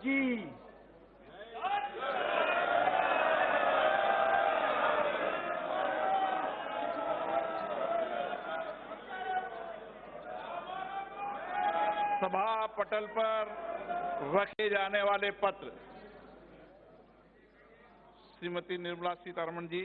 जी। सभा पटल पर रखे जाने वाले पत्र। श्रीमती निर्मला सीतारमण जी।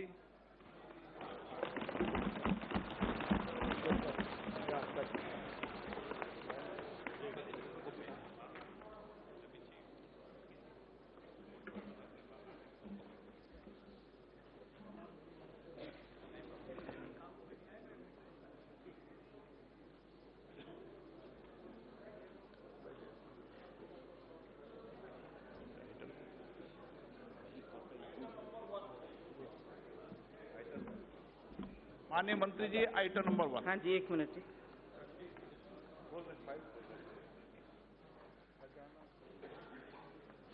माननीय मंत्री जी, आइटम नंबर 1। हाँ जी, एक मिनट जी।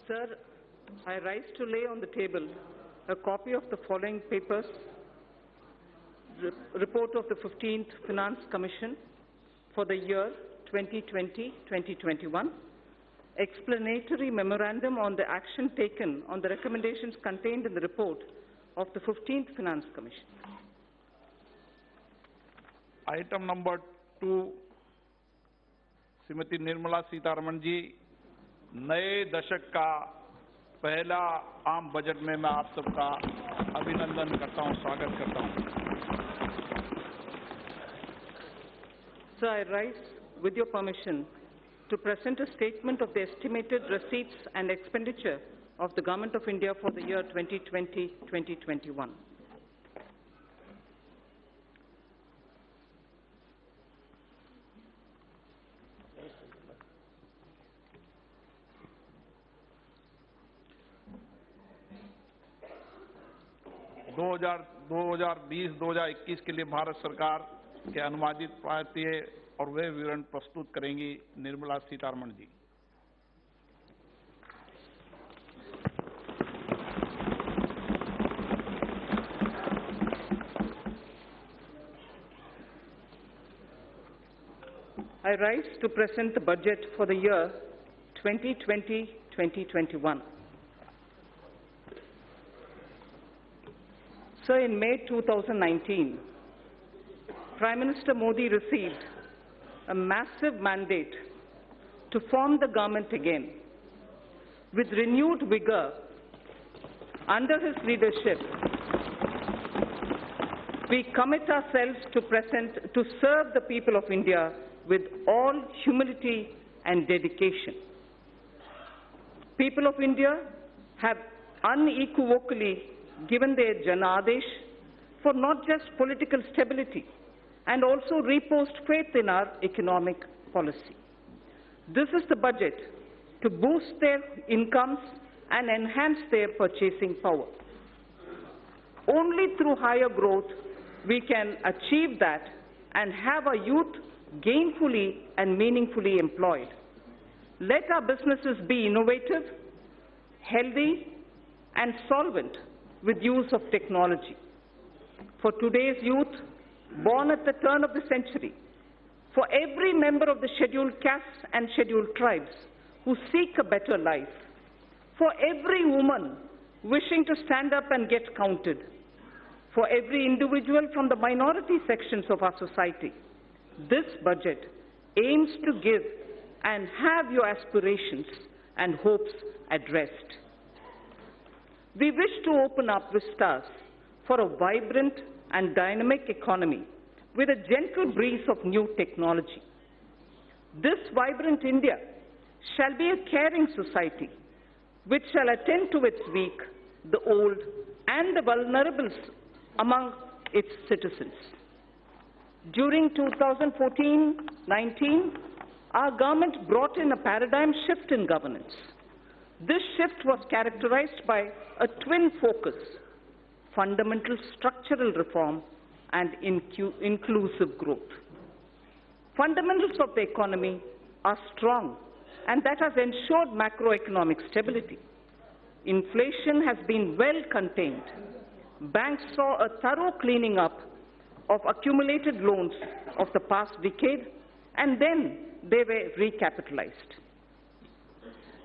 Sir, I rise to lay on the table a copy of the following papers: report of the 15th Finance Commission for the year 2020-2021, explanatory memorandum on the action taken on the recommendations contained in the report of the 15th Finance Commission. Item number 2, Shrimati Nirmala Sitharaman ji. नए दशक का पहला आम budget में मैं आप सबका अभिनंदन करता हूं, स्वागत करता हूं। Sir, I rise with your permission to present a statement of the estimated receipts and expenditure of the Government of India for the year 2020-2021. $2020 2021 के लिए भारत सरकार के अनुवादित प्राप्तिय और वे विवरण प्रस्तुत करेंगी निर्मला सीतारमण जी। I rise to present the budget for the year 2020-2021. Sir, in May 2019, Prime Minister Modi received a massive mandate to form the government again. With renewed vigor, under his leadership, we commit ourselves to serve the people of India with all humility and dedication. People of India have unequivocally given their Janadesh for not just political stability and also reposed faith in our economic policy. This is the budget to boost their incomes and enhance their purchasing power. Only through higher growth we can achieve that and have our youth gainfully and meaningfully employed. Let our businesses be innovative, healthy, and solvent with use of technology. For today's youth, born at the turn of the century, for every member of the scheduled castes and scheduled tribes who seek a better life, for every woman wishing to stand up and get counted, for every individual from the minority sections of our society, this budget aims to give and have your aspirations and hopes addressed. We wish to open up vistas for a vibrant and dynamic economy with a gentle breeze of new technology. This vibrant India shall be a caring society which shall attend to its weak, the old, and the vulnerables among its citizens. During 2014-19, our government brought in a paradigm shift in governance. This shift was characterized by a twin focus: fundamental structural reform and inclusive growth. Fundamentals of the economy are strong, and that has ensured macroeconomic stability. Inflation has been well contained. Banks saw a thorough cleaning up of accumulated loans of the past decade, and then they were recapitalized.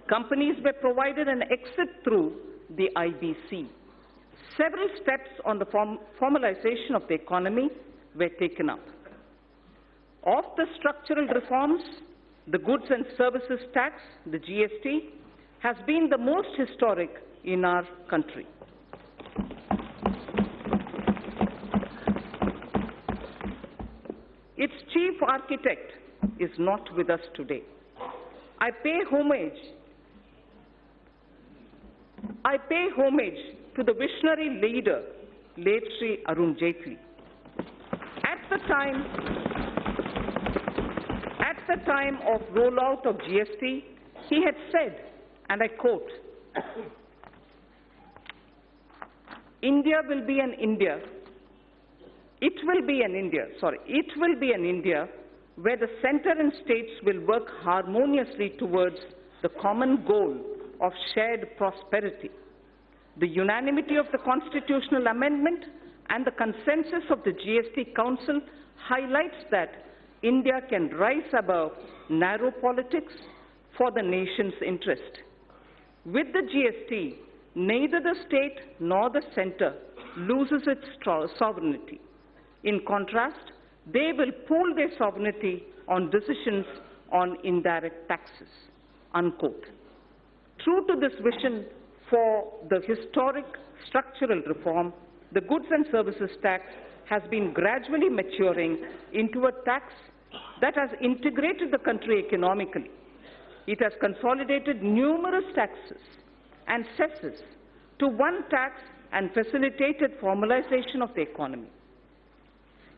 Companies were provided an exit through the IBC. Several steps on the formalization of the economy were taken up. Of the structural reforms, the goods and services tax, the GST, has been the most historic in our country. Its chief architect is not with us today. I pay homage to the visionary leader, late Sri Arun Jaitley. At the time of rollout of GST, he had said, and I quote, it will be an India where the center and states will work harmoniously towards the common goal of shared prosperity. The unanimity of the constitutional amendment and the consensus of the GST Council highlights that India can rise above narrow politics for the nation's interest. With the GST, neither the state nor the center loses its sovereignty. In contrast, they will pool their sovereignty on decisions on indirect taxes, unquote. True to this vision for the historic structural reform, the goods and services tax has been gradually maturing into a tax that has integrated the country economically. It has consolidated numerous taxes and cesses to one tax and facilitated formalization of the economy.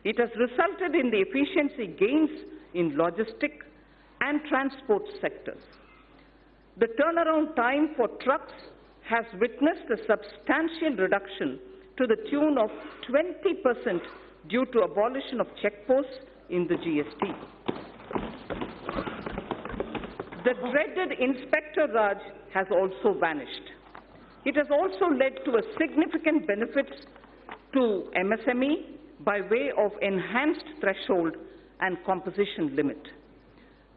It has resulted in the efficiency gains in logistic and transport sectors. The turnaround time for trucks has witnessed a substantial reduction to the tune of 20% due to abolition of checkposts in the GST. The dreaded Inspector Raj has also vanished. It has also led to a significant benefit to MSME by way of enhanced threshold and composition limit.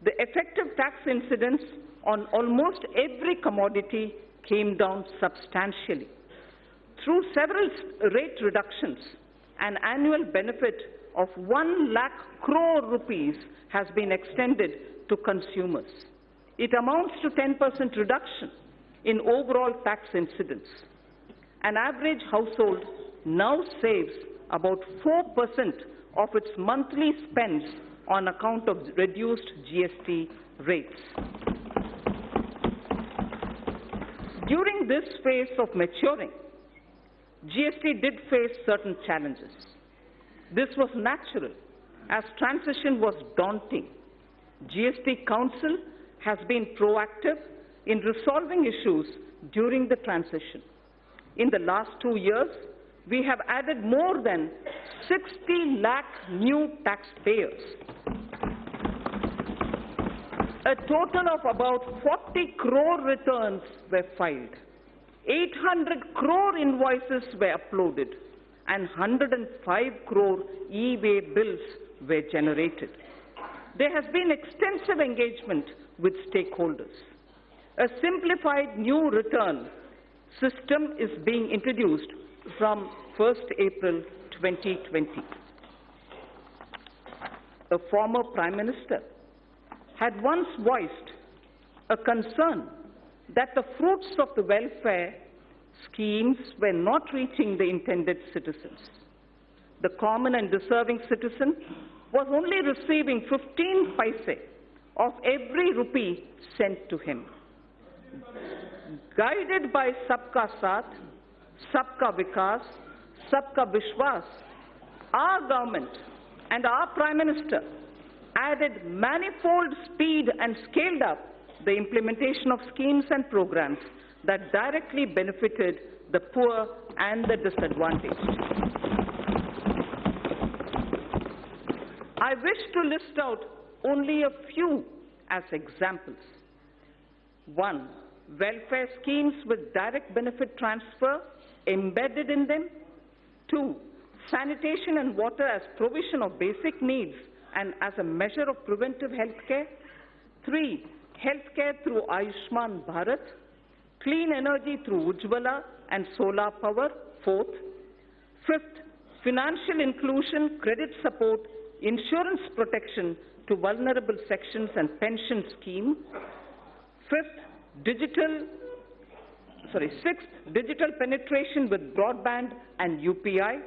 The effective tax incidence on almost every commodity came down substantially. Through several rate reductions, an annual benefit of 1 lakh crore rupees has been extended to consumers. It amounts to 10% reduction in overall tax incidence. An average household now saves about 4% of its monthly spends on account of reduced GST rates. During this phase of maturing, GST did face certain challenges. This was natural, as transition was daunting. GST Council has been proactive in resolving issues during the transition. In the last 2 years, we have added more than 60 lakh new taxpayers. A total of about 40 crore returns were filed. 800 crore invoices were uploaded, and 105 crore e-way bills were generated. There has been extensive engagement with stakeholders. A simplified new return system is being introduced from 1st April 2020. A former Prime Minister had once voiced a concern that the fruits of the welfare schemes were not reaching the intended citizens. The common and deserving citizen was only receiving 15 paise of every rupee sent to him. Guided by Sabka Saath, Sabka Vikas, Sabka Vishwas, our government and our Prime Minister added manifold speed and scaled up the implementation of schemes and programs that directly benefited the poor and the disadvantaged. I wish to list out only a few as examples. 1. Welfare schemes with direct benefit transfer embedded in them. 2. Sanitation and water as provision of basic needs and as a measure of preventive health care. 3. healthcare through Ayushman Bharat, clean energy through Ujjwala and solar power, fourth. Fifth, financial inclusion, credit support, insurance protection to vulnerable sections and pension scheme. Sixth, digital penetration with broadband and UPI.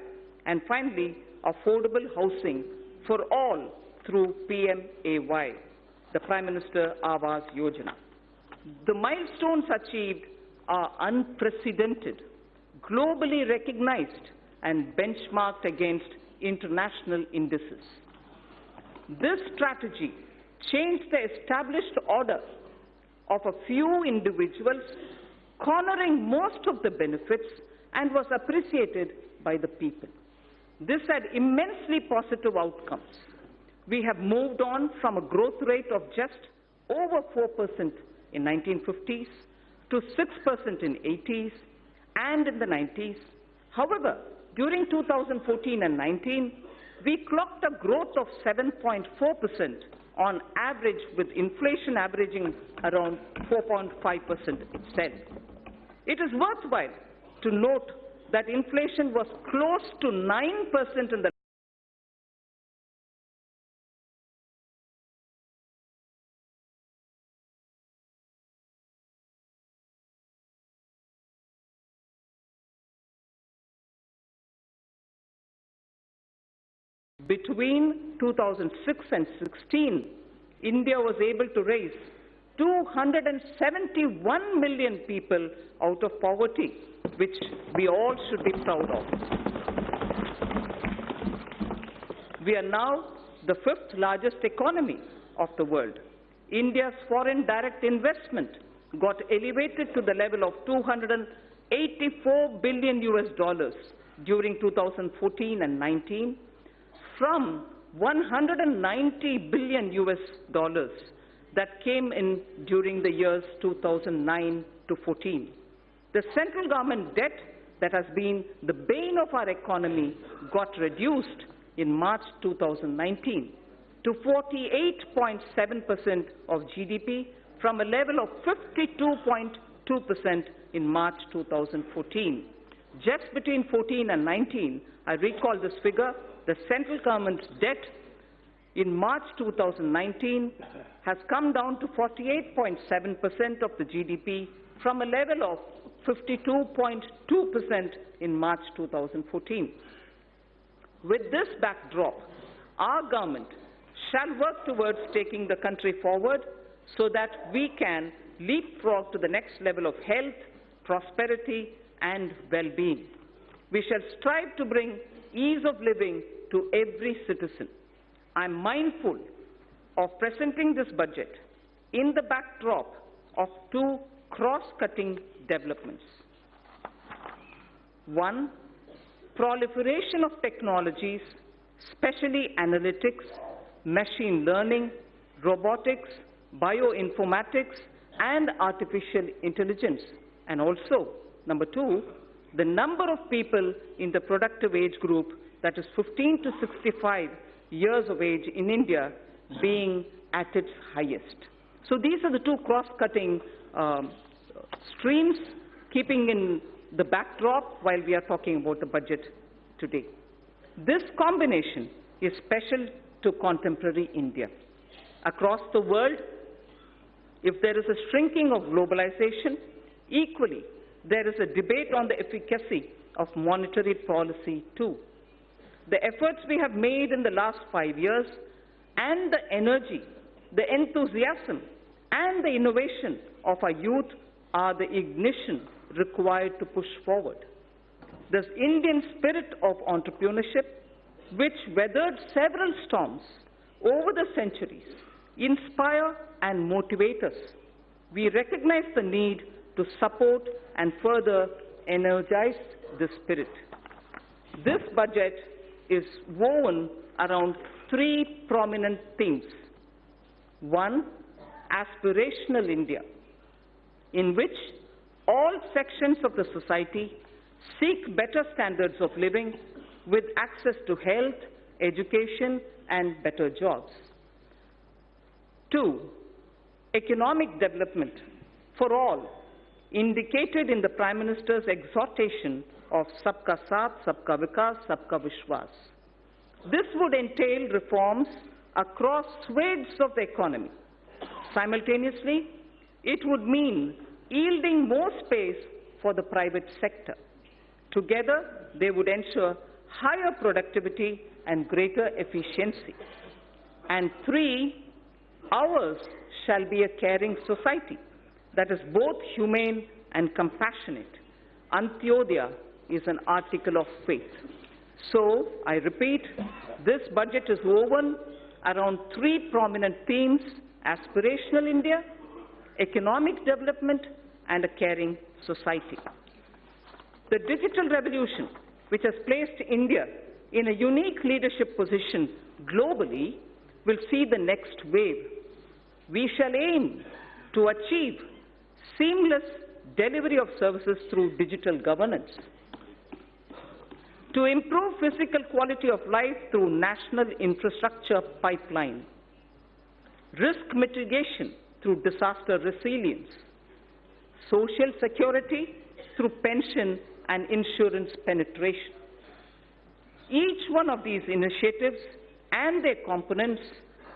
And finally, affordable housing for all through PMAY, the Prime Minister Awas Yojana. The milestones achieved are unprecedented, globally recognized and benchmarked against international indices. This strategy changed the established order of a few individuals, cornering most of the benefits, and was appreciated by the people. This had immensely positive outcomes. We have moved on from a growth rate of just over 4% in 1950s to 6% in 80s and in the 90s. However, during 2014 and 19, we clocked a growth of 7.4% on average, with inflation averaging around 4.5% itself. It is worthwhile to note that inflation was close to 9% in the between 2006 and 16, India was able to raise 271 million people out of poverty, which we all should be proud of. We are now the fifth largest economy of the world. India's foreign direct investment got elevated to the level of $284 billion during 2014 and 19, from $190 billion that came in during the years 2009 to 14. The central government debt that has been the bane of our economy got reduced in March 2019 to 48.7% of GDP from a level of 52.2% in March 2014. Just between 14 and 19, I recall this figure, the central government's debt in March 2019 has come down to 48.7% of the GDP from a level of 52.2% in March 2014. With this backdrop, our government shall work towards taking the country forward so that we can leapfrog to the next level of health, prosperity, and well-being. We shall strive to bring ease of living to every citizen. I'm mindful of presenting this budget in the backdrop of two cross-cutting developments. One, proliferation of technologies, especially analytics, machine learning, robotics, bioinformatics, and artificial intelligence. And also, number two, the number of people in the productive age group, that is 15 to 65 years of age in India, being at its highest. So these are the two cross-cutting streams, keeping in the backdrop while we are talking about the budget today. This combination is special to contemporary India. Across the world, if there is a shrinking of globalization, equally, there is a debate on the efficacy of monetary policy too. The efforts we have made in the last 5 years and the energy, the enthusiasm, and the innovation of our youth are the ignition required to push forward. This Indian spirit of entrepreneurship, which weathered several storms over the centuries, inspire and motivate us. We recognize the need to support and further energize this spirit. This budget is woven around three prominent themes. One, aspirational India, in which all sections of the society seek better standards of living with access to health, education, and better jobs. Two, economic development for all, indicated in the Prime Minister's exhortation of Sabka Saath, Sabka Vikas, Sabka Vishwas. This would entail reforms across swathes of the economy. Simultaneously, it would mean yielding more space for the private sector. Together, they would ensure higher productivity and greater efficiency. And 3, ours shall be a caring society that is both humane and compassionate. Antyodaya is an article of faith. So, I repeat, this budget is woven around 3 prominent themes: aspirational India, economic development, and a caring society. The digital revolution, which has placed India in a unique leadership position globally, will see the next wave. We shall aim to achieve seamless delivery of services through digital governance, to improve physical quality of life through national infrastructure pipeline, risk mitigation through disaster resilience, social security through pension and insurance penetration. Each one of these initiatives and their components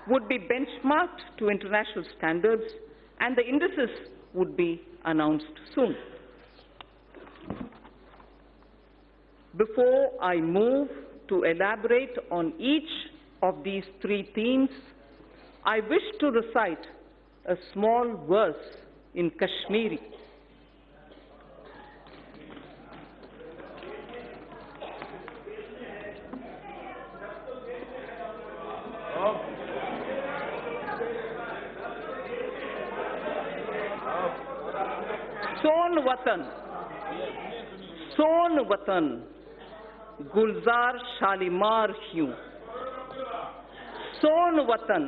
would be benchmarked to international standards, and the indices would be announced soon. Before I move to elaborate on each of these 3 themes, I wish to recite a small verse in Kashmiri. सोन वतन गुलजार शालीमार ह्यूं, सोन वतन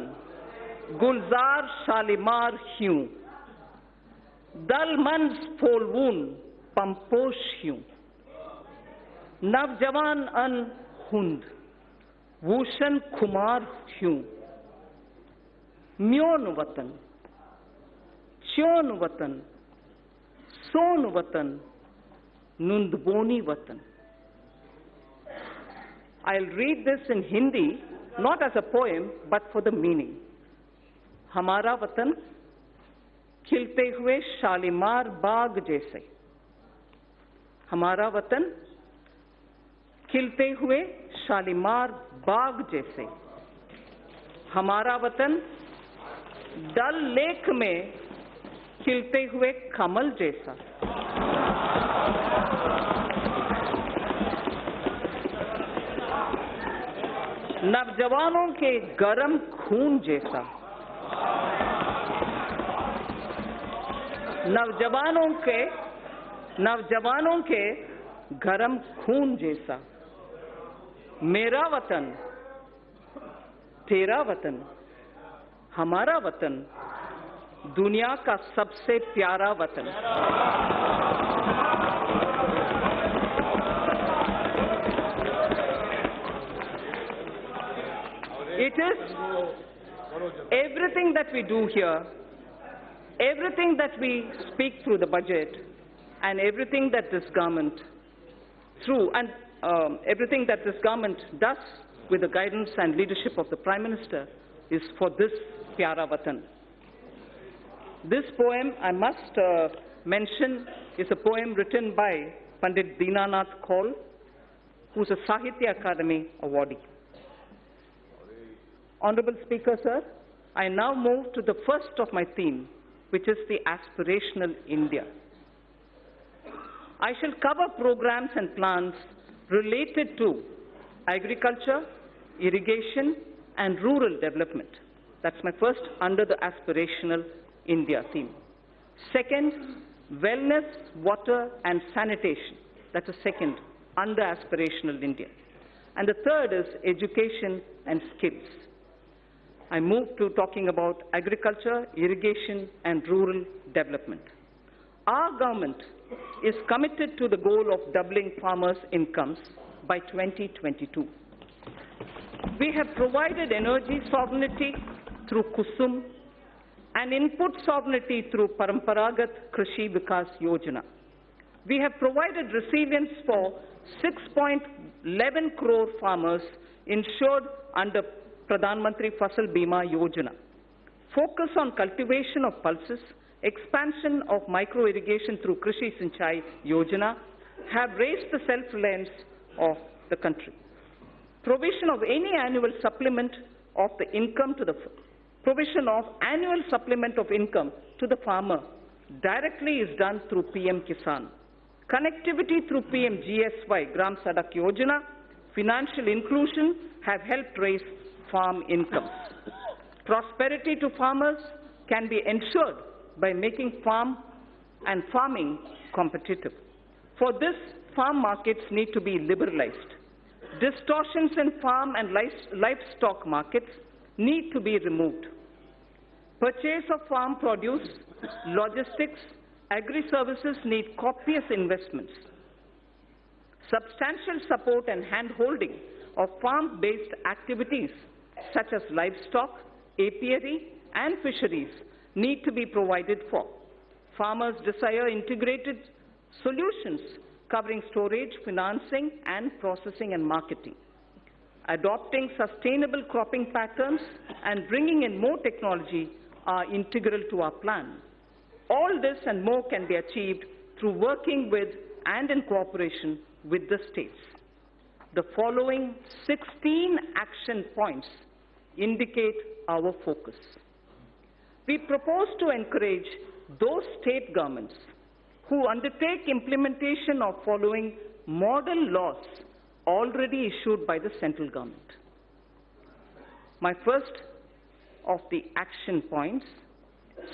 गुलजार शालीमार ह्यूं, दल मंज फोलवून पंपोश ह्यूं, नवजवान अन हुंद वूशन खुमार ह्यूं, म्योन वतन च्योन वतन सोन वतन Nundboni Vatan. I'll read this in Hindi, not as a poem, but for the meaning. Hamara Vatan, खिलते हुए शालीमार बाग जैसे. हमारा वतन खिलते हुए शालीमार बाग जैसे. हमारा वतन डल लेक में खिलते हुए कमल जैसा. नवजवानों के गरम खून जैसा. नवजवानों के गरम खून जैसा. मेरा वतन, तेरा वतन, हमारा वतन, दुनिया का सबसे प्यारा वतन. It is everything that we do here, everything that we speak through the budget, and everything that this government everything that this government does with the guidance and leadership of the Prime Minister is for this Pyara Vatan. This poem, I must mention, is a poem written by Pandit Dinanath Kaul, who's a Sahitya Akademi awardee. Honorable Speaker, sir, I now move to the first of my theme, which is the aspirational India. I shall cover programs and plans related to agriculture, irrigation, and rural development. That's my first under the aspirational India theme. Second, wellness, water, and sanitation. That's the second under aspirational India. And the third is education and skills. I move to talking about agriculture, irrigation, and rural development. Our government is committed to the goal of doubling farmers' incomes by 2022. We have provided energy sovereignty through Kusum, and input sovereignty through Paramparagat Krishi Vikas Yojana. We have provided resilience for 6.11 crore farmers insured under Pradhan Mantri Fasal Bima Yojana. Focus on cultivation of pulses, expansion of micro-irrigation through Krishi Sinchai Yojana have raised the self-reliance of the country. Provision of any annual supplement of the income to the farmer directly is done through PM Kisan. Connectivity through PM GSY, Gram Sadak Yojana, financial inclusion have helped raise farm incomes. Prosperity to farmers can be ensured by making farming competitive. For this, farm markets need to be liberalized. Distortions in farm and livestock markets need to be removed. Purchase of farm produce, logistics, agri-services need copious investments. Substantial support and hand-holding of farm-based activities such as livestock, apiary, and fisheries need to be provided for. Farmers desire integrated solutions covering storage, financing, and processing and marketing. Adopting sustainable cropping patterns and bringing in more technology are integral to our plan. All this and more can be achieved through working with and in cooperation with the states. The following 16 action points indicate our focus. We propose to encourage those state governments who undertake implementation of following model laws already issued by the central government. My first of the action points,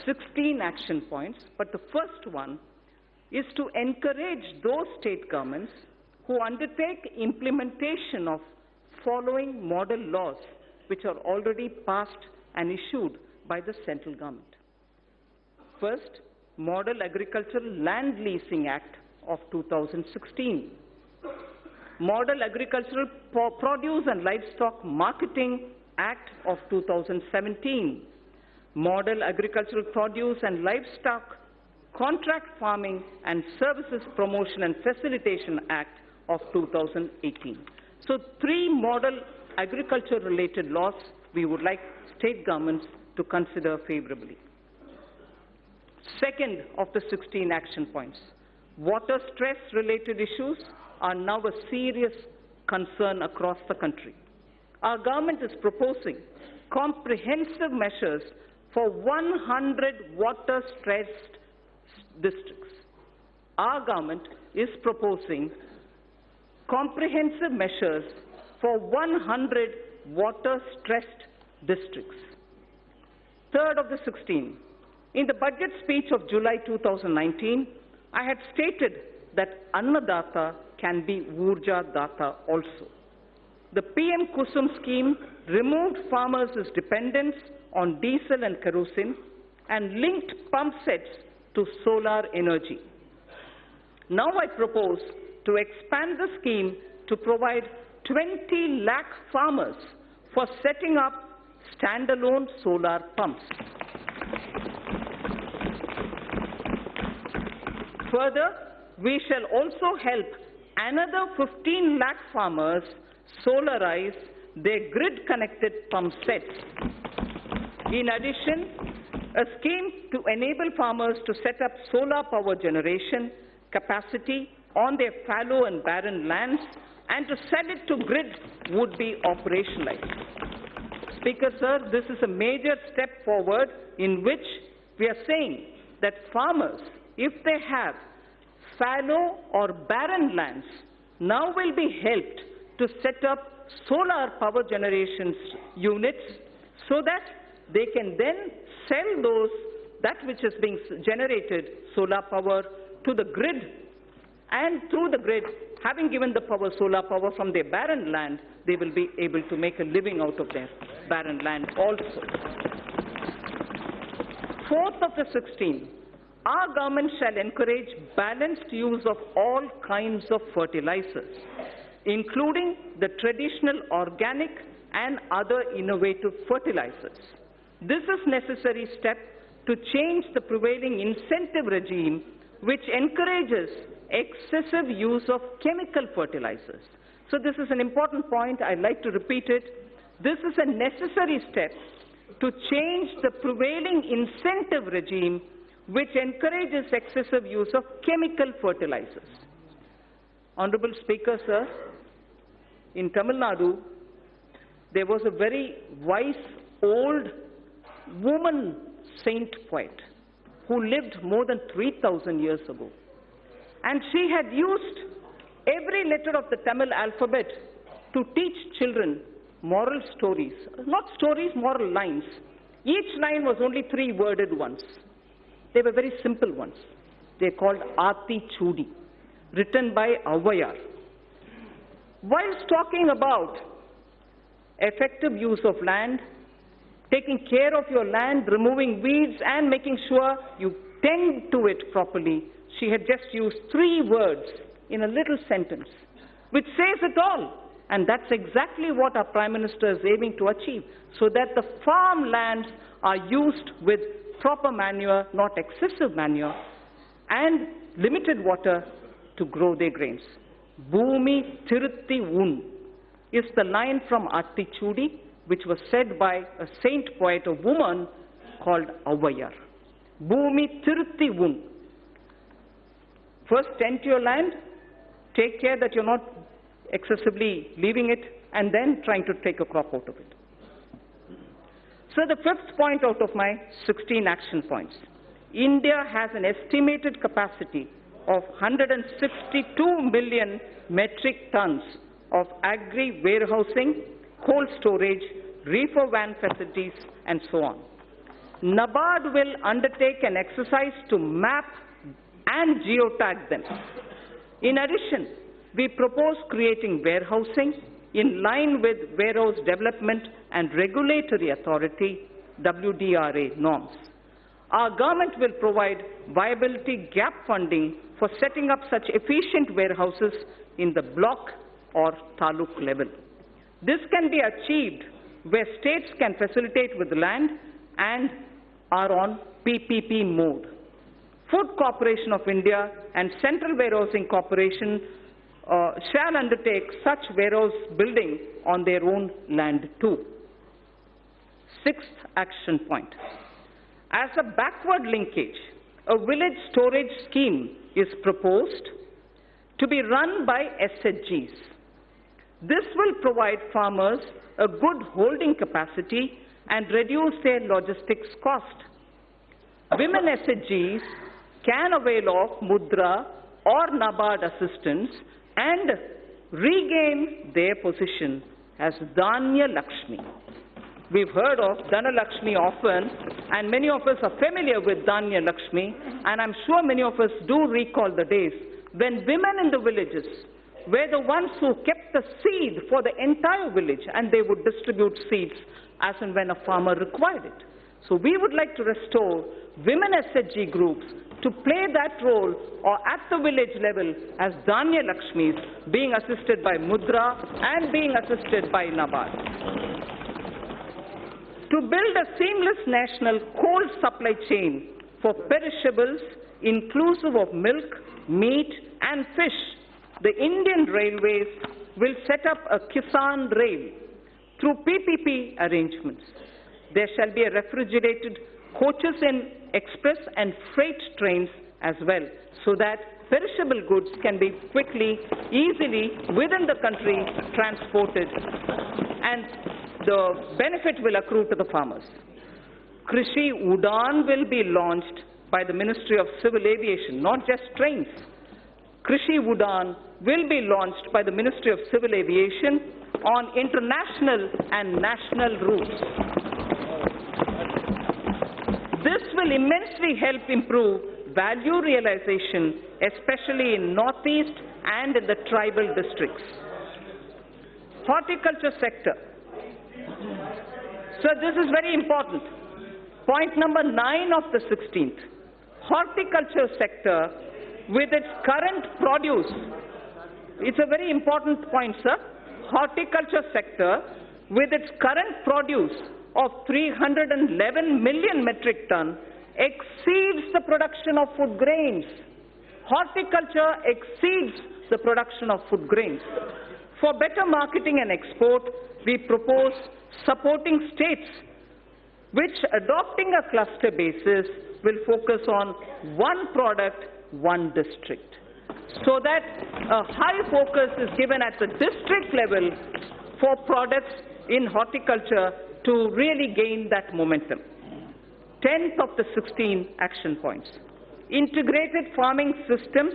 16 action points, but the first one is to encourage those state governments who undertake implementation of following model laws which are already passed and issued by the central government. First, Model Agricultural Land Leasing Act of 2016. Model Agricultural Produce and Livestock Marketing Act of 2017. Model Agricultural Produce and Livestock Contract Farming and Services Promotion and Facilitation Act of 2018. So 3 model agriculture-related laws we would like state governments to consider favorably. Second of the 16 action points, water stress-related issues are now a serious concern across the country. Our government is proposing comprehensive measures for 100 water-stressed districts. Our government is proposing comprehensive measures for 100 water-stressed districts. Third of the 16, in the budget speech of July 2019, I had stated that Annadata can be Urja Data also. The PM Kusum scheme removed farmers' dependence on diesel and kerosene and linked pump sets to solar energy. Now I propose to expand the scheme to provide 20 lakh farmers for setting up standalone solar pumps. Further, we shall also help another 15 lakh farmers solarize their grid-connected pump sets. In addition, a scheme to enable farmers to set up solar power generation capacity on their fallow and barren lands and to sell it to grid would be operationalized. Speaker, sir, this is a major step forward in which we are saying that farmers, if they have fallow or barren lands, now will be helped to set up solar power generation units so that they can then sell that which is being generated, solar power, to the grid, and through the grid, having given the solar power from their barren land, they will be able to make a living out of their barren land also. Fourth of the 16, our government shall encourage balanced use of all kinds of fertilizers, including the traditional organic and other innovative fertilizers. This is a necessary step to change the prevailing incentive regime which encourages excessive use of chemical fertilizers. So this is an important point. I'd like to repeat it. This is a necessary step to change the prevailing incentive regime which encourages excessive use of chemical fertilizers. Honorable Speaker, sir, in Tamil Nadu, there was a very wise old woman saint poet who lived more than 3,000 years ago. And she had used every letter of the Tamil alphabet to teach children moral stories. Not stories, moral lines. Each line was only 3-worded ones. They were very simple ones. They're called Aati Chudi, written by Avayar. Whilst talking about effective use of land, taking care of your land, removing weeds, and making sure you tend to it properly, she had just used 3 words in a little sentence, which says it all. And that's exactly what our Prime Minister is aiming to achieve, so that the farmlands are used with proper manure, not excessive manure, and limited water to grow their grains. Bhumi Thirutti Un is the line from Aati Chudi, which was said by a saint poet, a woman called Avayar. Bhumi Thirutti Un. First, tend to your land, take care that you're not excessively leaving it, and then trying to take a crop out of it. So the 5th point out of my 16 action points. India has an estimated capacity of 162 million metric tons of agri warehousing, cold storage, reefer van facilities, and so on. NABARD will undertake an exercise to map and geotag them. In addition, we propose creating warehousing in line with Warehouse Development and Regulatory Authority WDRA norms. Our government will provide viability gap funding for setting up such efficient warehouses in the block or taluk level. This can be achieved where states can facilitate with land and are on PPP mode. Food Corporation of India and Central Warehousing Corporation shall undertake such warehouse building on their own land too. 6th action point. As a backward linkage, a village storage scheme is proposed to be run by SHGs. This will provide farmers a good holding capacity and reduce their logistics cost. Women SHGs can avail of Mudra or NABARD assistance and regain their position as Dhanya Lakshmi. We've heard of Dhana Lakshmi often, and many of us are familiar with Dhanya Lakshmi, and I'm sure many of us do recall the days when women in the villages were the ones who kept the seed for the entire village, and they would distribute seeds as and when a farmer required it. So we would like to restore women SHG groups to play that role or at the village level as Dhanya Lakshmis, being assisted by Mudra and being assisted by NABARD. To build a seamless national cold supply chain for perishables inclusive of milk, meat and fish, the Indian Railways will set up a Kisan Rail through PPP arrangements. There shall be a refrigerated coaches in express and freight trains as well, so that perishable goods can be quickly, easily within the country transported, and the benefit will accrue to the farmers. Krishi Udan will be launched by the Ministry of Civil Aviation, not just trains. Krishi Udan will be launched by the Ministry of Civil Aviation on international and national routes. This will immensely help improve value realization, especially in Northeast and in the tribal districts. Horticulture sector. So this is very important. Point number 9 of the 16th. Horticulture sector with its current produce. It's a very important point, sir. Horticulture sector with its current produce of 311 million metric ton exceeds the production of food grains. Horticulture exceeds the production of food grains. For better marketing and export, we propose supporting states which, adopting a cluster basis, will focus on one product, one district, so that a high focus is given at the district level for products in horticulture to really gain that momentum. 10th of the 16 action points. Integrated farming systems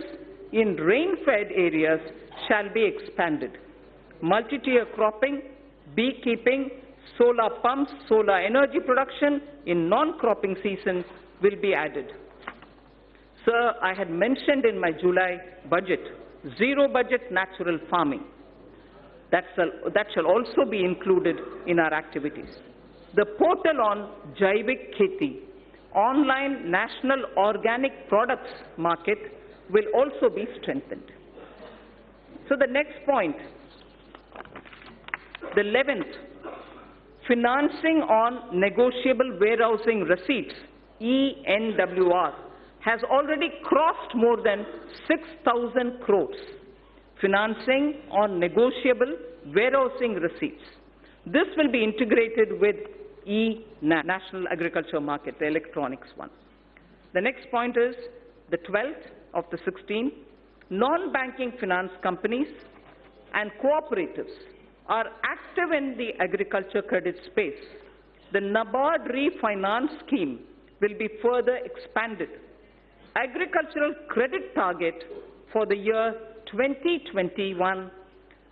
in rain-fed areas shall be expanded. Multi-tier cropping, beekeeping, solar pumps, solar energy production in non-cropping season will be added. Sir, I had mentioned in my July budget, zero budget natural farming. That shall also be included in our activities. The portal on Jaivik Kheti, online national organic products market, will also be strengthened. So the next point, the 11th, financing on negotiable warehousing receipts, ENWR, has already crossed more than 6,000 crores. Financing on negotiable warehousing receipts. This will be integrated with National Agriculture Market, the electronics one. The next point is the 12th of the 16. Non-banking finance companies and cooperatives are active in the agriculture credit space. The NABARD refinance scheme will be further expanded. Agricultural credit target for the year 2021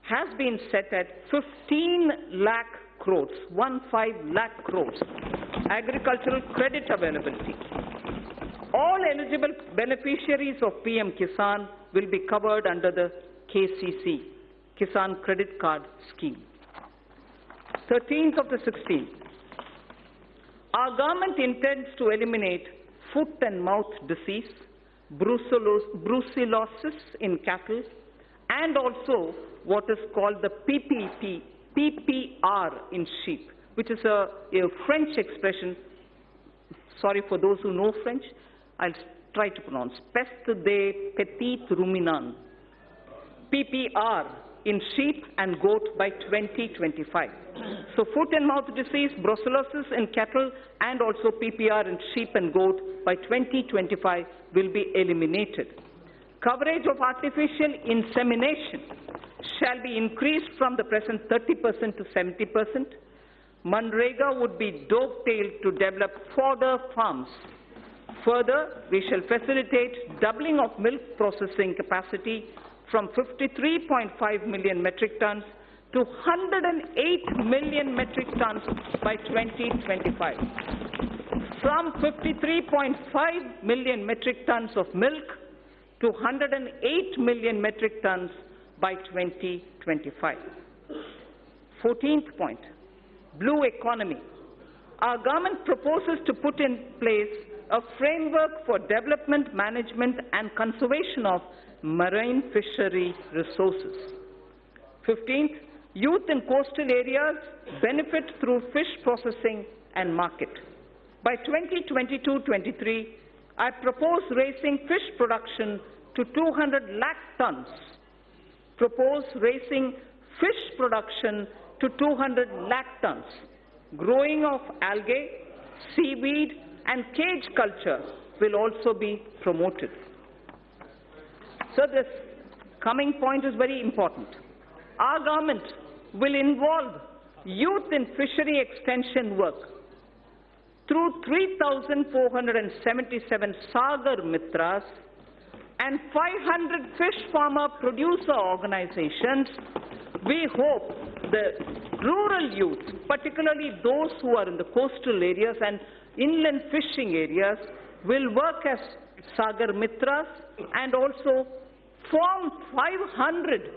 has been set at 15 lakh crores, 15 lakh crores, agricultural credit availability. All eligible beneficiaries of PM Kisan will be covered under the KCC, Kisan Credit Card Scheme. 13th of the 16th. Our government intends to eliminate foot and mouth disease, brucellosis in cattle, and also what is called the PPR in sheep, which is a French expression. Sorry for those who know French. I'll try to pronounce. Peste des petits ruminants. PPR in sheep and goat by 2025. So foot and mouth disease, brucellosis in cattle, and also PPR in sheep and goat by 2025 will be eliminated. Coverage of artificial insemination shall be increased from the present 30% to 70%. Manrega would be dovetailed to develop fodder farms. Further, we shall facilitate doubling of milk processing capacity from 53.5 million metric tons to 108 million metric tons by 2025. From 53.5 million metric tons of milk to 108 million metric tons by 2025. 14th point, blue economy. Our government proposes to put in place a framework for development, management, and conservation of marine fishery resources. 15th, youth in coastal areas benefit through fish processing and market. By 2022-23, I propose raising fish production to 200 lakh tons. Propose raising fish production to 200 lakh tons. Growing of algae, seaweed, and cage culture will also be promoted. So this coming point is very important. Our government will involve youth in fishery extension work through 3,477 Sagar Mitras and 500 fish farmer producer organizations. We hope the rural youth, particularly those who are in the coastal areas and inland fishing areas, will work as Sagar Mitras and also form 500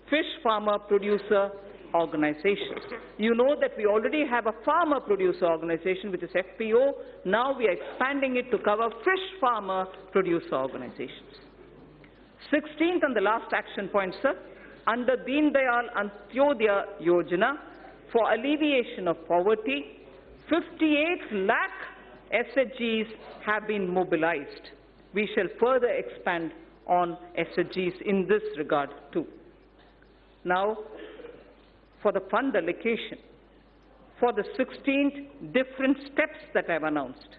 fish farmer producer organizations. You know that we already have a farmer producer organization, which is FPO. Now we are expanding it to cover fish farmer producer organizations. 16th and the last action point, sir, under Deen Dayal Antyodaya Yojana for alleviation of poverty, 58 lakh SHGs have been mobilized. We shall further expand on SHGs in this regard too. Now, for the fund allocation, for the 16 different steps that I have announced,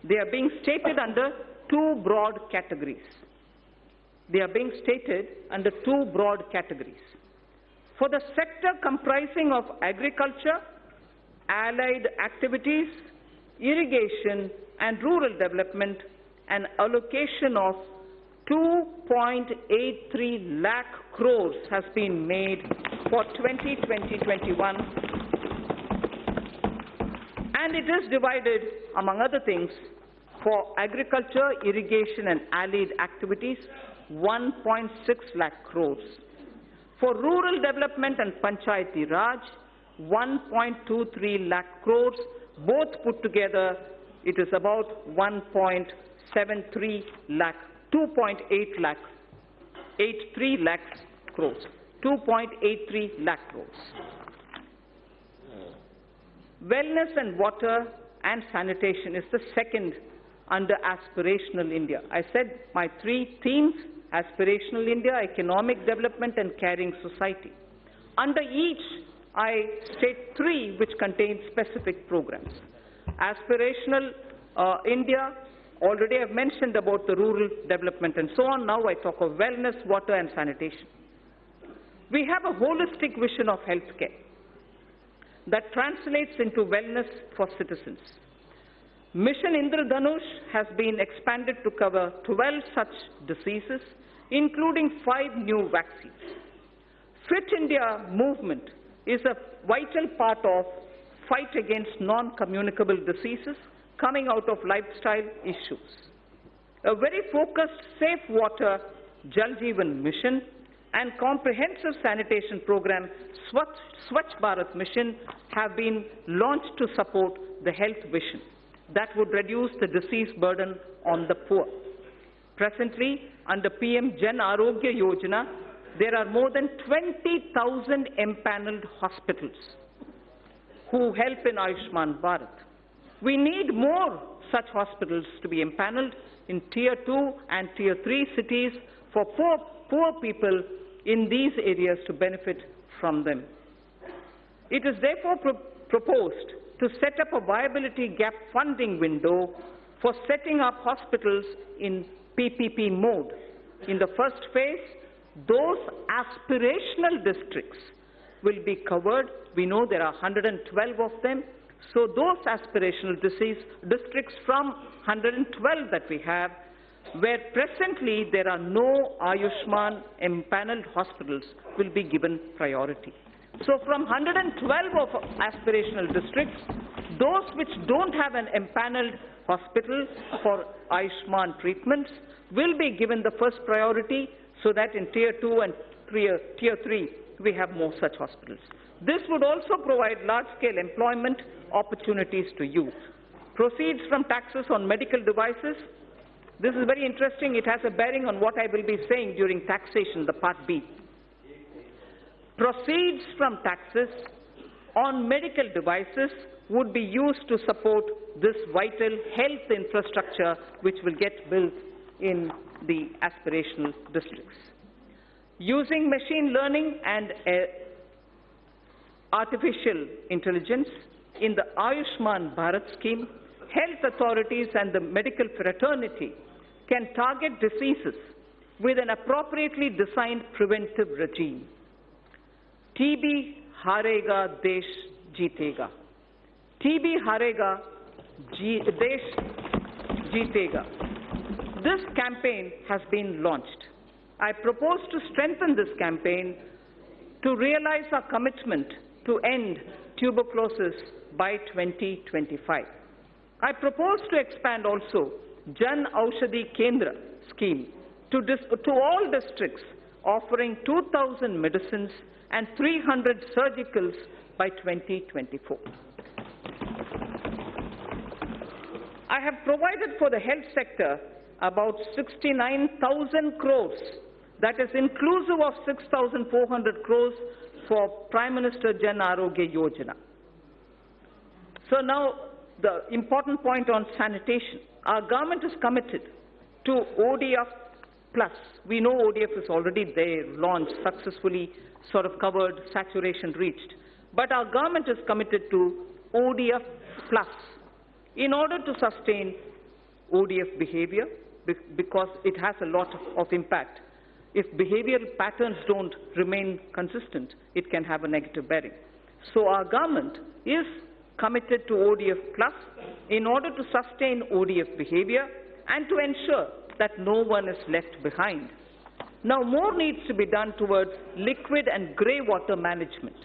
they are being stated under two broad categories. They are being stated under two broad categories. For the sector comprising of agriculture, allied activities, irrigation and rural development, an allocation of 2.83 lakh crores has been made for 2020-21, and it is divided, among other things, for agriculture, irrigation and allied activities, 1.6 lakh crores. For rural development and Panchayati Raj, 1.23 lakh crores. Both put together, it is about 1.73 lakh, 2.8 lakh, 83 lakh crores, 2.83 lakh crores. Wellness and water and sanitation is the second under Aspirational India. I said my three themes: Aspirational India, economic development and caring society. Under each, I state three which contain specific programs. Aspirational India, already I have mentioned about the rural development and so on. Now I talk of wellness, water and sanitation. We have a holistic vision of healthcare that translates into wellness for citizens. Mission Indradhanush has been expanded to cover 12 such diseases, including 5 new vaccines. Fit India movement is a vital part of fight against non-communicable diseases coming out of lifestyle issues. A very focused Safe Water Jal Jeevan mission and comprehensive sanitation program Swachh Bharat mission have been launched to support the health vision that would reduce the disease burden on the poor. Presently, under PM Jan Arogya Yojana, there are more than 20,000 empaneled hospitals who help in Ayushman Bharat. We need more such hospitals to be empaneled in Tier 2 and Tier 3 cities for poor people in these areas to benefit from them. It is therefore proposed to set up a viability gap funding window for setting up hospitals in PPP mode. In the first phase, those aspirational districts will be covered. We know there are 112 of them. So those aspirational districts from 112 that we have, where presently there are no Ayushman empaneled hospitals, will be given priority. So from 112 of aspirational districts, those which don't have an empaneled hospital for Ayushman treatments will be given the first priority, so that in Tier 2 and Tier 3 we have more such hospitals. This would also provide large-scale employment opportunities to youth. Proceeds from taxes on medical devices. This is very interesting. It has a bearing on what I will be saying during taxation, the Part B. Proceeds from taxes on medical devices would be used to support this vital health infrastructure which will get built in the aspirational districts. Using machine learning and artificial intelligence in the Ayushman Bharat scheme, health authorities and the medical fraternity can target diseases with an appropriately designed preventive regime. TB harega, desh jeetega. TB harega, desh jeetega. This campaign has been launched. I propose to strengthen this campaign to realize our commitment to end tuberculosis by 2025. I propose to expand also Jan Aushadhi Kendra scheme to all districts, offering 2,000 medicines and 300 surgicals by 2024. I have provided for the health sector about 69,000 crores, that is inclusive of 6,400 crores for Prime Minister Jan Arogya Yojana. So now the important point on sanitation. Our government is committed to ODF Plus. We know ODF is already there, launched, successfully sort of covered, saturation reached. But our government is committed to ODF Plus in order to sustain ODF behavior, because it has a lot of impact. If behavioral patterns don't remain consistent, it can have a negative bearing. So our government is committed to ODF Plus in order to sustain ODF behavior and to ensure that no one is left behind. Now, more needs to be done towards liquid and grey water management.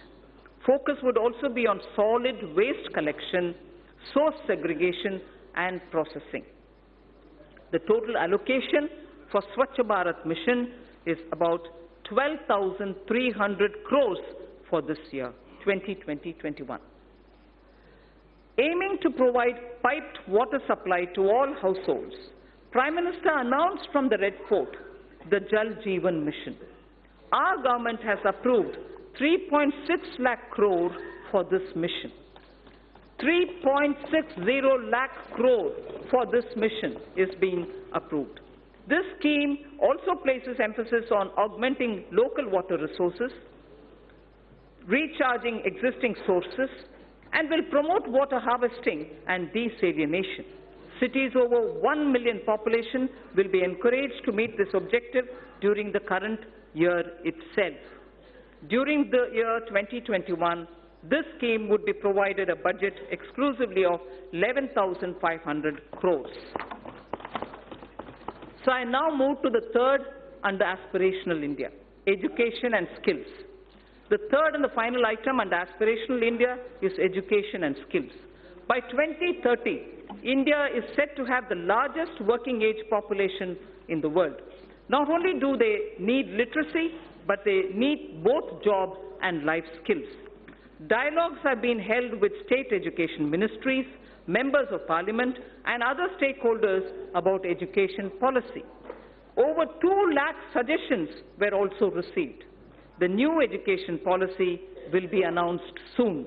Focus would also be on solid waste collection, source segregation and processing. The total allocation for Swachh Bharat mission is about 12,300 crores for this year, 2020-21. Aiming to provide piped water supply to all households, Prime Minister announced from the Red Fort the Jal Jeevan mission. Our government has approved 3.6 lakh crore for this mission. 3.60 lakh crore for this mission is being approved. This scheme also places emphasis on augmenting local water resources, recharging existing sources, and will promote water harvesting and desalination. Cities over 1 million population will be encouraged to meet this objective during the current year itself. During the year 2021, this scheme would be provided a budget exclusively of 11,500 crores. So I now move to the third under Aspirational India, education and skills. The third and the final item under Aspirational India is education and skills. By 2030, India is set to have the largest working age population in the world. Not only do they need literacy, but they need both job and life skills. Dialogues have been held with state education ministries, members of parliament, and other stakeholders about education policy. Over 2 lakh suggestions were also received. The new education policy will be announced soon.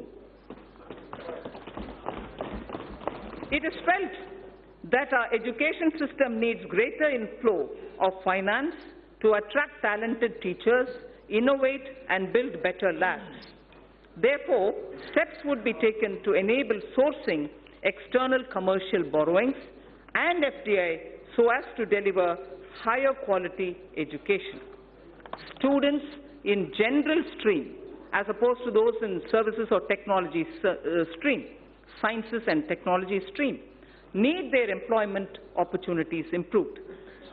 It is felt that our education system needs greater inflow of finance to attract talented teachers, innovate and build better labs. Therefore, steps would be taken to enable sourcing external commercial borrowings and FDI so as to deliver higher quality education. Students in general stream, as opposed to those in services or technology stream, sciences and technology stream, need their employment opportunities improved.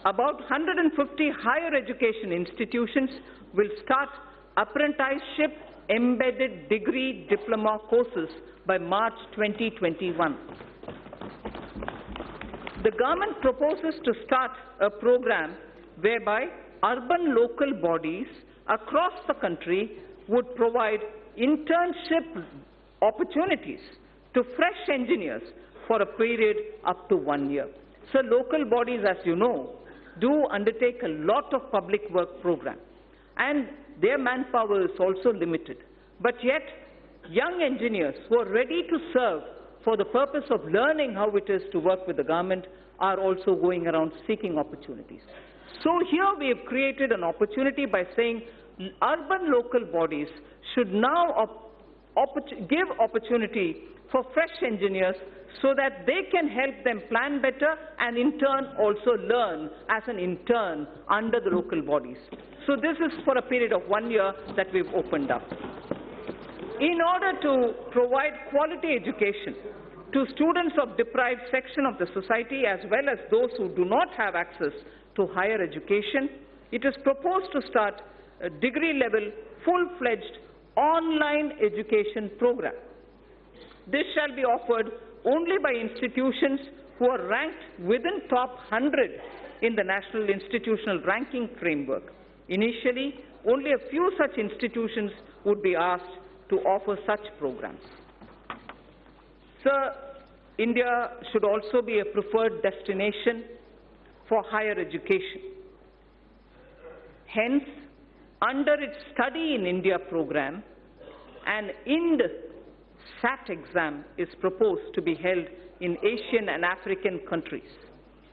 About 150 higher education institutions will start apprenticeship embedded degree diploma courses by March 2021. The government proposes to start a program whereby urban local bodies across the country would provide internship opportunities to fresh engineers for a period up to 1 year. So local bodies, as you know, do undertake a lot of public work programs, and their manpower is also limited. But yet, young engineers who are ready to serve for the purpose of learning how it is to work with the government are also going around seeking opportunities. So here we have created an opportunity by saying urban local bodies should now give opportunity for fresh engineers so that they can help them plan better and in turn also learn as an intern under the local bodies. So this is for a period of 1 year that we've opened up. In order to provide quality education to students of deprived section of the society as well as those who do not have access to higher education, it is proposed to start a degree-level, full-fledged online education program. This shall be offered only by institutions who are ranked within top 100 in the National Institutional Ranking Framework. Initially, only a few such institutions would be asked to offer such programs. Sir, India should also be a preferred destination for higher education. Hence, under its Study in India program, an IND SAT exam is proposed to be held in Asian and African countries.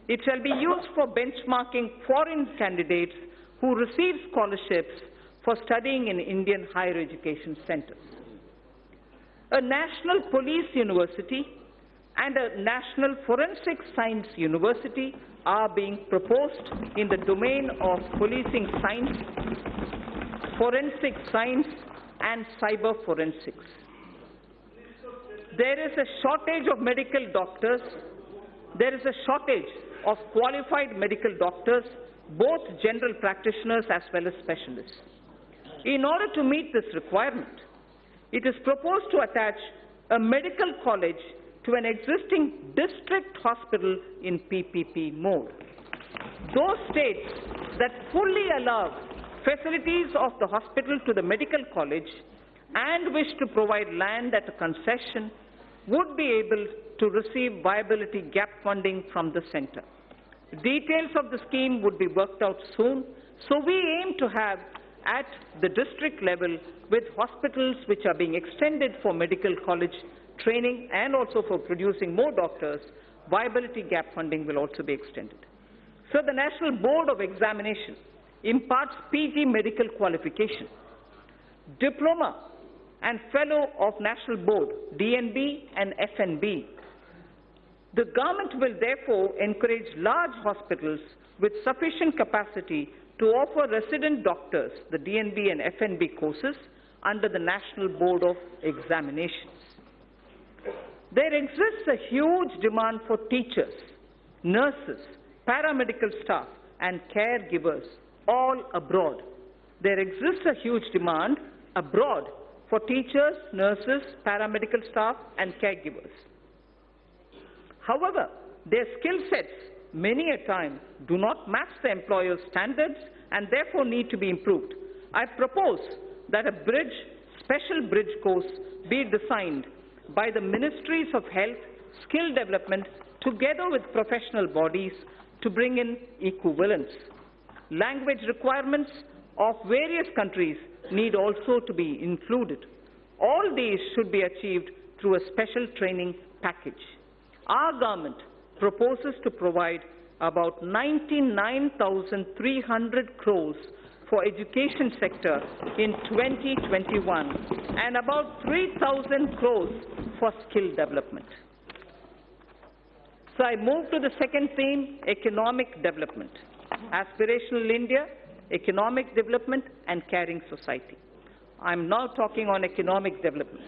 It shall be used for benchmarking foreign candidates who receive scholarships for studying in Indian higher education centers. A national police university and a national forensic science university are being proposed in the domain of policing science, forensic science, and cyber forensics. There is a shortage of medical doctors. There is a shortage of qualified medical doctors, both general practitioners as well as specialists. In order to meet this requirement, it is proposed to attach a medical college to an existing district hospital in PPP mode. Those states that fully allow facilities of the hospital to the medical college and wish to provide land at a concession would be able to receive viability gap funding from the center. Details of the scheme would be worked out soon, so we aim to have at the district level, with hospitals which are being extended for medical college training and also for producing more doctors, viability gap funding will also be extended. So the National Board of Examination imparts PG medical qualification, diploma and fellow of National Board, DNB and FNB. The government will therefore encourage large hospitals with sufficient capacity to offer resident doctors the DNB and FNB courses under the National Board of Examinations. There exists a huge demand for teachers, nurses, paramedical staff, and caregivers all abroad. There exists a huge demand abroad for teachers, nurses, paramedical staff, and caregivers. However, their skill sets many a time do not match the employer's standards and therefore need to be improved. I propose that a special bridge course be designed by the Ministries of Health, Skill Development, together with professional bodies to bring in equivalence. Language requirements of various countries need also to be included. All these should be achieved through a special training package. Our government proposes to provide about 99,300 crores for education sector in 2021 and about 3,000 crores for skill development. So I move to the second theme, economic development. Aspirational India, economic development and caring society. I'm now talking on economic development.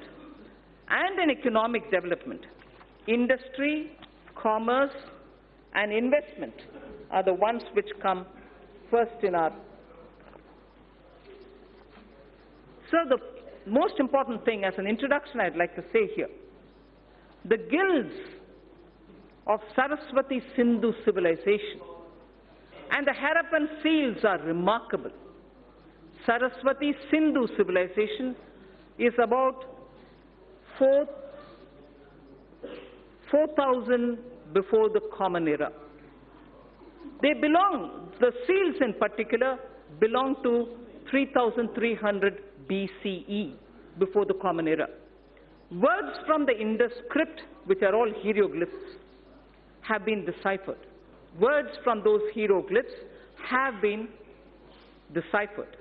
And in economic development, industry, commerce, and investment are the ones which come first in our. So the most important thing as an introduction I'd like to say here, the guilds of Saraswati Sindhu civilization and the Harappan seals are remarkable. Saraswati Sindhu civilization is about 4,000 before the Common Era. They belong, the seals in particular, belong to 3,300 BCE, before the Common Era. Words from the Indus script, which are all hieroglyphs, have been deciphered. Words from those hieroglyphs have been deciphered.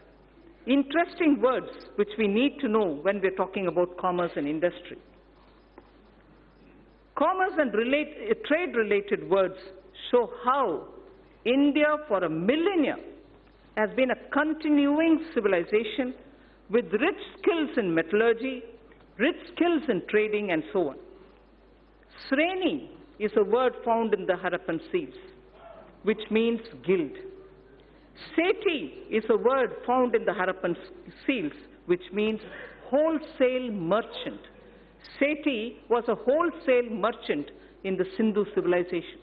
Interesting words which we need to know when we're talking about commerce and industry. Commerce and trade-related words show how India for a millennia has been a continuing civilization with rich skills in metallurgy, rich skills in trading, and so on. Sreni is a word found in the Harappan seals, which means guild. Seti is a word found in the Harappan seals, which means wholesale merchant. Seti was a wholesale merchant in the Sindhu civilization,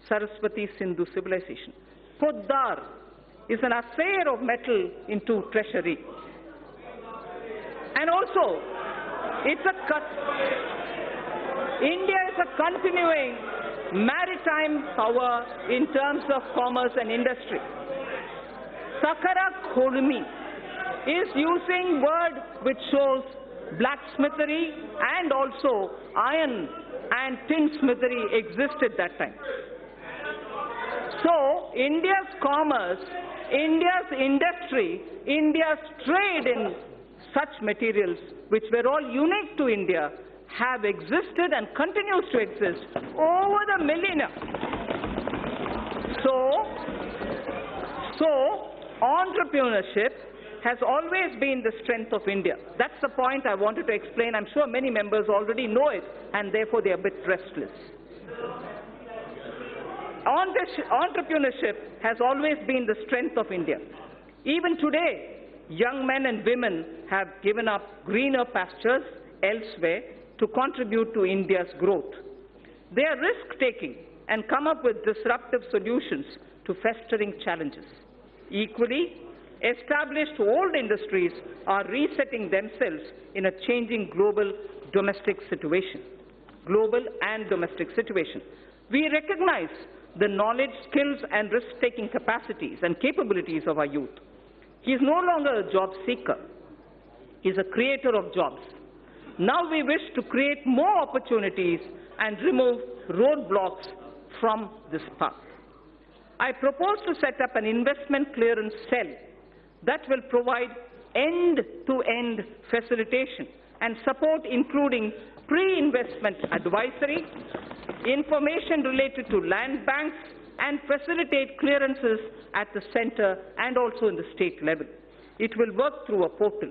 Saraswati Sindhu civilization. Poddar is an affair of metal into treasury. And also, India is a continuing maritime power in terms of commerce and industry. Sakara Kholmi is using word which shows blacksmithery and also iron and tinsmithery existed that time. So India's commerce, India's industry, India's trade in such materials, which were all unique to India, have existed and continues to exist over the millennia. So entrepreneurship has always been the strength of India. That's the point I wanted to explain. I'm sure many members already know it, and therefore they are a bit restless. Entrepreneurship has always been the strength of India. Even today, young men and women have given up greener pastures elsewhere to contribute to India's growth. They are risk-taking and come up with disruptive solutions to festering challenges. Equally, established old industries are resetting themselves in a changing global and domestic situation. We recognize the knowledge, skills, and risk-taking capacities and capabilities of our youth. He is no longer a job seeker. He is a creator of jobs. Now we wish to create more opportunities and remove roadblocks from this path. I propose to set up an investment clearance cell that will provide end-to-end facilitation and support, including pre-investment advisory, information related to land banks, and facilitate clearances at the center and also in the state level. It will work through a portal.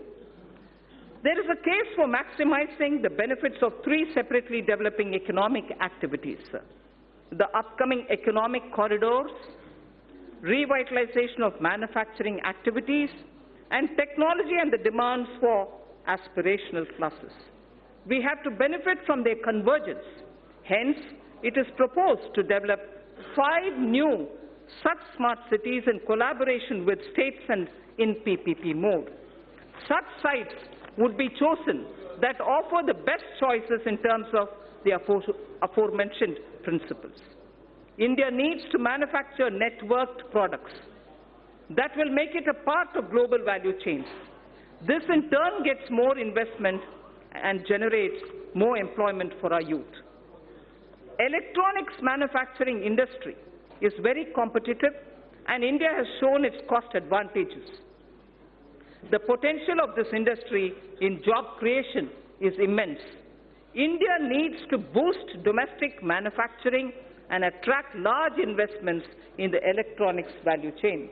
There is a case for maximizing the benefits of three separately developing economic activities: the upcoming economic corridors, revitalization of manufacturing activities, and technology and the demands for aspirational classes. We have to benefit from their convergence. Hence, it is proposed to develop 5 new such smart cities in collaboration with states and in PPP mode. Such sites would be chosen that offer the best choices in terms of the aforementioned principles. India needs to manufacture networked products that will make it a part of global value chains. This in turn gets more investment and generates more employment for our youth. Electronics manufacturing industry is very competitive, and India has shown its cost advantages. The potential of this industry in job creation is immense. India needs to boost domestic manufacturing and attract large investments in the electronics value chain.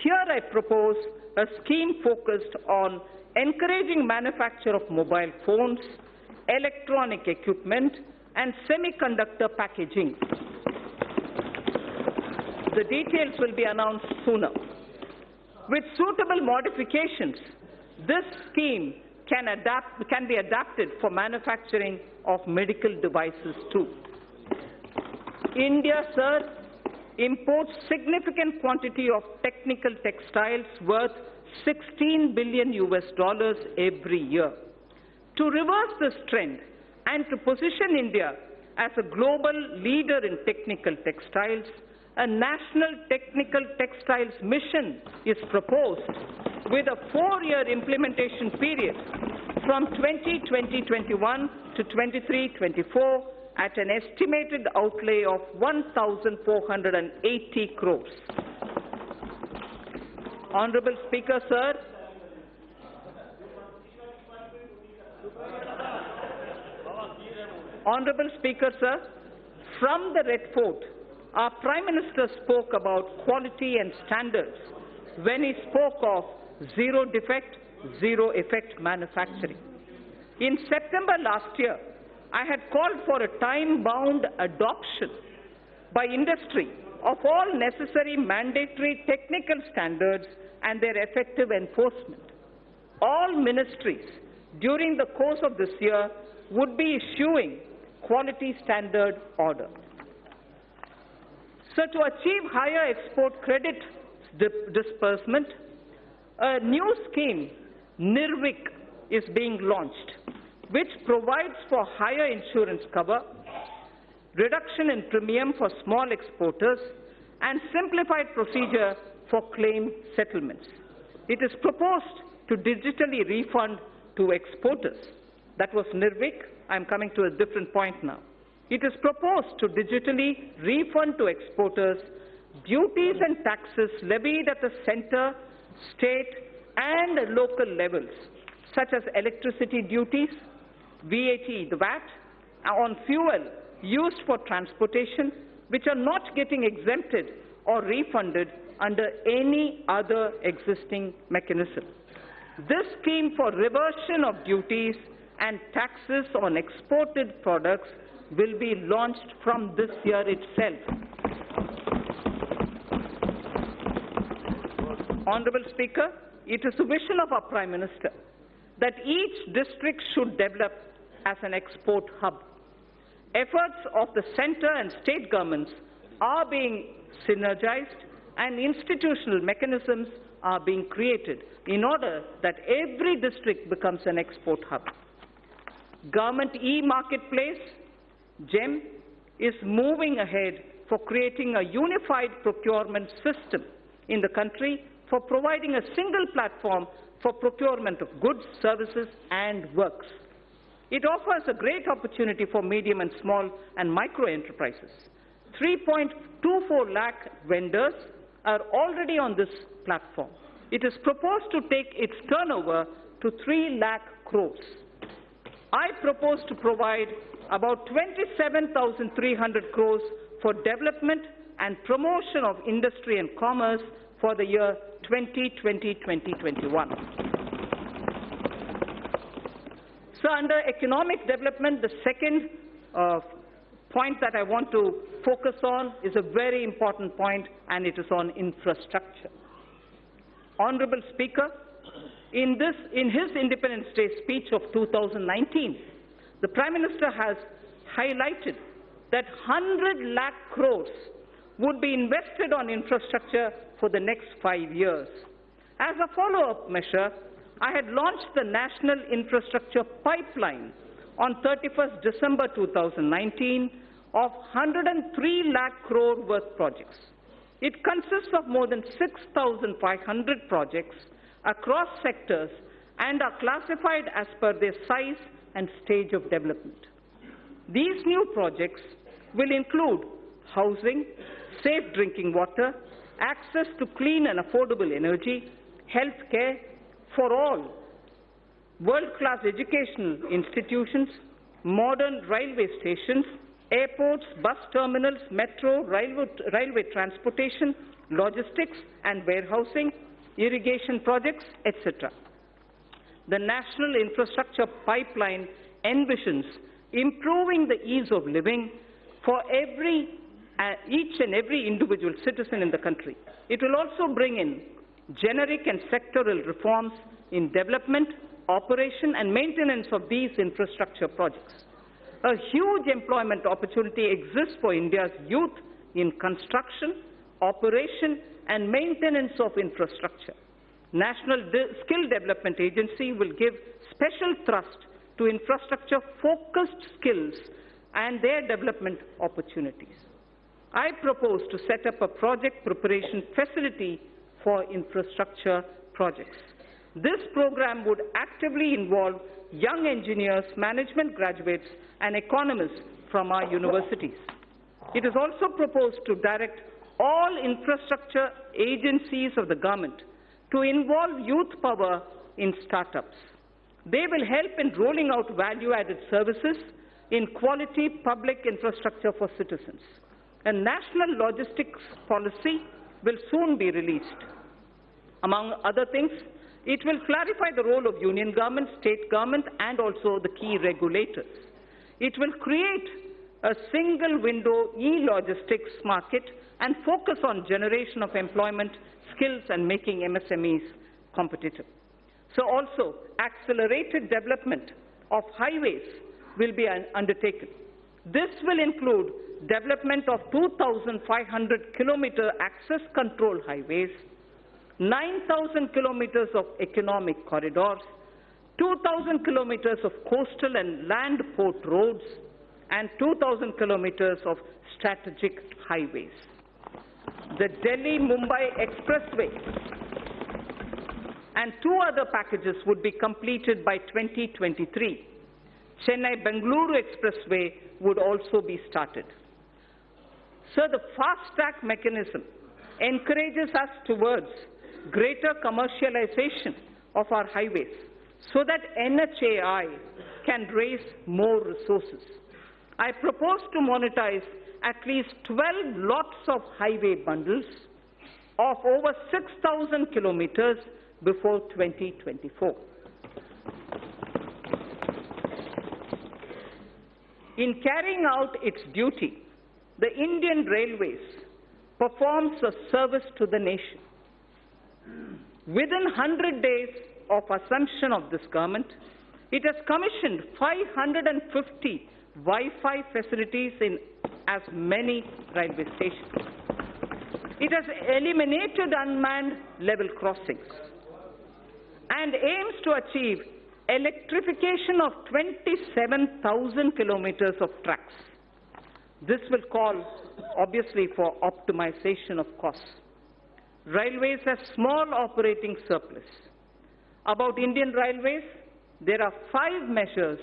Here I propose a scheme focused on encouraging manufacture of mobile phones, electronic equipment, and semiconductor packaging. The details will be announced sooner. With suitable modifications, this scheme can be adapted for manufacturing of medical devices too. India, sir, imports significant quantity of technical textiles worth $16 billion every year. To reverse this trend and to position India as a global leader in technical textiles, a national technical textiles mission is proposed with a 4-year implementation period from 2020-21 to 23-24 at an estimated outlay of 1,480 crores. Honorable Speaker, sir, Honorable Speaker, sir, from the Red Fort, our Prime Minister spoke about quality and standards when he spoke of zero defect, zero effect manufacturing. In September last year, I had called for a time-bound adoption by industry of all necessary mandatory technical standards and their effective enforcement. All ministries during the course of this year would be issuing quality standard order. So to achieve higher export credit disbursement, a new scheme, NIRVIC, is being launched, which provides for higher insurance cover, reduction in premium for small exporters, and simplified procedure for claim settlements. It is proposed to digitally refund to exporters. That was Nirvik. I'm coming to a different point now. It is proposed to digitally refund to exporters duties and taxes levied at the center, state, and local levels, such as electricity duties, VAT, the VAT, on fuel used for transportation, which are not getting exempted or refunded under any other existing mechanism. This scheme for reversion of duties and taxes on exported products will be launched from this year itself. Honourable Speaker, it is the vision of our Prime Minister that each district should develop as an export hub. Efforts of the centre and state governments are being synergized and institutional mechanisms are being created in order that every district becomes an export hub. Government e-marketplace, GEM, is moving ahead for creating a unified procurement system in the country for providing a single platform for procurement of goods, services and works. It offers a great opportunity for medium and small and micro enterprises. 3.24 lakh vendors are already on this platform. It is proposed to take its turnover to 3 lakh crores. I propose to provide about 27,300 crores for development and promotion of industry and commerce for the year 2020-2021. So under economic development, the second point that I want to focus on is a very important point, and it is on infrastructure. Honourable Speaker, in his Independence Day speech of 2019, the Prime Minister has highlighted that 100 lakh crores would be invested on infrastructure for the next 5 years. As a follow-up measure, I had launched the National Infrastructure Pipeline on 31st December 2019 of 103 lakh crore worth projects. It consists of more than 6,500 projects across sectors and are classified as per their size and stage of development. These new projects will include housing, safe drinking water, access to clean and affordable energy, health care for all, world-class educational institutions, modern railway stations, airports, bus terminals, metro, railway transportation, logistics and warehousing, irrigation projects, etc. The National Infrastructure Pipeline envisions improving the ease of living for each and every individual citizen in the country. It will also bring in generic and sectoral reforms in development, operation and maintenance of these infrastructure projects. A huge employment opportunity exists for India's youth in construction, operation and maintenance of infrastructure. National Skill Development Agency will give special thrust to infrastructure-focused skills and their development opportunities. I propose to set up a project preparation facility for infrastructure projects. This program would actively involve young engineers, management graduates, and economists from our universities. It is also proposed to direct all infrastructure agencies of the government to involve youth power in startups. They will help in rolling out value-added services in quality public infrastructure for citizens. A national logistics policy will soon be released. Among other things, it will clarify the role of union government, state government, and also the key regulators. It will create a single window e-logistics market and focus on generation of employment, skills, and making MSMEs competitive. So also, accelerated development of highways will be undertaken. This will include development of 2,500 kilometer access control highways, 9,000 kilometers of economic corridors, 2,000 kilometers of coastal and land port roads, and 2,000 kilometers of strategic highways. The Delhi-Mumbai Expressway and 2 other packages would be completed by 2023. Chennai-Bengaluru Expressway would also be started. So the fast-track mechanism encourages us towards greater commercialization of our highways so that NHAI can raise more resources. I propose to monetize at least 12 lots of highway bundles of over 6,000 kilometers before 2024. In carrying out its duty, the Indian Railways performs a service to the nation. Within 100 days of assumption of this government, it has commissioned 550 Wi-Fi facilities in as many railway stations. It has eliminated unmanned level crossings and aims to achieve electrification of 27,000 kilometers of tracks. This will call, obviously, for optimization of costs. Railways have small operating surplus. About Indian Railways, there are 5 measures,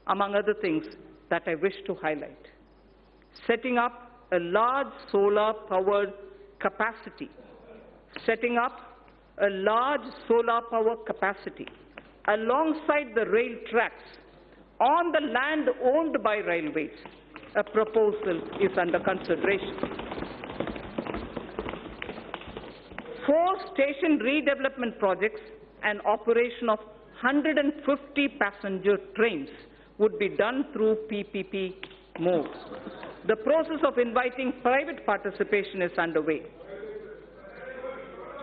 among other things, that I wish to highlight. Setting up a large solar-powered capacity. Setting up a large solar power capacity alongside the rail tracks on the land owned by railways. A proposal is under consideration. 4 station redevelopment projects and operation of 150 passenger trains would be done through PPP mode. The process of inviting private participation is underway.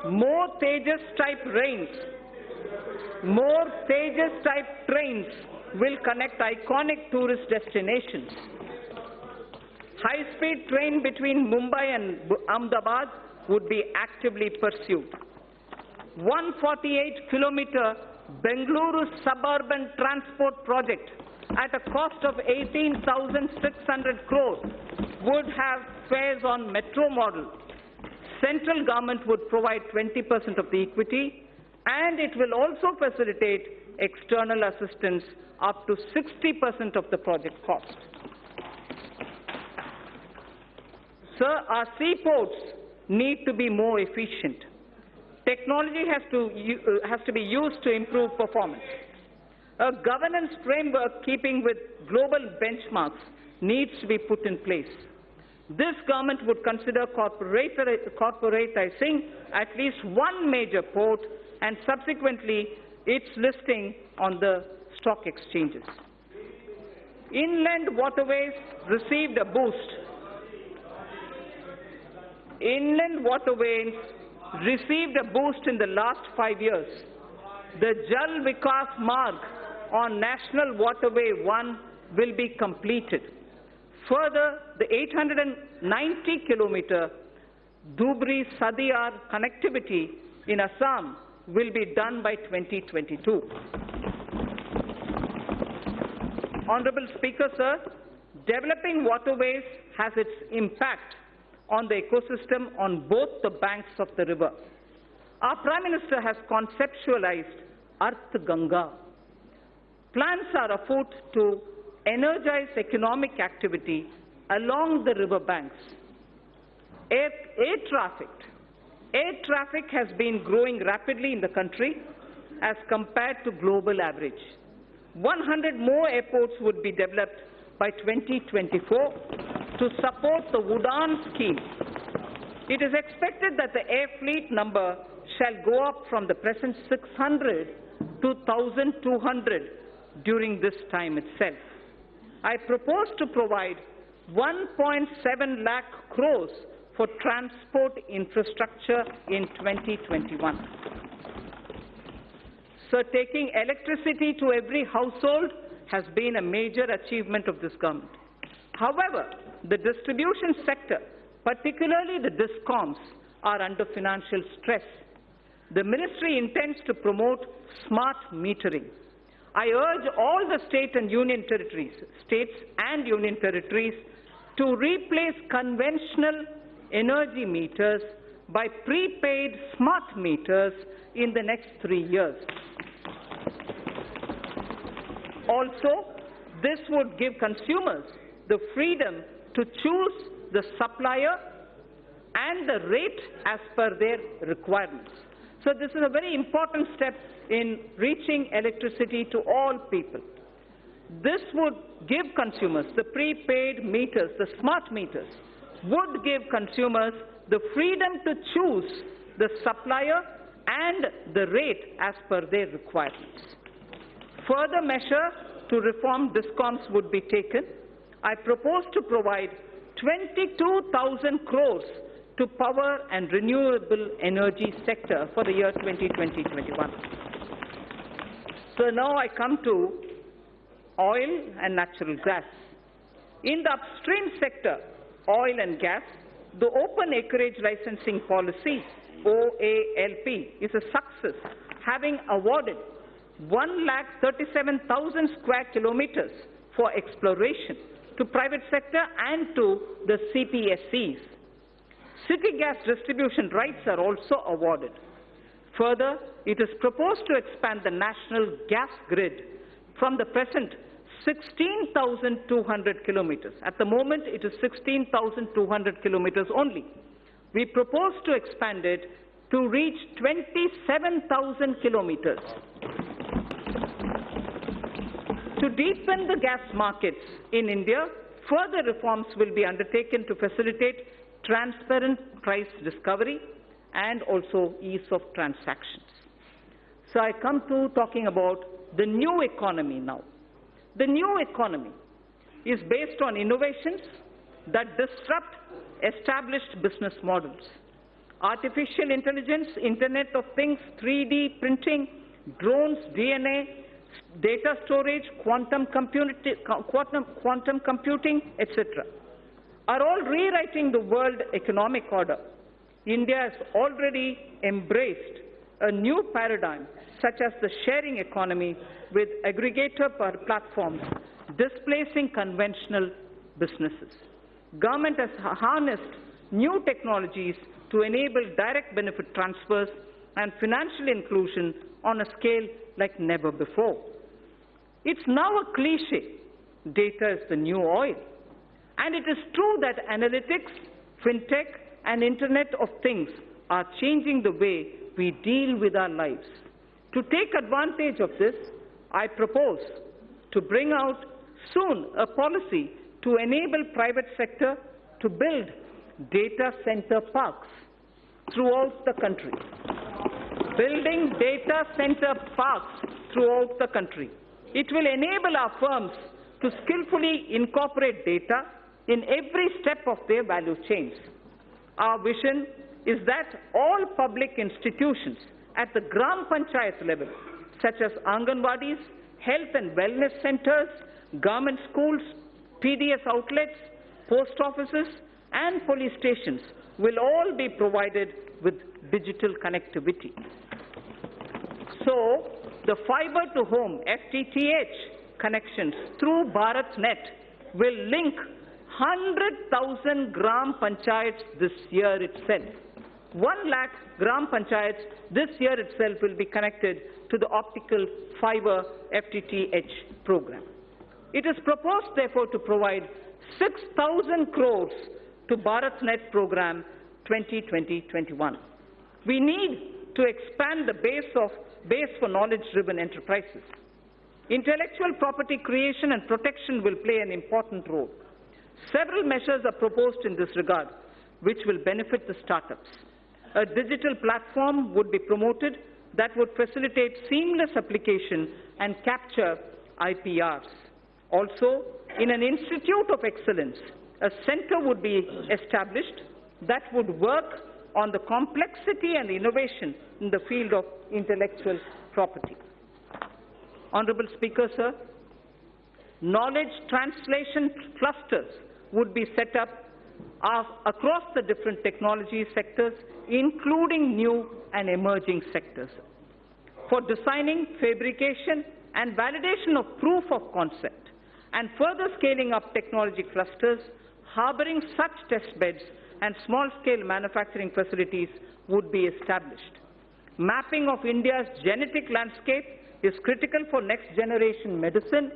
More Tejas-type trains will connect iconic tourist destinations. High-speed train between Mumbai and Ahmedabad would be actively pursued. 148-kilometer Bengaluru suburban transport project at a cost of 18,600 crores would have fares on metro model. Central government would provide 20% of the equity, and it will also facilitate external assistance up to 60% of the project cost. Sir, our seaports need to be more efficient. Technology has to be used to improve performance. A governance framework keeping with global benchmarks needs to be put in place. This government would consider corporatizing at least one major port and subsequently its listing on the stock exchanges. Inland waterways received a boost. Inland waterways received a boost in the last 5 years. The Jal Vikas Marg on National Waterway 1 will be completed. Further, the 890-kilometer Dhubri-Sadiyar connectivity in Assam will be done by 2022. Honorable Speaker, sir, developing waterways has its impact on the ecosystem on both the banks of the river. Our Prime Minister has conceptualized Arth Ganga. Plans are afoot to energize economic activity along the river banks. Air traffic has been growing rapidly in the country as compared to global average. 100 more airports would be developed by 2024 to support the Udaan scheme. It is expected that the air fleet number shall go up from the present 600 to 1,200 during this time itself. I propose to provide 1.7 lakh crores for transport infrastructure in 2021. So taking electricity to every household has been a major achievement of this government. However, the distribution sector, particularly the DISCOMs, are under financial stress. The ministry intends to promote smart metering. I urge all the states and union territories to replace conventional energy meters by prepaid smart meters in the next 3 years. Also, this would give consumers the freedom to choose the supplier and the rate as per their requirements. So this is a very important step in reaching electricity to all people. This would give consumers, the prepaid meters, the smart meters, would give consumers the freedom to choose the supplier and the rate as per their requirements. Further measure to reform DISCOMs would be taken. I propose to provide 22,000 crores to power and renewable energy sector for the year 2020-21. So now I come to oil and natural gas. In the upstream sector, oil and gas, the open acreage licensing policy, OALP, is a success, having awarded 137,000 square kilometers for exploration to private sector and to the CPSCs. City gas distribution rights are also awarded. Further, it is proposed to expand the national gas grid from the present 16,200 kilometers. At the moment, it is 16,200 kilometers only. We propose to expand it to reach 27,000 kilometers. To deepen the gas markets in India, further reforms will be undertaken to facilitate transparent price discovery and also ease of transactions. So I come to talking about the new economy now. The new economy is based on innovations that disrupt established business models. Artificial intelligence, Internet of Things, 3D printing, drones, DNA, data storage, quantum computing, etc. are all rewriting the world economic order. India has already embraced a new paradigm, such as the sharing economy with aggregator platforms, displacing conventional businesses. Government has harnessed new technologies to enable direct benefit transfers and financial inclusion on a scale like never before. It's now a cliche, data is the new oil. And it is true that analytics, fintech, and Internet of Things are changing the way we deal with our lives. To take advantage of this, I propose to bring out soon a policy to enable private sector to build data center parks throughout the country. Building data center parks throughout the country. It will enable our firms to skillfully incorporate data in every step of their value chains. Our vision is that all public institutions at the Gram Panchayat level, such as Anganwadis, health and wellness centers, government schools, PDS outlets, post offices, and police stations will all be provided with digital connectivity. So, the fiber to home FTTH connections through BharatNet will link 100,000 Gram Panchayats this year itself. 1 lakh Gram Panchayats this year itself will be connected to the optical fiber FTTH program. It is proposed, therefore, to provide 6,000 crores to BharatNet program 2020-21. We need to expand the base for knowledge-driven enterprises. Intellectual property creation and protection will play an important role. Several measures are proposed in this regard, which will benefit the startups. A digital platform would be promoted that would facilitate seamless application and capture IPRs. Also, in an institute of excellence, a center would be established that would work on the complexity and innovation in the field of intellectual property. Honorable Speaker, sir, knowledge translation clusters would be set up across the different technology sectors, including new and emerging sectors, for designing, fabrication, and validation of proof of concept, and further scaling up technology clusters harboring such test beds and small-scale manufacturing facilities would be established. Mapping of India's genetic landscape is critical for next-generation medicine,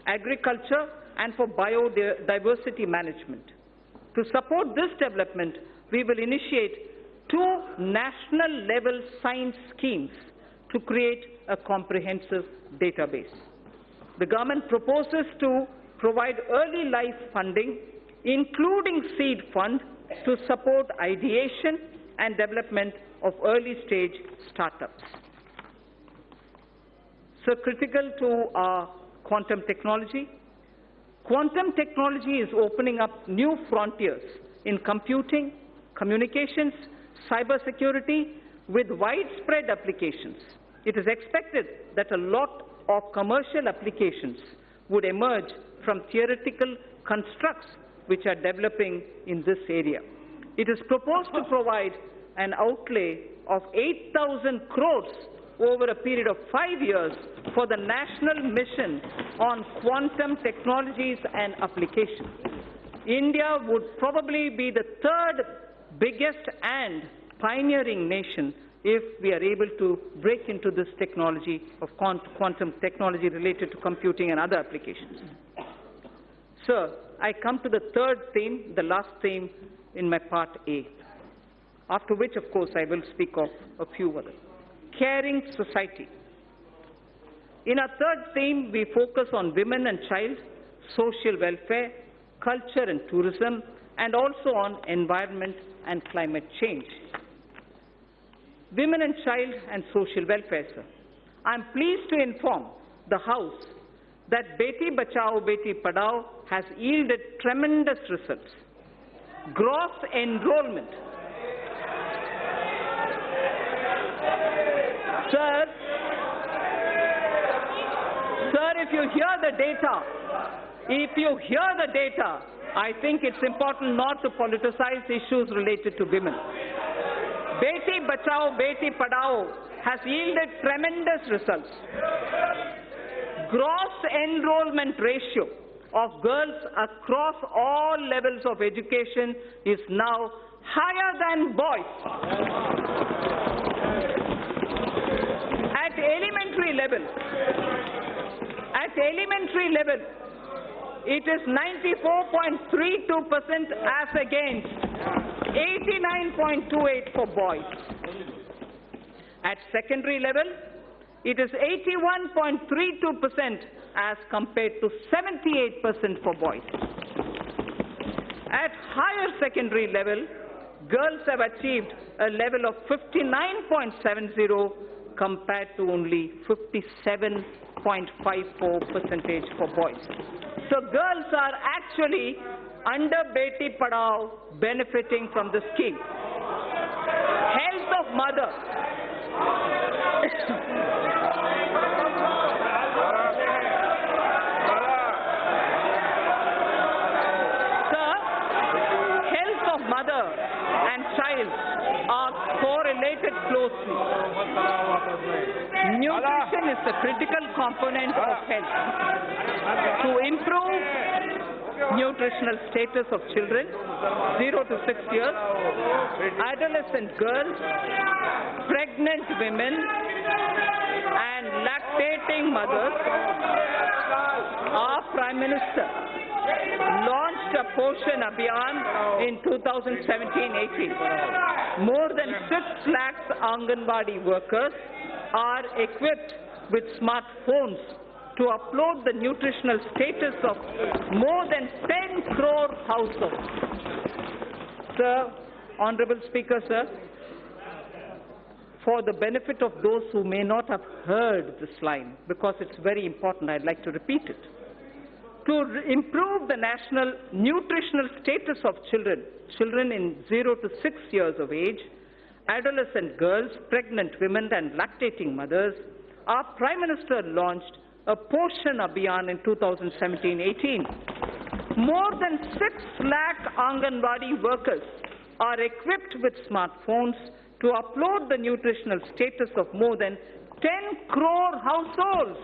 agriculture, and for biodiversity management. To support this development, we will initiate 2 national-level science schemes to create a comprehensive database. The government proposes to provide early life funding, including seed fund, to support ideation and development of early-stage startups. So critical to our quantum technology. Quantum technology is opening up new frontiers in computing, communications, cybersecurity, with widespread applications. It is expected that a lot of commercial applications would emerge from theoretical constructs which are developing in this area. It is proposed to provide an outlay of 8,000 crores over a period of 5 years for the national mission on quantum technologies and applications. India would probably be the 3rd biggest and pioneering nation if we are able to break into this technology of quantum technology related to computing and other applications. Sir, I come to the 3rd theme, the last theme in my part A, after which, of course, I will speak of a few others. Caring society. In our 3rd theme, we focus on women and child, social welfare, culture and tourism, and also on environment and climate change. Women and child and social welfare, sir. I am pleased to inform the House that Beti Bachao, Beti Padhao has yielded tremendous results. Gross enrollment. Sir, if you hear the data, I think it's important not to politicize issues related to women. Beti Bachao, Beti Padhao has yielded tremendous results. Gross enrollment ratio of girls across all levels of education is now higher than boys. At elementary level, it is 94.32% as against 89.28% for boys. At secondary level, it is 81.32% as compared to 78% for boys. At higher secondary level, girls have achieved a level of 59.70% compared to only 57.54% for boys. So girls are actually, under Beti Padhao, benefiting from the scheme. Health of mother. Sir, health of mother and child are correlated closely. Nutrition is a critical component of health. To improve nutritional status of children 0 to 6 years, adolescent girls, pregnant women, and lactating mothers, our Prime Minister launched a Poshan Abhiyan in 2017-18. More than 6 lakhs Anganwadi workers are equipped with smartphones to upload the nutritional status of more than 10 crore households. Sir, Honorable Speaker, sir, for the benefit of those who may not have heard this line, because it's very important, I'd like to repeat it. To improve the national nutritional status of children in 0 to 6 years of age, adolescent girls, pregnant women, and lactating mothers, our Prime Minister launched a Poshan Abhiyan in 2017-18. More than 6 lakh Anganwadi workers are equipped with smartphones to upload the nutritional status of more than 10 crore households.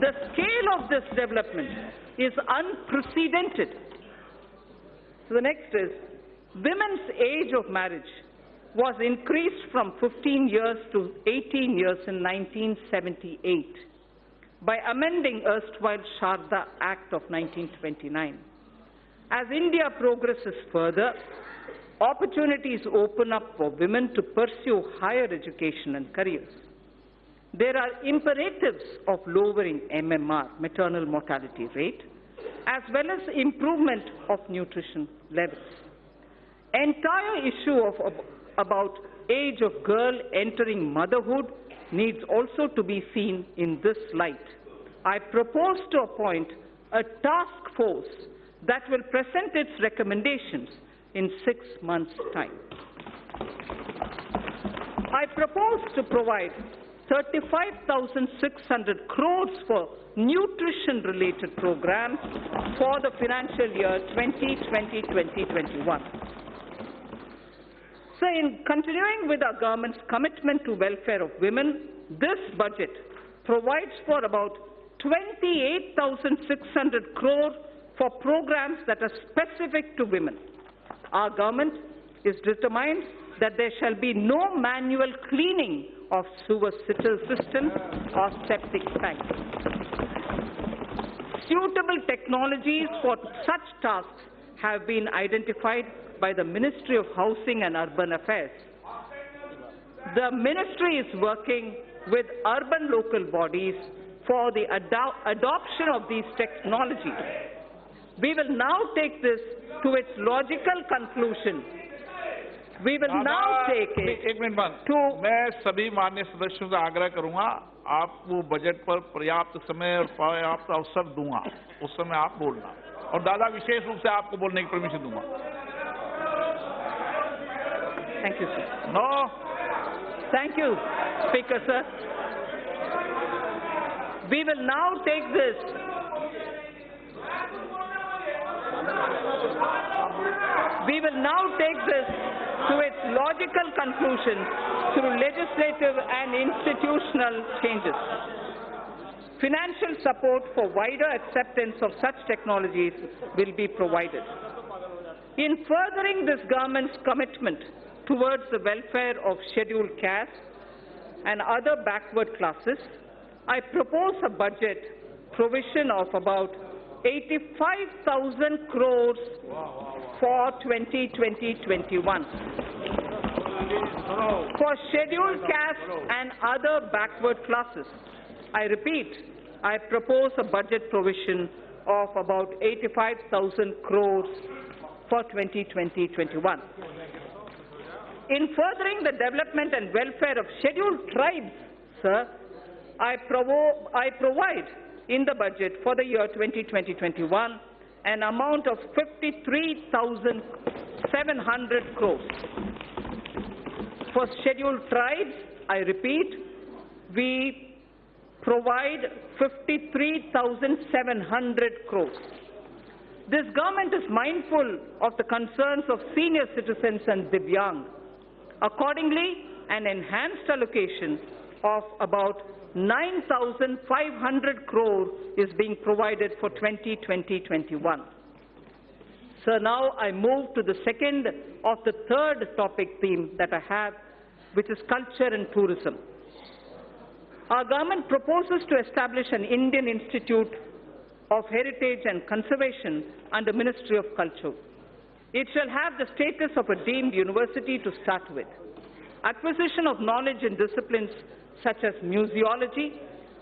The scale of this development is unprecedented. So the next is, women's age of marriage was increased from 15 years to 18 years in 1978 by amending erstwhile Sharda Act of 1929. As India progresses further, opportunities open up for women to pursue higher education and careers. There are imperatives of lowering MMR, maternal mortality rate, as well as improvement of nutrition levels. Entire issue about age of girl entering motherhood needs also to be seen in this light. I propose to appoint a task force that will present its recommendations in 6 months' time. I propose to provide 35,600 crores for nutrition-related programs for the financial year 2020-2021. So in continuing with our government's commitment to welfare of women, this budget provides for about 28,600 crores for programs that are specific to women. Our government is determined that there shall be no manual cleaning of sewer systems or septic tanks. Suitable technologies for such tasks have been identified by the Ministry of Housing and Urban Affairs. The Ministry is working with urban local bodies for the adoption of these technologies. We will now take this to its logical conclusion. We will now take it एक minute बंद। to मैं सभी माननीय सदस्यों से आग्रह करूंगा, आपको बजट पर पर्याप्त समय और पर्याप्त अवसर दूंगा, उस समय आप बोलना, और दादा विशेष रूप से आपको बोलने की परमिशन दूंगा। Thank you, sir. No. Thank you, Speaker, sir. We will now take this to its logical conclusion through legislative and institutional changes. Financial support for wider acceptance of such technologies will be provided. In furthering this government's commitment towards the welfare of scheduled castes and other backward classes, I propose a budget provision of about 85,000 crores for 2020-21 for scheduled castes and other backward classes. I repeat, I propose a budget provision of about 85,000 crores for 2020-21. In furthering the development and welfare of scheduled tribes, sir, I provide in the budget for the year 2020-21 an amount of 53,700 crores. For scheduled tribes, I repeat, we provide 53,700 crores. This government is mindful of the concerns of senior citizens and Divyang. Accordingly, an enhanced allocation of about 9,500 crore is being provided for 2020-21. So now I move to the second of the third topic theme that I have, which is culture and tourism. Our government proposes to establish an Indian Institute of Heritage and Conservation under Ministry of Culture. It shall have the status of a deemed university to start with. Acquisition of knowledge in disciplines such as museology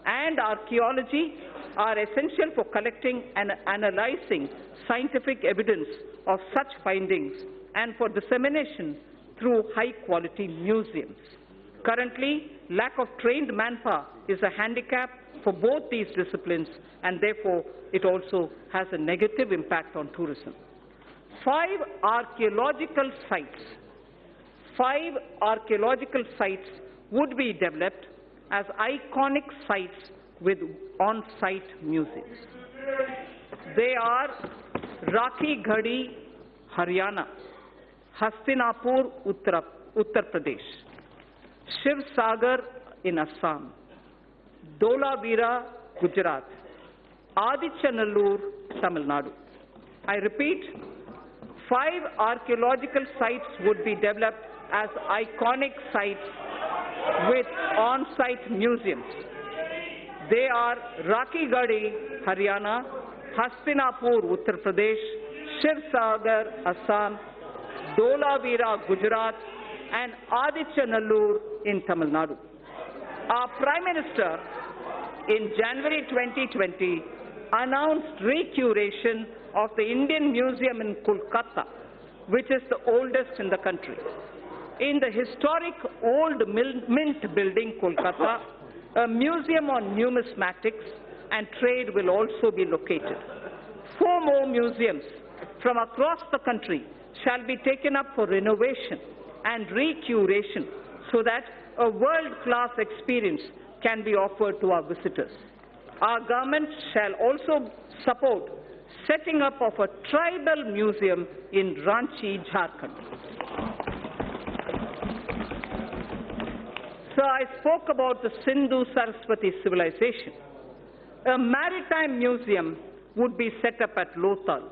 and archaeology are essential for collecting and analyzing scientific evidence of such findings and for dissemination through high-quality museums. Currently, lack of trained manpower is a handicap for both these disciplines, and therefore it also has a negative impact on tourism. 5 archaeological sites would be developed as iconic sites with on-site museums. They are Rakhi Ghadi, Haryana; Hastinapur, Uttar Pradesh; Shiv Sagar in Assam; Dholavira, Gujarat; Adichanallur, Tamil Nadu. I repeat, 5 archaeological sites would be developed as iconic sites with on-site museums. They are Rakhigarhi, Haryana, Hastinapur, Uttar Pradesh, Shivsagar, Assam, Dholavira, Gujarat, and Adichanallur in Tamil Nadu. Our Prime Minister, in January 2020, announced recuration of the Indian Museum in Kolkata, which is the oldest in the country. In the historic Old Mint building, Kolkata, a museum on numismatics and trade will also be located. 4 more museums from across the country shall be taken up for renovation and recuration so that a world-class experience can be offered to our visitors. Our government shall also support setting up of a tribal museum in Ranchi, Jharkhand. So I spoke about the Sindhu-Saraswati civilization. A maritime museum would be set up at Lothal,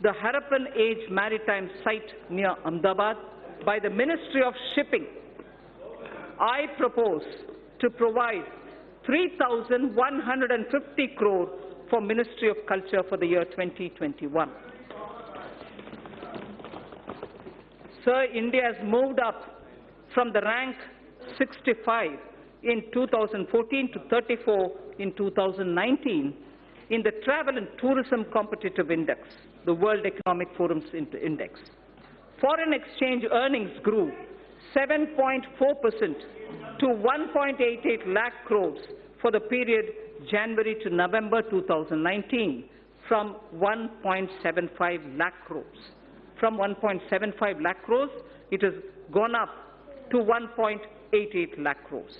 the Harappan Age maritime site near Ahmedabad, by the Ministry of Shipping. I propose to provide 3,150 crore for Ministry of Culture for the year 2021. Sir, India has moved up from the rank 65 in 2014 to 34 in 2019 in the Travel and Tourism Competitive Index, the World Economic Forum's index. Foreign exchange earnings grew 7.4% to 1.88 lakh crores for the period January to November 2019 from 1.75 lakh crores. From 1.75 lakh crores, it has gone up to 1.88 lakh crores.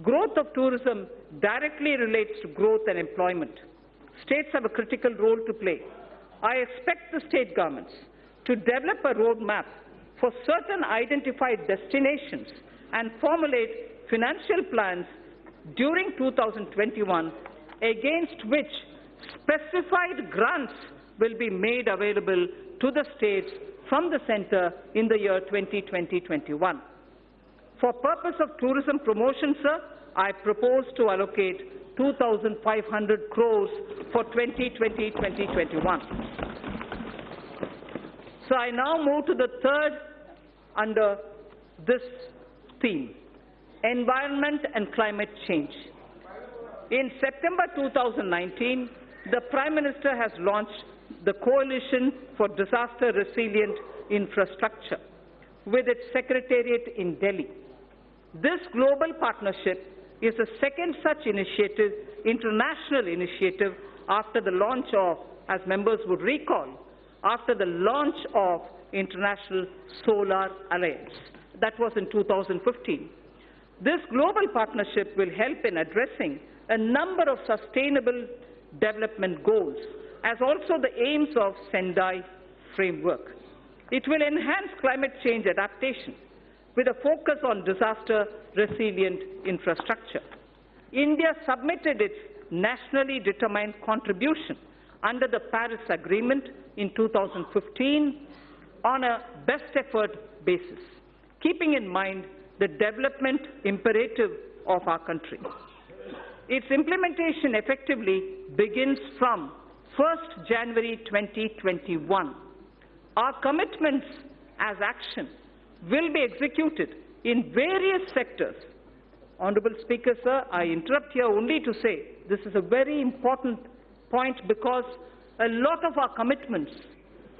Growth of tourism directly relates to growth and employment. States have a critical role to play. I expect the state governments to develop a roadmap for certain identified destinations and formulate financial plans during 2021 against which specified grants will be made available to the states from the centre in the year 2020-21. For purpose of tourism promotion, sir, I propose to allocate 2,500 crores for 2020-2021. So I now move to the third under this theme, environment and climate change. In September 2019, the Prime Minister has launched the Coalition for Disaster Resilient Infrastructure with its secretariat in Delhi. This global partnership is the second such initiative, international initiative, after the launch of, as members would recall, after the launch of International Solar Alliance. That was in 2015. This global partnership will help in addressing a number of sustainable development goals, as also the aims of Sendai framework. It will enhance climate change adaptation with a focus on disaster-resilient infrastructure. India submitted its nationally determined contribution under the Paris Agreement in 2015 on a best effort basis, keeping in mind the development imperative of our country. Its implementation effectively begins from 1st January 2021. Our commitments as action will be executed in various sectors. Honourable Speaker, sir, I interrupt here only to say this is a very important point because a lot of our commitments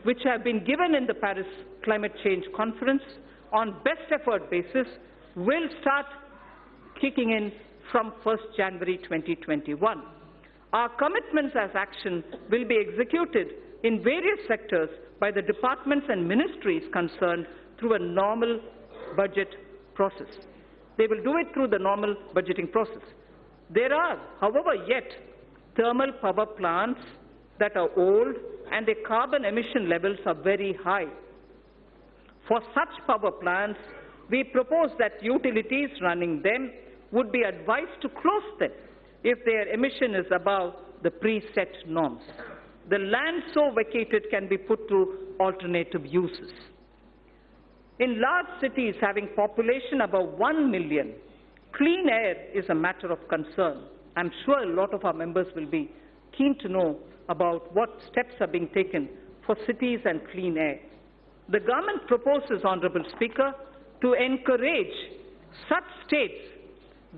which have been given in the Paris Climate Change Conference on best effort basis will start kicking in from 1st January 2021. Our commitments as action will be executed in various sectors by the departments and ministries concerned through a normal budget process. They will do it through the normal budgeting process. There are, however, yet thermal power plants that are old and their carbon emission levels are very high. For such power plants, we propose that utilities running them would be advised to close them if their emission is above the preset norms. the land so vacated can be put to alternative uses. In large cities having population above 1 million, clean air is a matter of concern. I'm sure a lot of our members will be keen to know about what steps are being taken for cities and clean air. The government proposes, Honourable Speaker, to encourage such states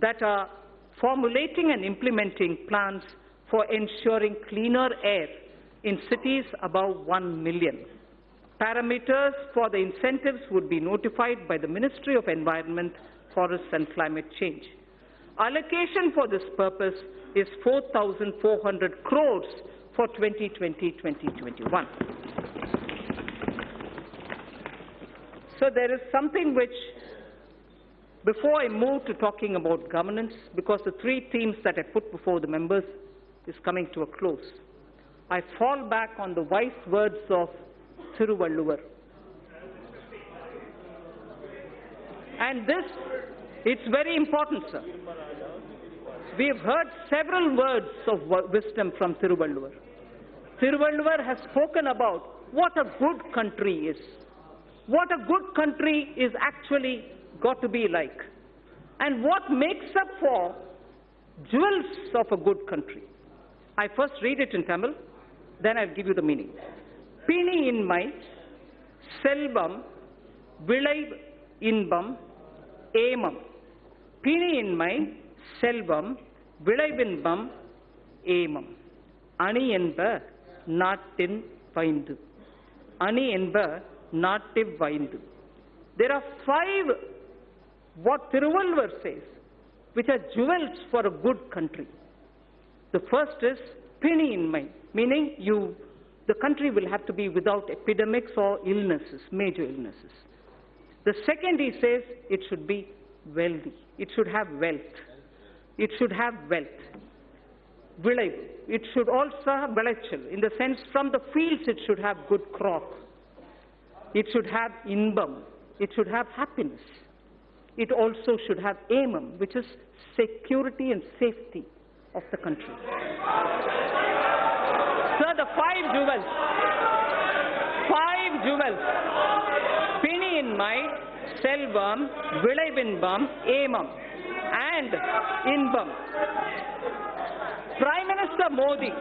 that are formulating and implementing plans for ensuring cleaner air in cities above 1 million. Parameters for the incentives would be notified by the Ministry of Environment, Forests and Climate Change. Allocation for this purpose is 4,400 crores for 2020-2021. So there is something which, before I move to talking about governance, because the three themes that I put before the members is coming to a close, I fall back on the wise words of Thiruvalluvar. And this, it's very important, sir. We have heard several words of wisdom from Thiruvalluvar. Thiruvalluvar has spoken about what a good country is. What a good country is actually got to be like. And what makes up for jewels of a good country. I first read it in Tamil, then I'll give you the meaning. Pini inmai, selvam, vilai inbam, emam. Pini inmai, selvam, vilai inbam, emam. Ani enba, nattin vaindu. Ani enba, nattiv vaindu. There are 5, what Thiruvalluvar says, which are jewels for a good country. The first is pini inmai, meaning the country will have to be without epidemics or illnesses, major illnesses. The second, he says, it should be wealthy. It should have wealth. It should have wealth. Vilai. It should also have velachal. In the sense, from the fields, it should have good crop. It should have inbam. It should have happiness. It also should have aimam, which is security and safety of the country. Sir, the 5 jewels. 5 jewels. Pini inmai, selvam, vilaivinbam, aimam, and inbam. Prime Minister Modi.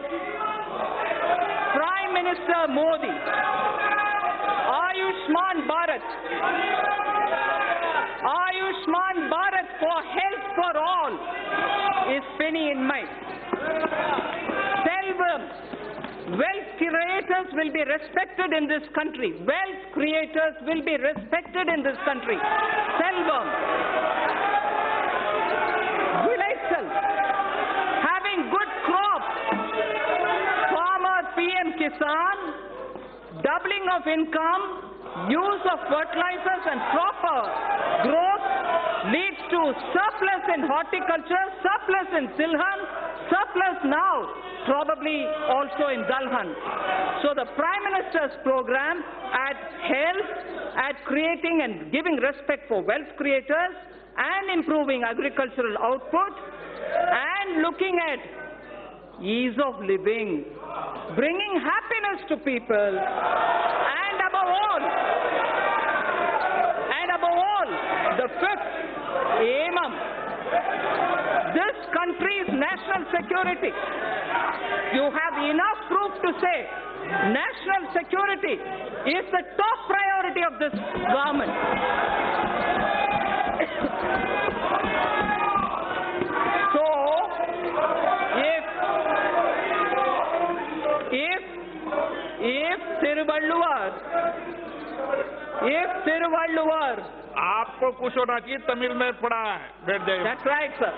Prime Minister Modi. Ayushman Bharat. Ayushman Bharat for health for all is penny in mind. Selvam, wealth creators will be respected in this country. Wealth creators will be respected in this country. Selvam. Vilaichal, having good crops. Farmer PM Kisan, doubling of income, use of fertilizers and proper growth leads to surplus in horticulture, surplus in Silhan, surplus now, probably also in Dalhan. So the Prime Minister's program at health, at creating and giving respect for wealth creators and improving agricultural output and looking at ease of living, bringing happiness to people, and above all, the fifth, aimam, this country's national security. You have enough proof to say national security is the top priority of this government. So, if Thiruvalluvar, आपको कुछ होना चाहिए, तमिल में पढ़ा है, बैठ जाइए. That's right, sir.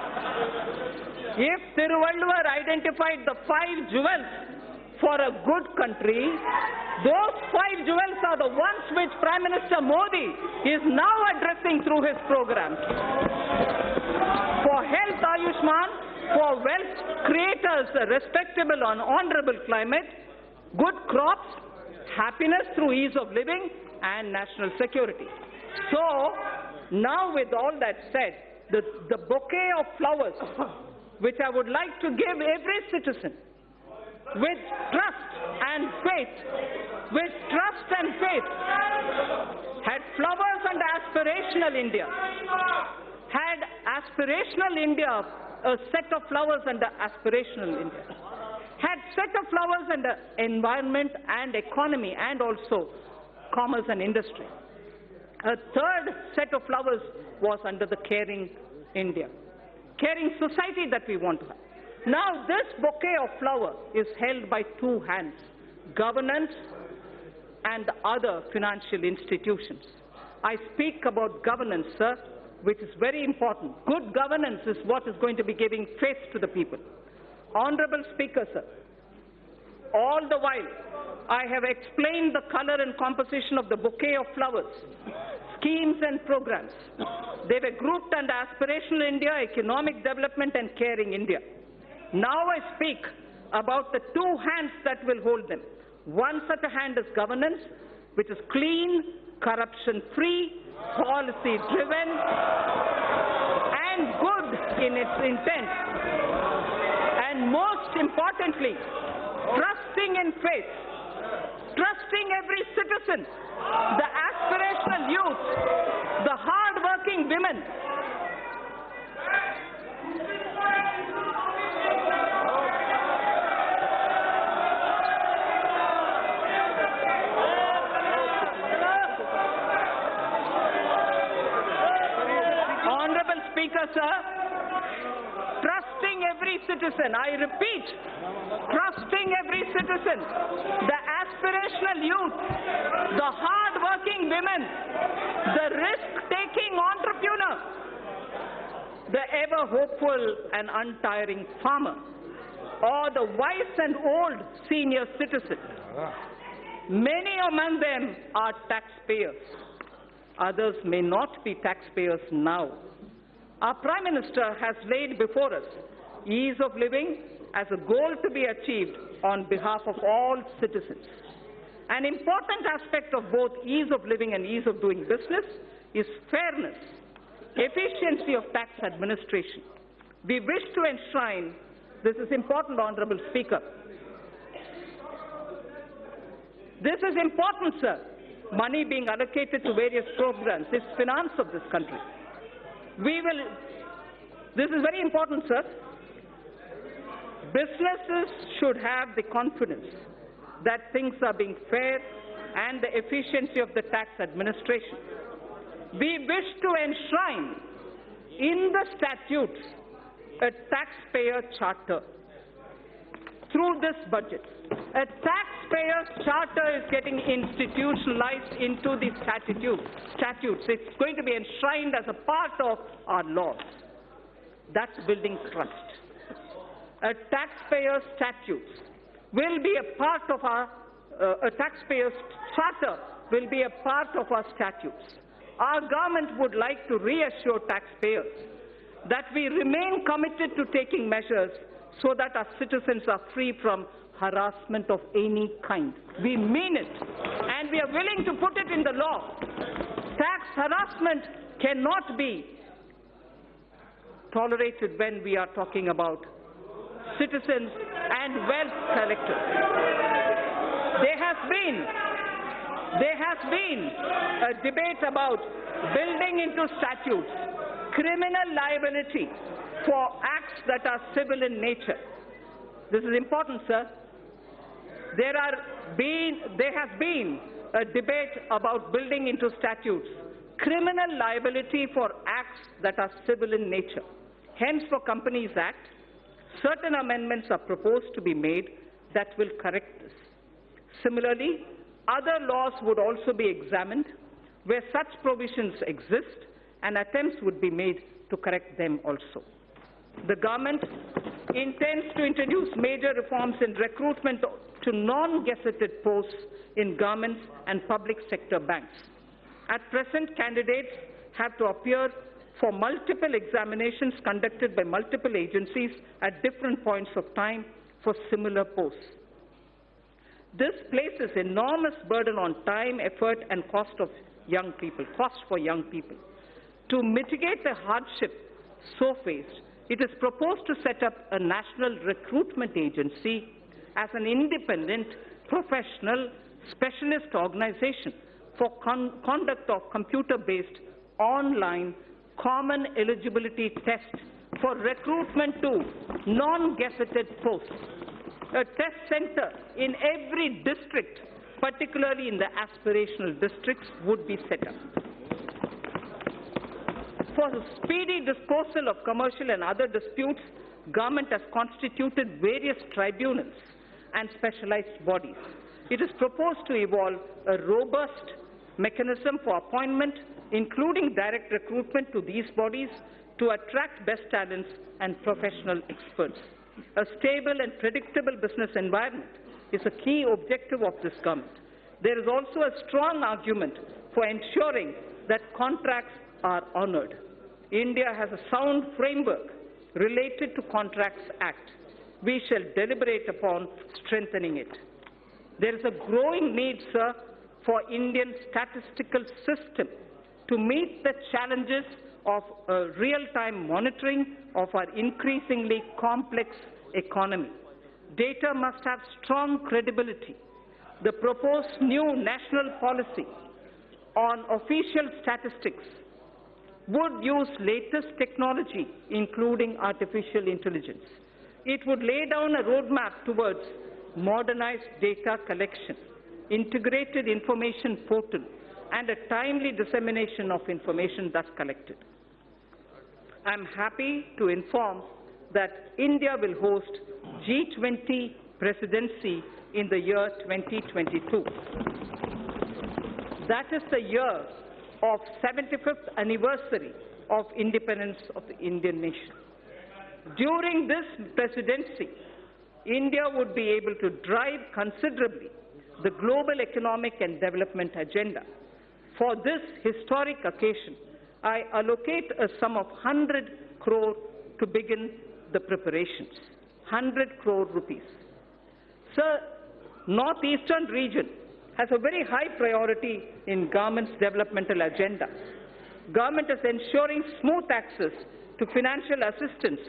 If Thiruvalluvar identified the 5 jewels for a good country, those 5 jewels are the ones which Prime Minister Modi is now addressing through his program. For health, Ayushman, for wealth creators, a respectable and honorable climate, good crops, happiness through ease of living, and national security. So, now with all that said, the bouquet of flowers which I would like to give every citizen with trust and faith, with trust and faith, had flowers and aspirational India, had aspirational India, a set of flowers under aspirational India, had set of flowers under environment and economy and also commerce and industry. A third set of flowers was under the caring India, caring society that we want to have. Now this bouquet of flower is held by two hands, governance and other financial institutions. I speak about governance, sir, which is very important. Good governance is what is going to be giving faith to the people. Honorable Speaker, sir, all the while I have explained the color and composition of the bouquet of flowers, schemes and programs. They were grouped under Aspirational India, Economic Development and Caring India. Now I speak about the two hands that will hold them. One such a hand is governance, which is clean, corruption-free, policy-driven, and good in its intent. And most importantly, trusting in faith, trusting every citizen, the aspirational youth, the hard-working women. Honorable Speaker, sir, trusting every citizen, I repeat, trusting every citizen, the aspirational youth, the hard-working women, the risk-taking entrepreneur, the ever-hopeful and untiring farmer, or the wise and old senior citizen. Many among them are taxpayers. Others may not be taxpayers now. Our Prime Minister has laid before us ease of living as a goal to be achieved on behalf of all citizens. An important aspect of both ease of living and ease of doing business is fairness, efficiency of tax administration. We wish to enshrine, this is important, Honorable Speaker. This is important, sir. Money being allocated to various programs is finance of this country. This is very important, sir. Businesses should have the confidence that things are being fair and the efficiency of the tax administration. We wish to enshrine in the statutes a taxpayer charter. Through this budget, a taxpayer charter is getting institutionalized into the statutes. It's going to be enshrined as a part of our laws. That's building trust. A taxpayer statutes will be a part of our, a taxpayer charter will be a part of our statutes. Our government would like to reassure taxpayers that we remain committed to taking measures so that our citizens are free from harassment of any kind. We mean it, and we are willing to put it in the law. Tax harassment cannot be tolerated when we are talking about citizens and wealth collectors. There has been a debate about building into statutes criminal liability for acts that are civil in nature. This is important, sir. There has been a debate about building into statutes criminal liability for acts that are civil in nature. Hence, for Companies Act, certain amendments are proposed to be made that will correct this. Similarly, other laws would also be examined where such provisions exist, and attempts would be made to correct them also. The government intends to introduce major reforms in recruitment to non-gazetted posts in governments and public sector banks. At present, candidates have to appear for multiple examinations conducted by multiple agencies at different points of time for similar posts. This places enormous burden on time, effort, and cost for young people. To mitigate the hardship so faced, it is proposed to set up a national recruitment agency as an independent, professional, specialist organization for conduct of computer-based online common eligibility test for recruitment to non-gazetted posts. A test center in every district, particularly in the aspirational districts, would be set up. For the speedy disposal of commercial and other disputes, government has constituted various tribunals and specialized bodies. It is proposed to evolve a robust mechanism for appointment, including direct recruitment to these bodies, to attract best talents and professional experts. A stable and predictable business environment is a key objective of this government. There is also a strong argument for ensuring that contracts are honoured. India has a sound framework related to Contracts Act. We shall deliberate upon strengthening it. There is a growing need, sir, for Indian statistical system to meet the challenges of real-time monitoring of our increasingly complex economy. Data must have strong credibility. The proposed new national policy on official statistics would use latest technology, including artificial intelligence. It would lay down a roadmap towards modernized data collection, integrated information portal, and a timely dissemination of information thus collected. I am happy to inform that India will host G20 presidency in the year 2022. That is the year of 75th anniversary of independence of the Indian nation. During this presidency, India would be able to drive considerably the global economic and development agenda. For this historic occasion, I allocate a sum of 100 crore to begin the preparations. 100 crore rupees. Sir, Northeastern region has a very high priority in government's developmental agenda. Government is ensuring smooth access to financial assistance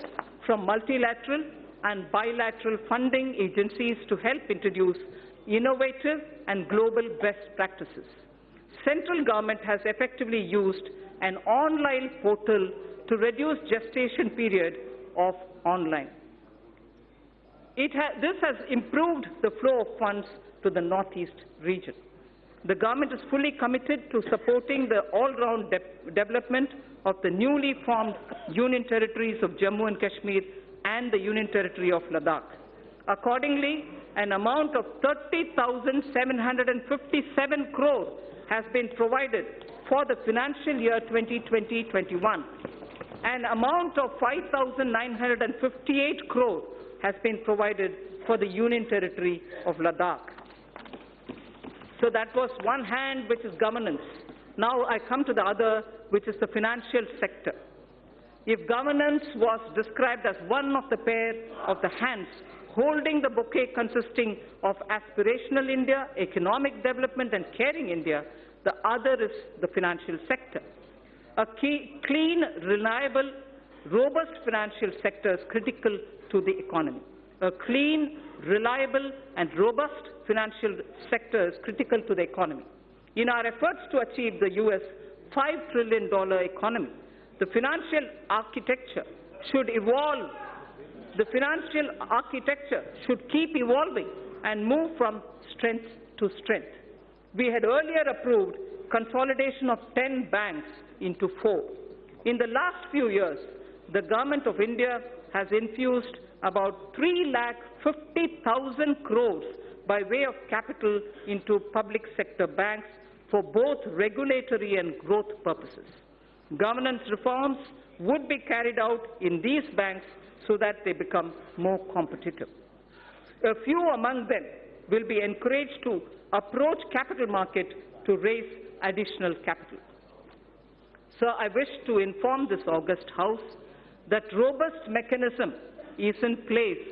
from multilateral and bilateral funding agencies to help introduce innovative and global best practices. Central government has effectively used an online portal to reduce gestation period of online. This has improved the flow of funds to the Northeast region. The government is fully committed to supporting the all-round development of the newly formed Union Territories of Jammu and Kashmir and the Union Territory of Ladakh. Accordingly, an amount of 30,757 crore has been provided for the financial year 2020-21. An amount of 5,958 crore has been provided for the Union Territory of Ladakh. So that was one hand, which is governance. Now I come to the other, which is the financial sector. If governance was described as one of the pair of the hands holding the bouquet consisting of aspirational India, economic development and caring India, the other is the financial sector. A clean, reliable, robust financial sector is critical to the economy. A clean, reliable and robust financial sector is critical to the economy. In our efforts to achieve the US $5 trillion economy, the financial architecture should evolve. The financial architecture should keep evolving and move from strength to strength. We had earlier approved consolidation of 10 banks into 4. In the last few years, the Government of India has infused about 3,50,000 crores by way of capital into public sector banks for both regulatory and growth purposes. Governance reforms would be carried out in these banks so that they become more competitive. A few among them will be encouraged to approach capital market to raise additional capital. Sir, I wish to inform this august House that robust mechanism is in place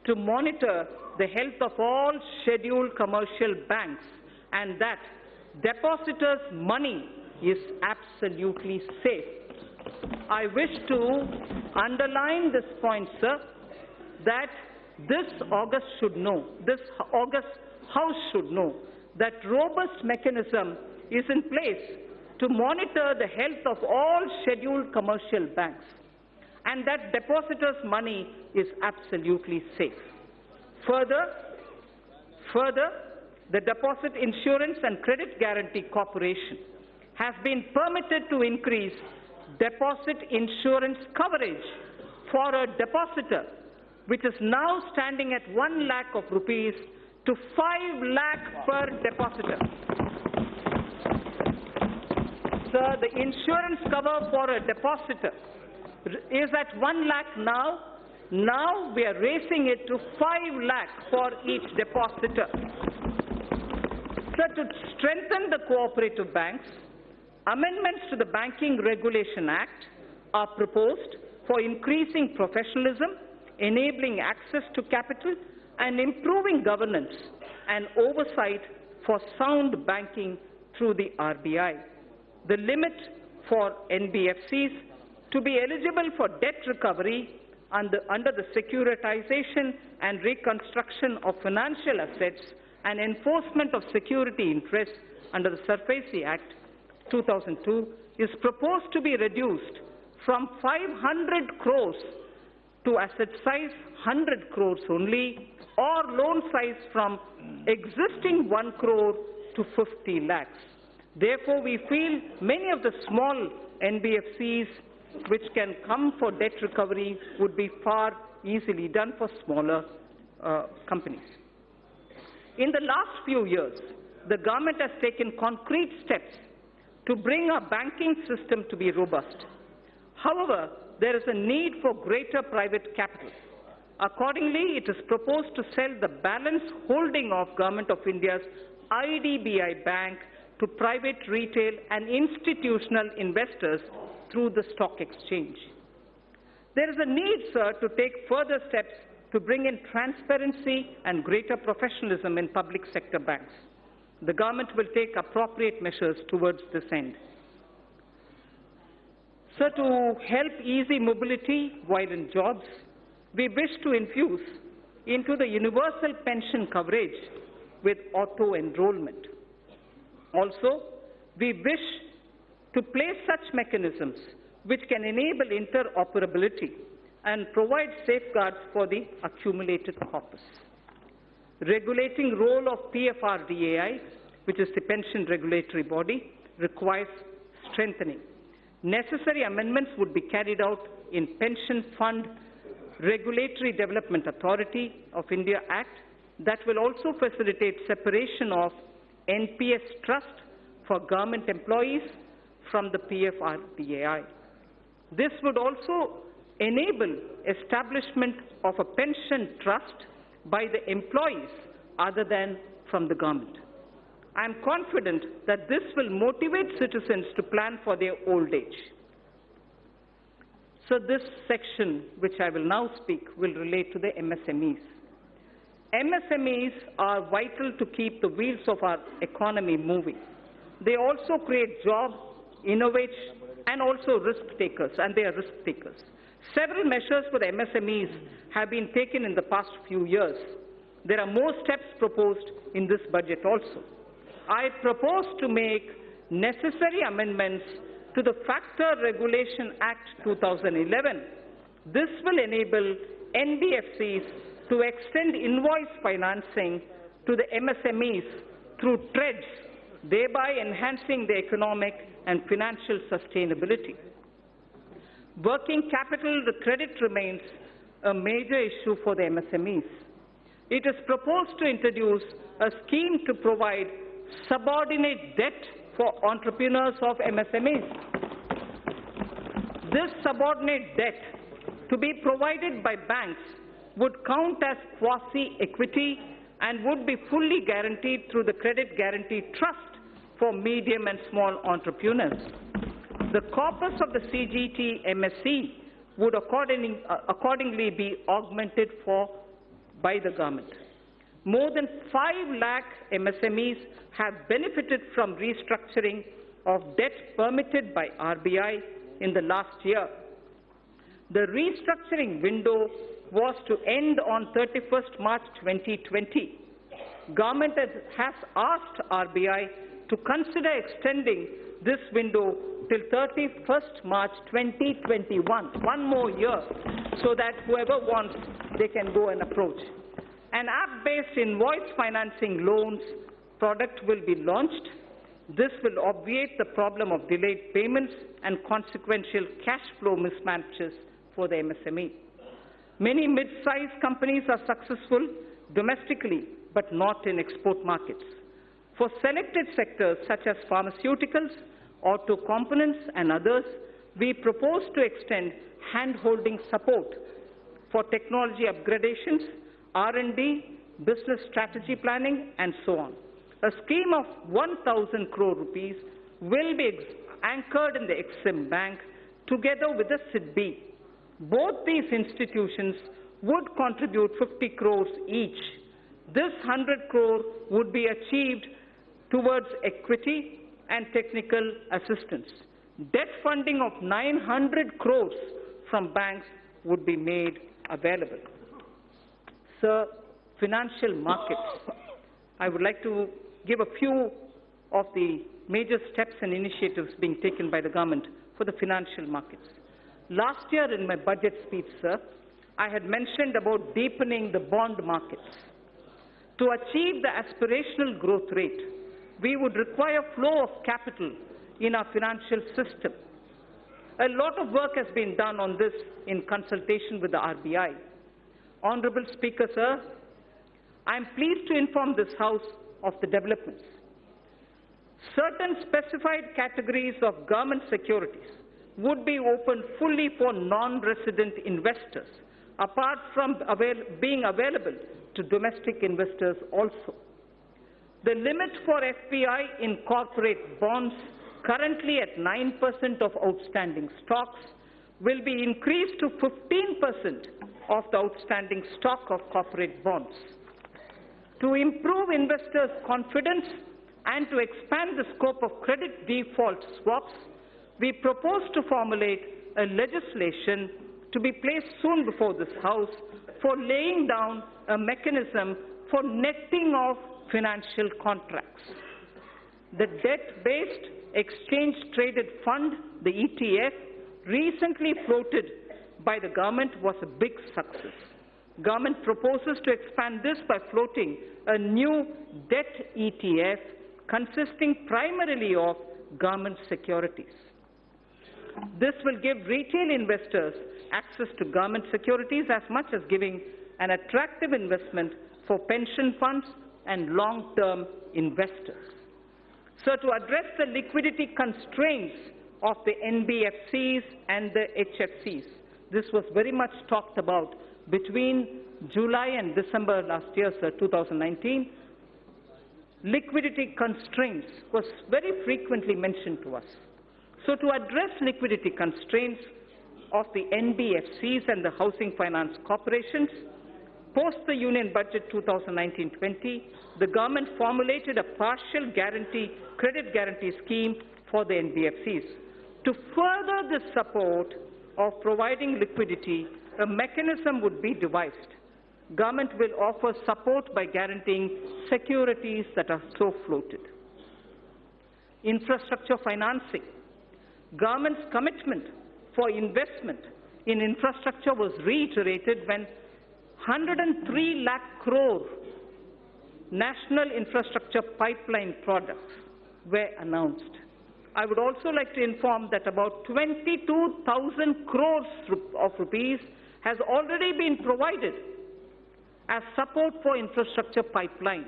to monitor the health of all scheduled commercial banks and that depositors' money is absolutely safe. I wish to underline this point, sir, that this August House should know that robust mechanism is in place to monitor the health of all scheduled commercial banks and that depositors' money is absolutely safe. Further, the Deposit Insurance and Credit Guarantee Corporation has been permitted to increase deposit insurance coverage for a depositor, which is now standing at 1 lakh of rupees to 5 lakh per depositor. Sir, the insurance cover for a depositor is at 1 lakh now. Now we are raising it to 5 lakh for each depositor. Sir, to strengthen the cooperative banks, amendments to the Banking Regulation Act are proposed for increasing professionalism, enabling access to capital, and improving governance and oversight for sound banking through the RBI. The limit for NBFCs to be eligible for debt recovery under the Securitization and Reconstruction of Financial Assets and Enforcement of Security Interests under the SARFAESI Act 2002 is proposed to be reduced from 500 crores to asset size 100 crores only, or loan size from existing 1 crore to 50 lakhs. Therefore, we feel many of the small NBFCs which can come for debt recovery would be far easily done for smaller companies. In the last few years, the government has taken concrete steps to bring our banking system to be robust. However, there is a need for greater private capital. Accordingly, it is proposed to sell the balance holding of Government of India's IDBI Bank to private, retail and institutional investors through the stock exchange. There is a need, sir, to take further steps to bring in transparency and greater professionalism in public sector banks. The government will take appropriate measures towards this end. Sir, to help easy mobility while in jobs, we wish to infuse into the universal pension coverage with auto-enrollment. Also, we wish to place such mechanisms which can enable interoperability and provide safeguards for the accumulated corpus. Regulating role of PFRDAI, which is the pension regulatory body, requires strengthening. Necessary amendments would be carried out in Pension Fund Regulatory Development Authority of India Act that will also facilitate separation of NPS trust for government employees from the PFRDAI. This would also enable establishment of a pension trust by the employees other than from the government. I am confident that this will motivate citizens to plan for their old age. So this section, which I will now speak, will relate to the MSMEs. MSMEs are vital to keep the wheels of our economy moving. They also create jobs, innovate, and also risk takers, and they are risk takers. Several measures for the MSMEs have been taken in the past few years. There are more steps proposed in this budget also. I propose to make necessary amendments to the Factor Regulation Act 2011. This will enable NBFCs to extend invoice financing to the MSMEs through TREDS, thereby enhancing the economic and financial sustainability. Working capital credit remains a major issue for the MSMEs. It is proposed to introduce a scheme to provide subordinate debt for entrepreneurs of MSMEs. This subordinate debt to be provided by banks would count as quasi-equity and would be fully guaranteed through the Credit Guarantee Trust for medium and small entrepreneurs. The corpus of the CGT MSC would accordingly be augmented by the government. More than 5 lakh MSMEs have benefited from restructuring of debt permitted by RBI in the last year. The restructuring window was to end on 31st March 2020. Government has asked RBI to consider extending this window till 31st March 2021, one more year, so that whoever wants, they can go and approach. An app-based invoice financing loans product will be launched. This will obviate the problem of delayed payments and consequential cash flow mismatches for the MSME. Many mid-sized companies are successful domestically, but not in export markets. For selected sectors such as pharmaceuticals, auto components and others, we propose to extend hand-holding support for technology upgradations, R&D, business strategy planning, and so on. A scheme of 1,000 crore rupees will be anchored in the Exim Bank together with the SIDBI. Both these institutions would contribute 50 crores each. This 100 crore would be achieved towards equity and technical assistance. Debt funding of 900 crores from banks would be made available. Sir, financial markets. I would like to give a few of the major steps and initiatives being taken by the government for the financial markets. Last year in my budget speech, sir, I had mentioned about deepening the bond markets. To achieve the aspirational growth rate, we would require flow of capital in our financial system. A lot of work has been done on this in consultation with the RBI. Honorable Speaker, sir, I am pleased to inform this House of the developments. Certain specified categories of government securities would be opened fully for non-resident investors, apart from being available to domestic investors also. The limit for FPI in corporate bonds, currently at 9% of outstanding stocks, will be increased to 15% of the outstanding stock of corporate bonds. To improve investors' confidence and to expand the scope of credit default swaps, we propose to formulate a legislation to be placed soon before this House for laying down a mechanism for netting of financial contracts. The debt-based exchange-traded fund, the ETF, recently floated by the government was a big success. Government proposes to expand this by floating a new debt ETF consisting primarily of government securities. This will give retail investors access to government securities as much as giving an attractive investment for pension funds and long-term investors. So to address the liquidity constraints of the NBFCs and the HFCs, this was very much talked about between July and December last year, sir, 2019. Liquidity constraints was very frequently mentioned to us. So to address liquidity constraints of the NBFCs and the housing finance corporations, post the Union Budget 2019-20, the government formulated a partial credit guarantee scheme for the NBFCs. To further the support of providing liquidity, a mechanism would be devised. Government will offer support by guaranteeing securities that are so floated. Infrastructure financing. Government's commitment for investment in infrastructure was reiterated when 103 lakh crore national infrastructure pipeline projects were announced. I would also like to inform that about 22,000 crores of rupees has already been provided as support for infrastructure pipeline.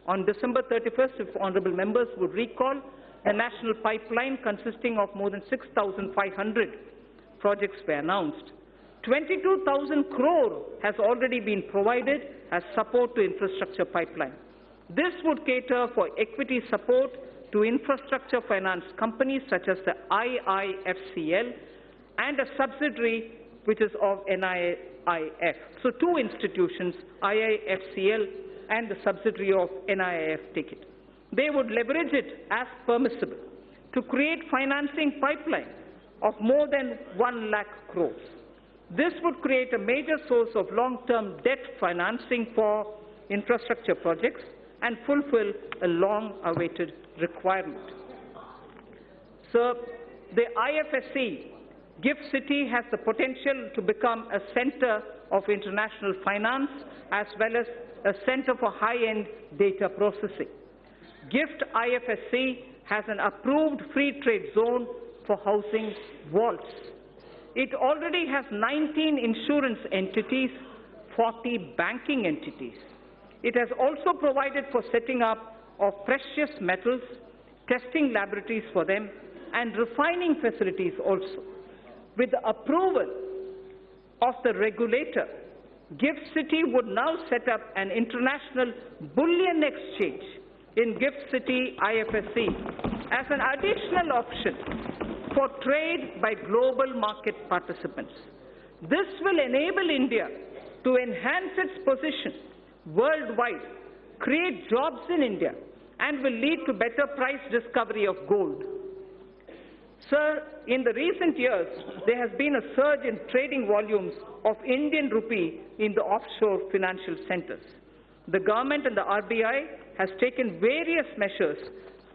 On December 31st, if honourable members would recall, a national pipeline consisting of more than 6,500 projects were announced. 22,000 crore has already been provided as support to infrastructure pipeline. This would cater for equity support to infrastructure finance companies such as the IIFCL and a subsidiary which is of NIIF. So two institutions, IIFCL and the subsidiary of NIIF, take it. They would leverage it as permissible to create financing pipeline of more than 1 lakh crores. This would create a major source of long-term debt financing for infrastructure projects and fulfill a long-awaited requirement. So, the IFSC GIFT City has the potential to become a center of international finance as well as a center for high-end data processing. GIFT IFSC has an approved free trade zone for housing vaults. It already has 19 insurance entities, 40 banking entities. It has also provided for setting up of precious metals, testing laboratories for them, and refining facilities also. With the approval of the regulator, GIFT City would now set up an international bullion exchange in GIFT City IFSC as an additional option for trade by global market participants. This will enable India to enhance its position worldwide, create jobs in India, and will lead to better price discovery of gold. Sir, in the recent years, there has been a surge in trading volumes of Indian rupee in the offshore financial centers. The government and the RBI has taken various measures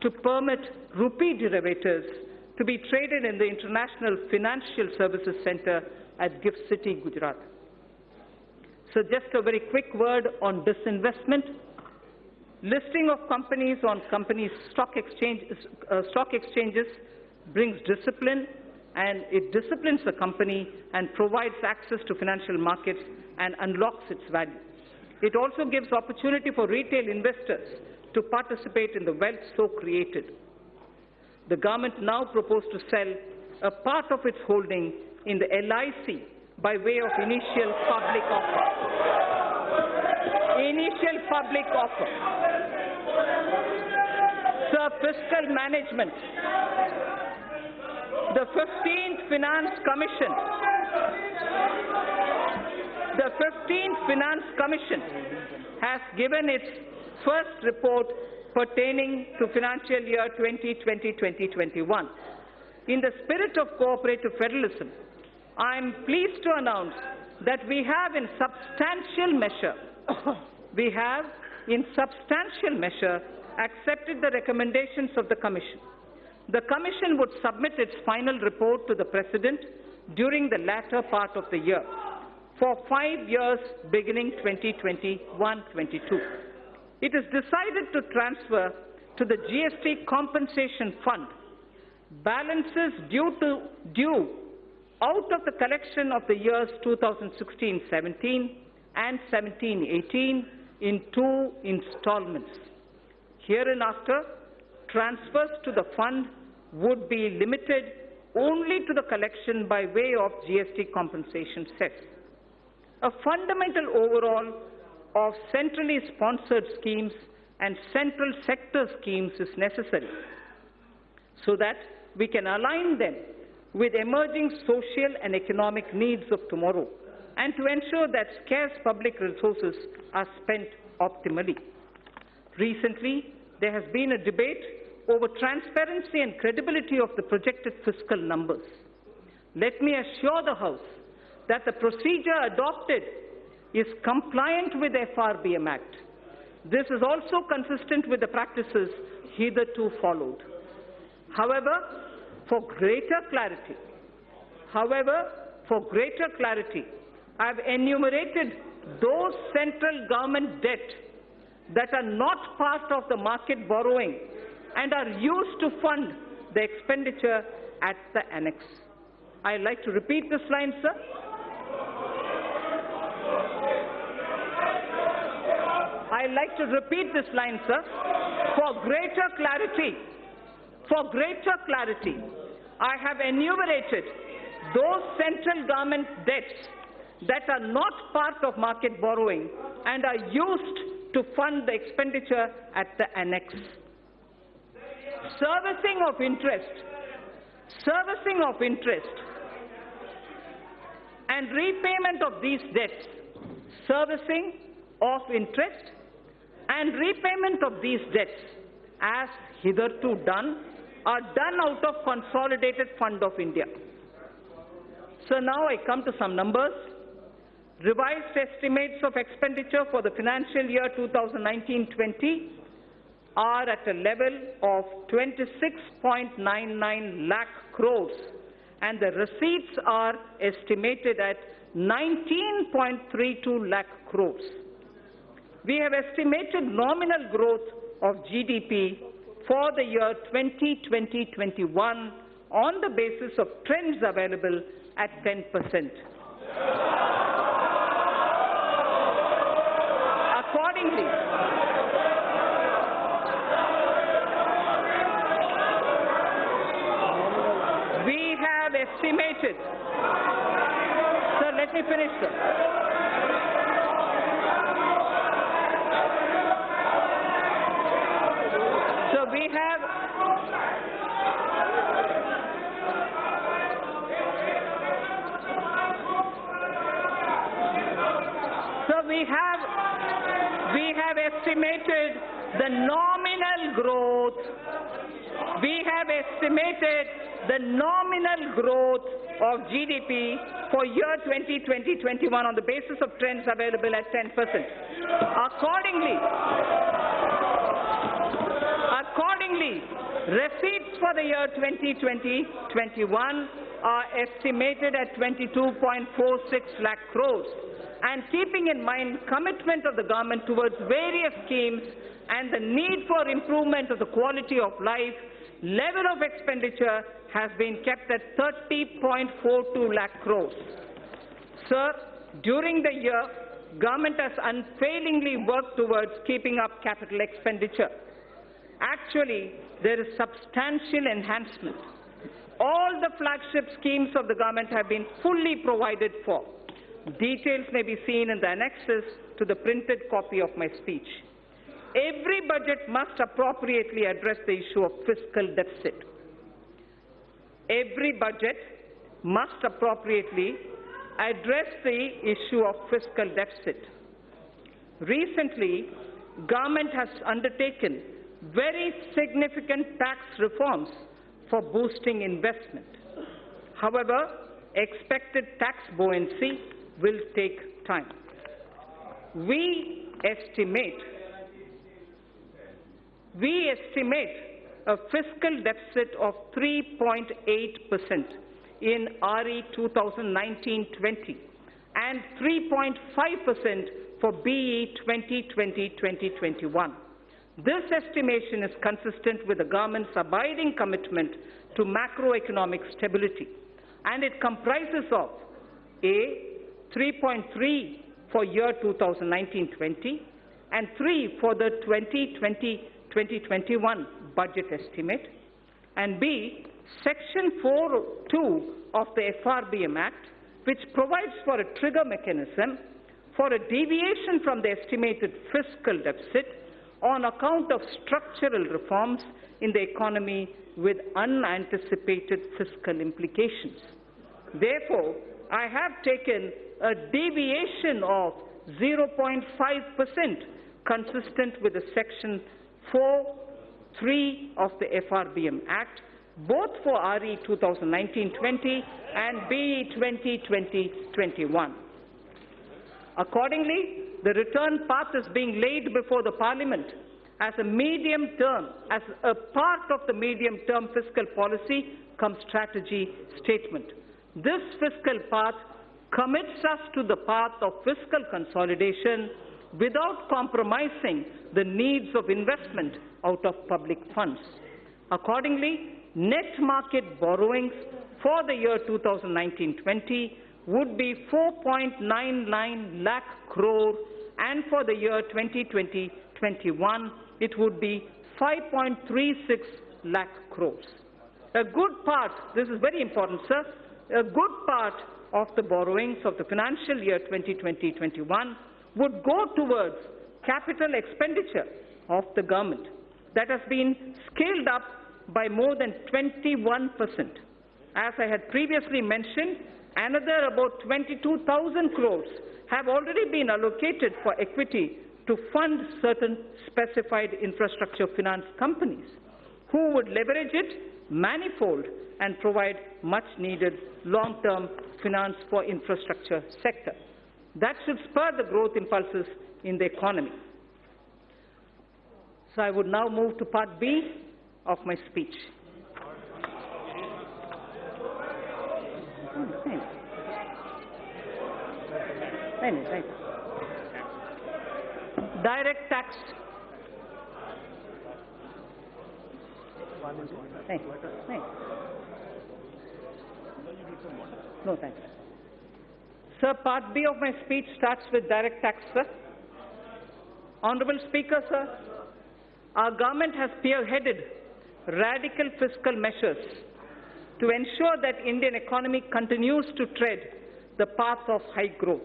to permit rupee derivatives to be traded in the International Financial Services Center at GIFT City, Gujarat. So just a very quick word on disinvestment. Listing of companies on companies' stock exchanges brings discipline, and it disciplines the company and provides access to financial markets and unlocks its value. It also gives opportunity for retail investors to participate in the wealth so created. The government now proposes to sell a part of its holding in the LIC by way of initial public offer. Initial public offer. Sir, fiscal management. The 15th Finance Commission has given its first report pertaining to financial year 2020-2021. In the spirit of cooperative federalism, I am pleased to announce that we have in substantial measure accepted the recommendations of the Commission. The Commission would submit its final report to the President during the latter part of the year for 5 years beginning 2021-22. It is decided to transfer to the GST Compensation Fund balances due out of the collection of the years 2016-17 and 17-18 in 2 installments. Hereinafter, transfers to the fund would be limited only to the collection by way of GST compensation cess. A fundamental overhaul of centrally sponsored schemes and central sector schemes is necessary so that we can align them with emerging social and economic needs of tomorrow and to ensure that scarce public resources are spent optimally. Recently, there has been a debate over transparency and credibility of the projected fiscal numbers. Let me assure the House that the procedure adopted is compliant with the FRBM Act. This is also consistent with the practices hitherto followed. However, for greater clarity, I have enumerated those central government debt that are not part of the market borrowing and are used to fund the expenditure at the annex. I'd like to repeat this line, sir. I'd like to repeat this line, sir. For greater clarity, I have enumerated those central government debts that are not part of market borrowing and are used to fund the expenditure at the annex. Servicing of interest and repayment of these debts, servicing of interest and repayment of these debts as hitherto done are done out of Consolidated Fund of India. So now I come to some numbers. Revised estimates of expenditure for the financial year 2019-20 are at a level of 26.99 lakh crores, and the receipts are estimated at 19.32 lakh crores. We have estimated nominal growth of GDP for the year 2020-21 on the basis of trends available at 10%. Accordingly, we have estimated, sir, let me finish, sir. So we have estimated the nominal growth. We have estimated the nominal growth of GDP for year 2020-21 on the basis of trends available at 10%. Accordingly, receipts for the year 2020-21 are estimated at 22.46 lakh crores. And keeping in mind commitment of the government towards various schemes and the need for improvement of the quality of life, level of expenditure has been kept at 30.42 lakh crores. Sir, during the year, government has unfailingly worked towards keeping up capital expenditure. Actually, there is substantial enhancement. All the flagship schemes of the government have been fully provided for. Details may be seen in the annexes to the printed copy of my speech. Every budget must appropriately address the issue of fiscal deficit. Every budget must appropriately address the issue of fiscal deficit. Recently, government has undertaken very significant tax reforms for boosting investment. However, expected tax buoyancy will take time. We estimate a fiscal deficit of 3.8% in RE 2019-20 and 3.5% for BE 2020-2021. This estimation is consistent with the government's abiding commitment to macroeconomic stability, and it comprises of A, 3.3 for year 2019-20 and 3 for the 2020-2021 budget estimate, and B, Section 4(2) of the FRBM Act, which provides for a trigger mechanism for a deviation from the estimated fiscal deficit on account of structural reforms in the economy with unanticipated fiscal implications. Therefore, I have taken a deviation of 0.5% consistent with the Section 4(3) of the FRBM Act, both for RE 2019-20 and BE 2020-21. Accordingly, the return path is being laid before the Parliament as a part of the medium-term fiscal policy cum strategy statement. This fiscal path commits us to the path of fiscal consolidation without compromising the needs of investment out of public funds. Accordingly, net market borrowings for the year 2019-20 would be 4.99 lakh crore, and for the year 2020-21 it would be 5.36 lakh crores. A good part, this is very important, sir, a good part of the borrowings of the financial year 2020-21 would go towards capital expenditure of the government that has been scaled up by more than 21%. As I had previously mentioned, another about 22,000 crores have already been allocated for equity to fund certain specified infrastructure finance companies who would leverage it manifold and provide much needed long-term finance for infrastructure sector. That should spur the growth impulses in the economy. So I would now move to part B of my speech. Direct tax. No, thanks. Sir, part B of my speech starts with direct tax, sir. Honorable Speaker, sir, our government has spearheaded radical fiscal measures to ensure that Indian economy continues to tread the path of high growth.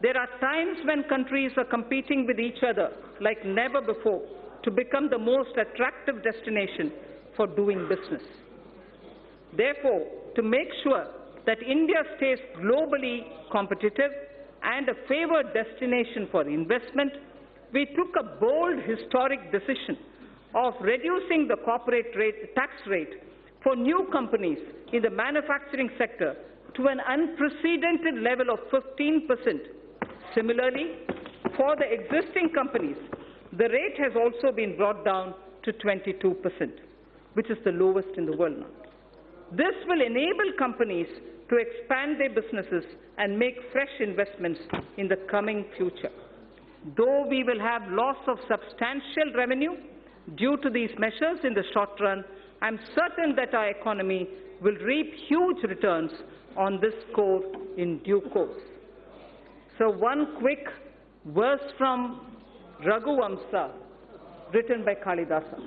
There are times when countries are competing with each other like never before to become the most attractive destination for doing business. Therefore, to make sure that India stays globally competitive and a favored destination for investment, we took a bold historic decision of reducing the corporate tax rate for new companies in the manufacturing sector to an unprecedented level of 15%. Similarly, for the existing companies, the rate has also been brought down to 22%, which is the lowest in the world now. This will enable companies to expand their businesses and make fresh investments in the coming future. Though we will have loss of substantial revenue due to these measures in the short run, I am certain that our economy will reap huge returns on this score in due course. So one quick verse from Raghuvamsa, written by Kalidasa.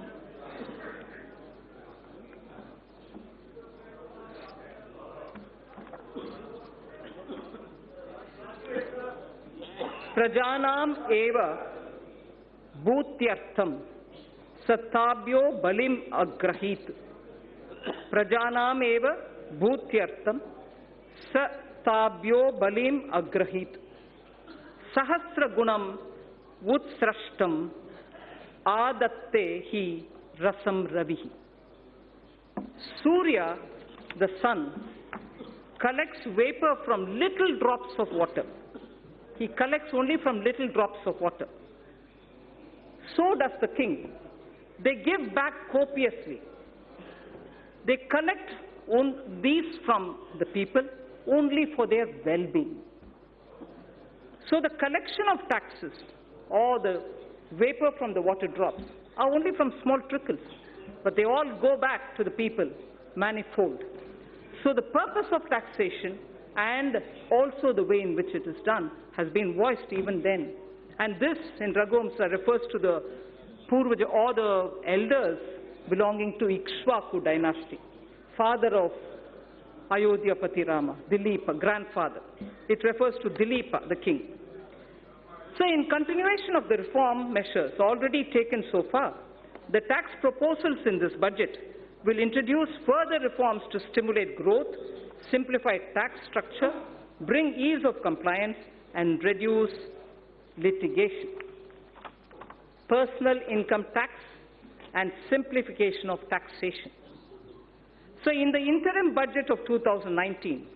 Prajanam eva bhutyartham satabhyo balim agrahit. Prajanam eva bhutyartham satabhyo balim agrahit. Sahasra gunam utsrashtam adatte hi rasam ravihi. Surya, the sun, collects vapor from little drops of water. He collects only from little drops of water. So does the king. They give back copiously. They collect these from the people only for their well-being. So the collection of taxes or the vapor from the water drops are only from small trickles, but they all go back to the people manifold. So the purpose of taxation and also the way in which it is done has been voiced even then. And this, in Raghuvamsa, refers to the Purvaja or the elders belonging to Ikshvaku dynasty, father of Ayodhyapati Rama, Dilipa, grandfather. It refers to Dilipa, the king. So in continuation of the reform measures already taken so far, the tax proposals in this budget will introduce further reforms to stimulate growth, simplify tax structure, bring ease of compliance, and reduce litigation. Personal income tax and simplification of taxation. So in the interim budget of 2019,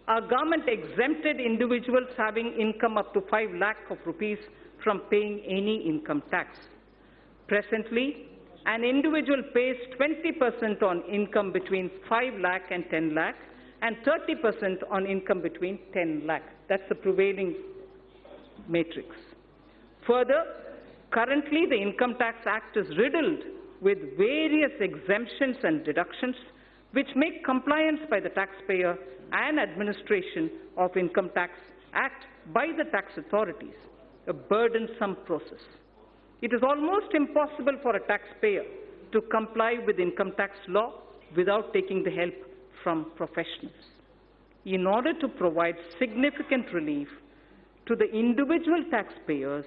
our government exempted individuals having income up to 5 lakh of rupees from paying any income tax. Presently, an individual pays 20% on income between 5 lakh and 10 lakh and 30% on income between 10 lakh. That's the prevailing matrix. Further, currently the Income Tax Act is riddled with various exemptions and deductions which make compliance by the taxpayer and administration of Income Tax Act by the tax authorities a burdensome process. It is almost impossible for a taxpayer to comply with income tax law without taking the help from professionals. In order to provide significant relief to the individual taxpayers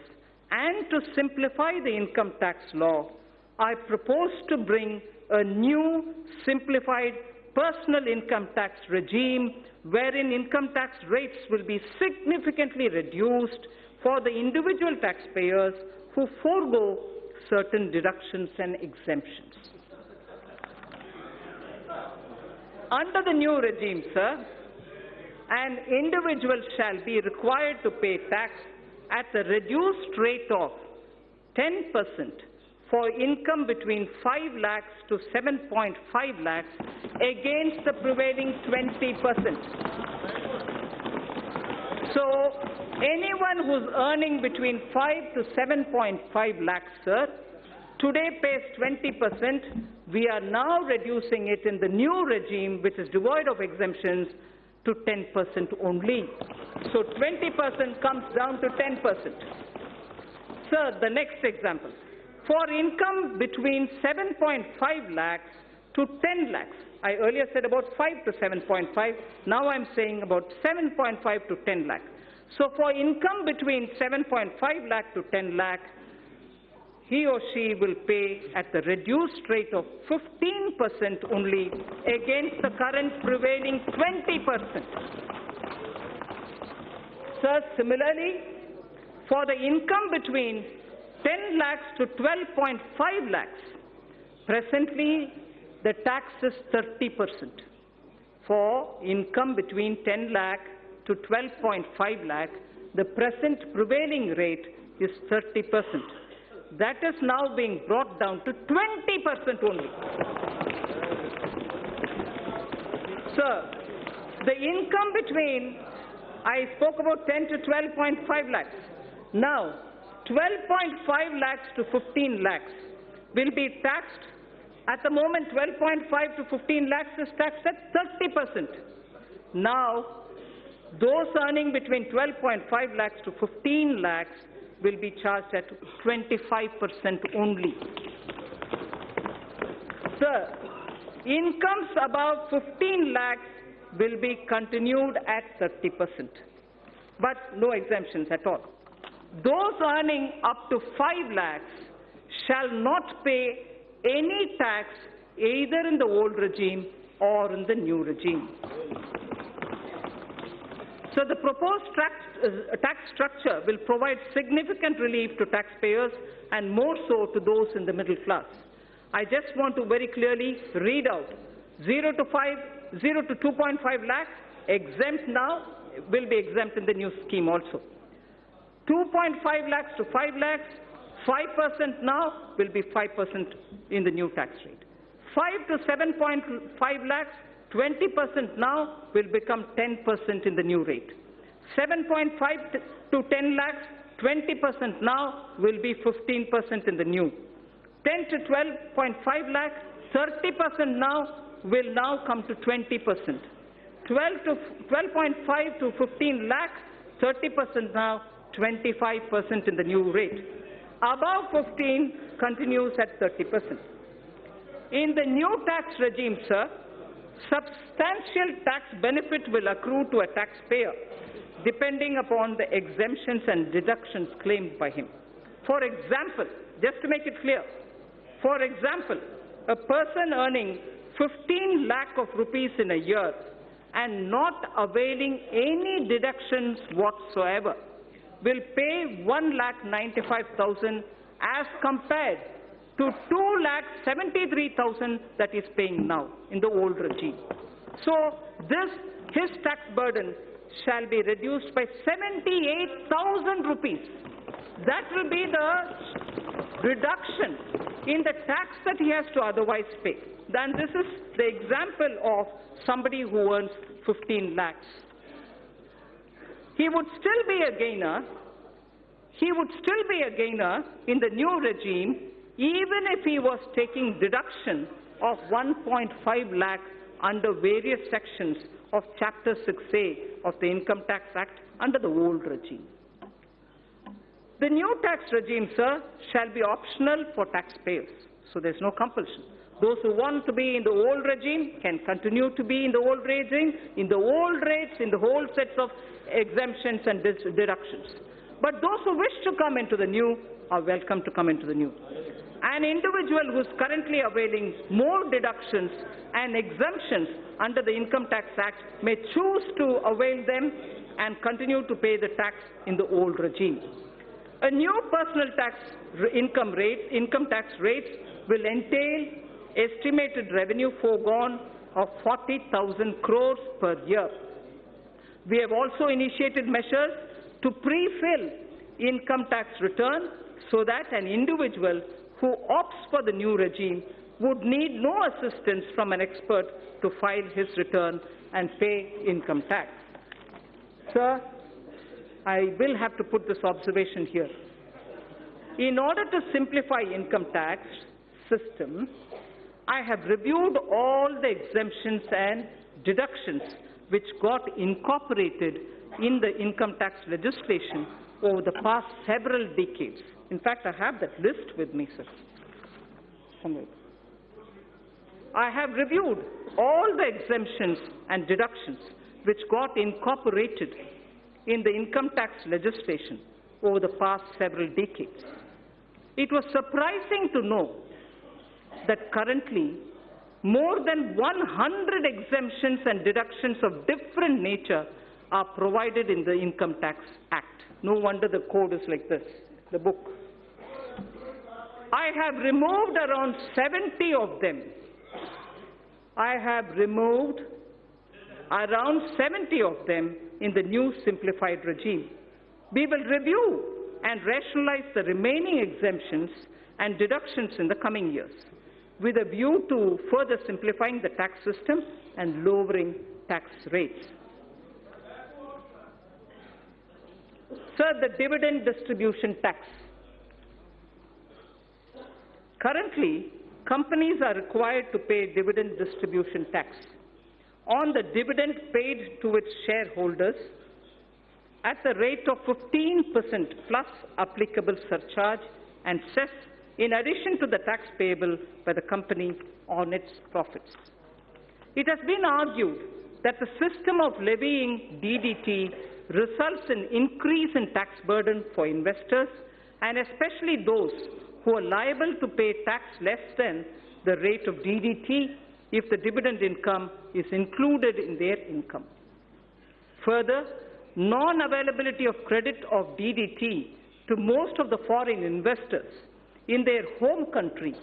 and to simplify the income tax law, I propose to bring a new simplified personal income tax regime wherein income tax rates will be significantly reduced for the individual taxpayers who forego certain deductions and exemptions. Under the new regime, sir, an individual shall be required to pay tax at the reduced rate of 10% for income between 5 lakhs to 7.5 lakhs against the prevailing 20%. So, anyone who's earning between 5 to 7.5 lakhs, sir, today pays 20%. We are now reducing it in the new regime, which is devoid of exemptions, to 10% only. So 20% comes down to 10%. Sir, the next example. For income between 7.5 lakhs to 10 lakhs, I earlier said about 5 to 7.5, now I'm saying about 7.5 to 10 lakh. So for income between 7.5 lakh to 10 lakh, he or she will pay at the reduced rate of 15% only against the current prevailing 20%. Sir, similarly, for the income between 10 lakhs to 12.5 lakhs, presently the tax is 30%. For income between 10 lakh to 12.5 lakh, the present prevailing rate is 30%. That is now being brought down to 20% only. Sir, the income between, I spoke about 10 to 12.5 lakhs. Now, 12.5 lakhs to 15 lakhs will be taxed. At the moment, 12.5 to 15 lakhs is taxed at 30%. Now, those earning between 12.5 lakhs to 15 lakhs will be charged at 25% only. Sir, incomes above 15 lakhs will be continued at 30%, but no exemptions at all. Those earning up to 5 lakhs shall not pay any tax either in the old regime or in the new regime. So the proposed tax structure will provide significant relief to taxpayers and more so to those in the middle class. I just want to very clearly read out 0 to 2.5 lakhs, exempt now, will be exempt in the new scheme also. 2.5 lakhs to 5 lakhs, 5% now will be 5% in the new tax rate. 5 to 7.5 lakhs, 20% now will become 10% in the new rate. 7.5 to 10 lakhs, 20% now will be 15% in the new. 10 to 12.5 lakhs, 30% now will now come to 20%. 12.5 to 15 lakhs, 30% now, 25% in the new rate. Above 15 continues at 30%. In the new tax regime, sir, substantial tax benefit will accrue to a taxpayer depending upon the exemptions and deductions claimed by him. For example, just to make it clear, for example, a person earning 15 lakh of rupees in a year and not availing any deductions whatsoever will pay 1,95,000 as compared to 2,73,000 that is paying now in the old regime. So his tax burden shall be reduced by 78,000 rupees. That will be the reduction in the tax that he has to otherwise pay. Then this is the example of somebody who earns 15 lakhs. He would still be a gainer. He would still be a gainer in the new regime even if he was taking deduction of 1.5 lakh under various sections of Chapter 6A of the Income Tax Act under the old regime. The new tax regime, sir, shall be optional for taxpayers, so there's no compulsion. Those who want to be in the old regime can continue to be in the old regime, in the old rates, in the whole sets of exemptions and deductions. But those who wish to come into the new are welcome to come into the new. An individual who is currently availing more deductions and exemptions under the Income Tax Act may choose to avail them and continue to pay the tax in the old regime. A new personal tax income tax rate will entail estimated revenue foregone of 40,000 crores per year. We have also initiated measures to pre-fill income tax return so that an individual who opts for the new regime would need no assistance from an expert to file his return and pay income tax. Sir, I will have to put this observation here. In order to simplify income tax system, I have reviewed all the exemptions and deductions which got incorporated in the income tax legislation over the past several decades. In fact, I have that list with me, sir. I have reviewed all the exemptions and deductions which got incorporated in the income tax legislation over the past several decades. It was surprising to know that currently more than 100 exemptions and deductions of different nature are provided in the Income Tax Act. No wonder the code is like this, the book. I have removed around 70 of them. I have removed around 70 of them in the new simplified regime. We will review and rationalize the remaining exemptions and deductions in the coming years, with a view to further simplifying the tax system and lowering tax rates. Sir, the dividend distribution tax. Currently, companies are required to pay dividend distribution tax on the dividend paid to its shareholders at the rate of 15% plus applicable surcharge and cess, in addition to the tax payable by the company on its profits. It has been argued that the system of levying DDT results in increase in tax burden for investors, and especially those who are liable to pay tax less than the rate of DDT if the dividend income is included in their income. Further, non-availability of credit of DDT to most of the foreign investors in their home country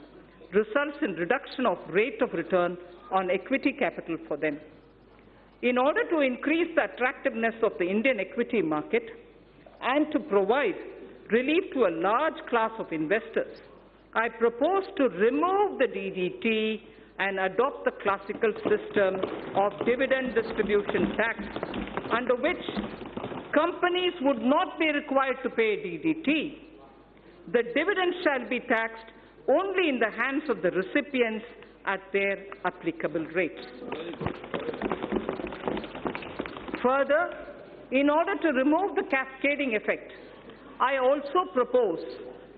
results in reduction of rate of return on equity capital for them. In order to increase the attractiveness of the Indian equity market and to provide relief to a large class of investors, I propose to remove the DDT and adopt the classical system of dividend distribution tax, under which companies would not be required to pay DDT. The dividend shall be taxed only in the hands of the recipients at their applicable rates. Further, in order to remove the cascading effect, I also propose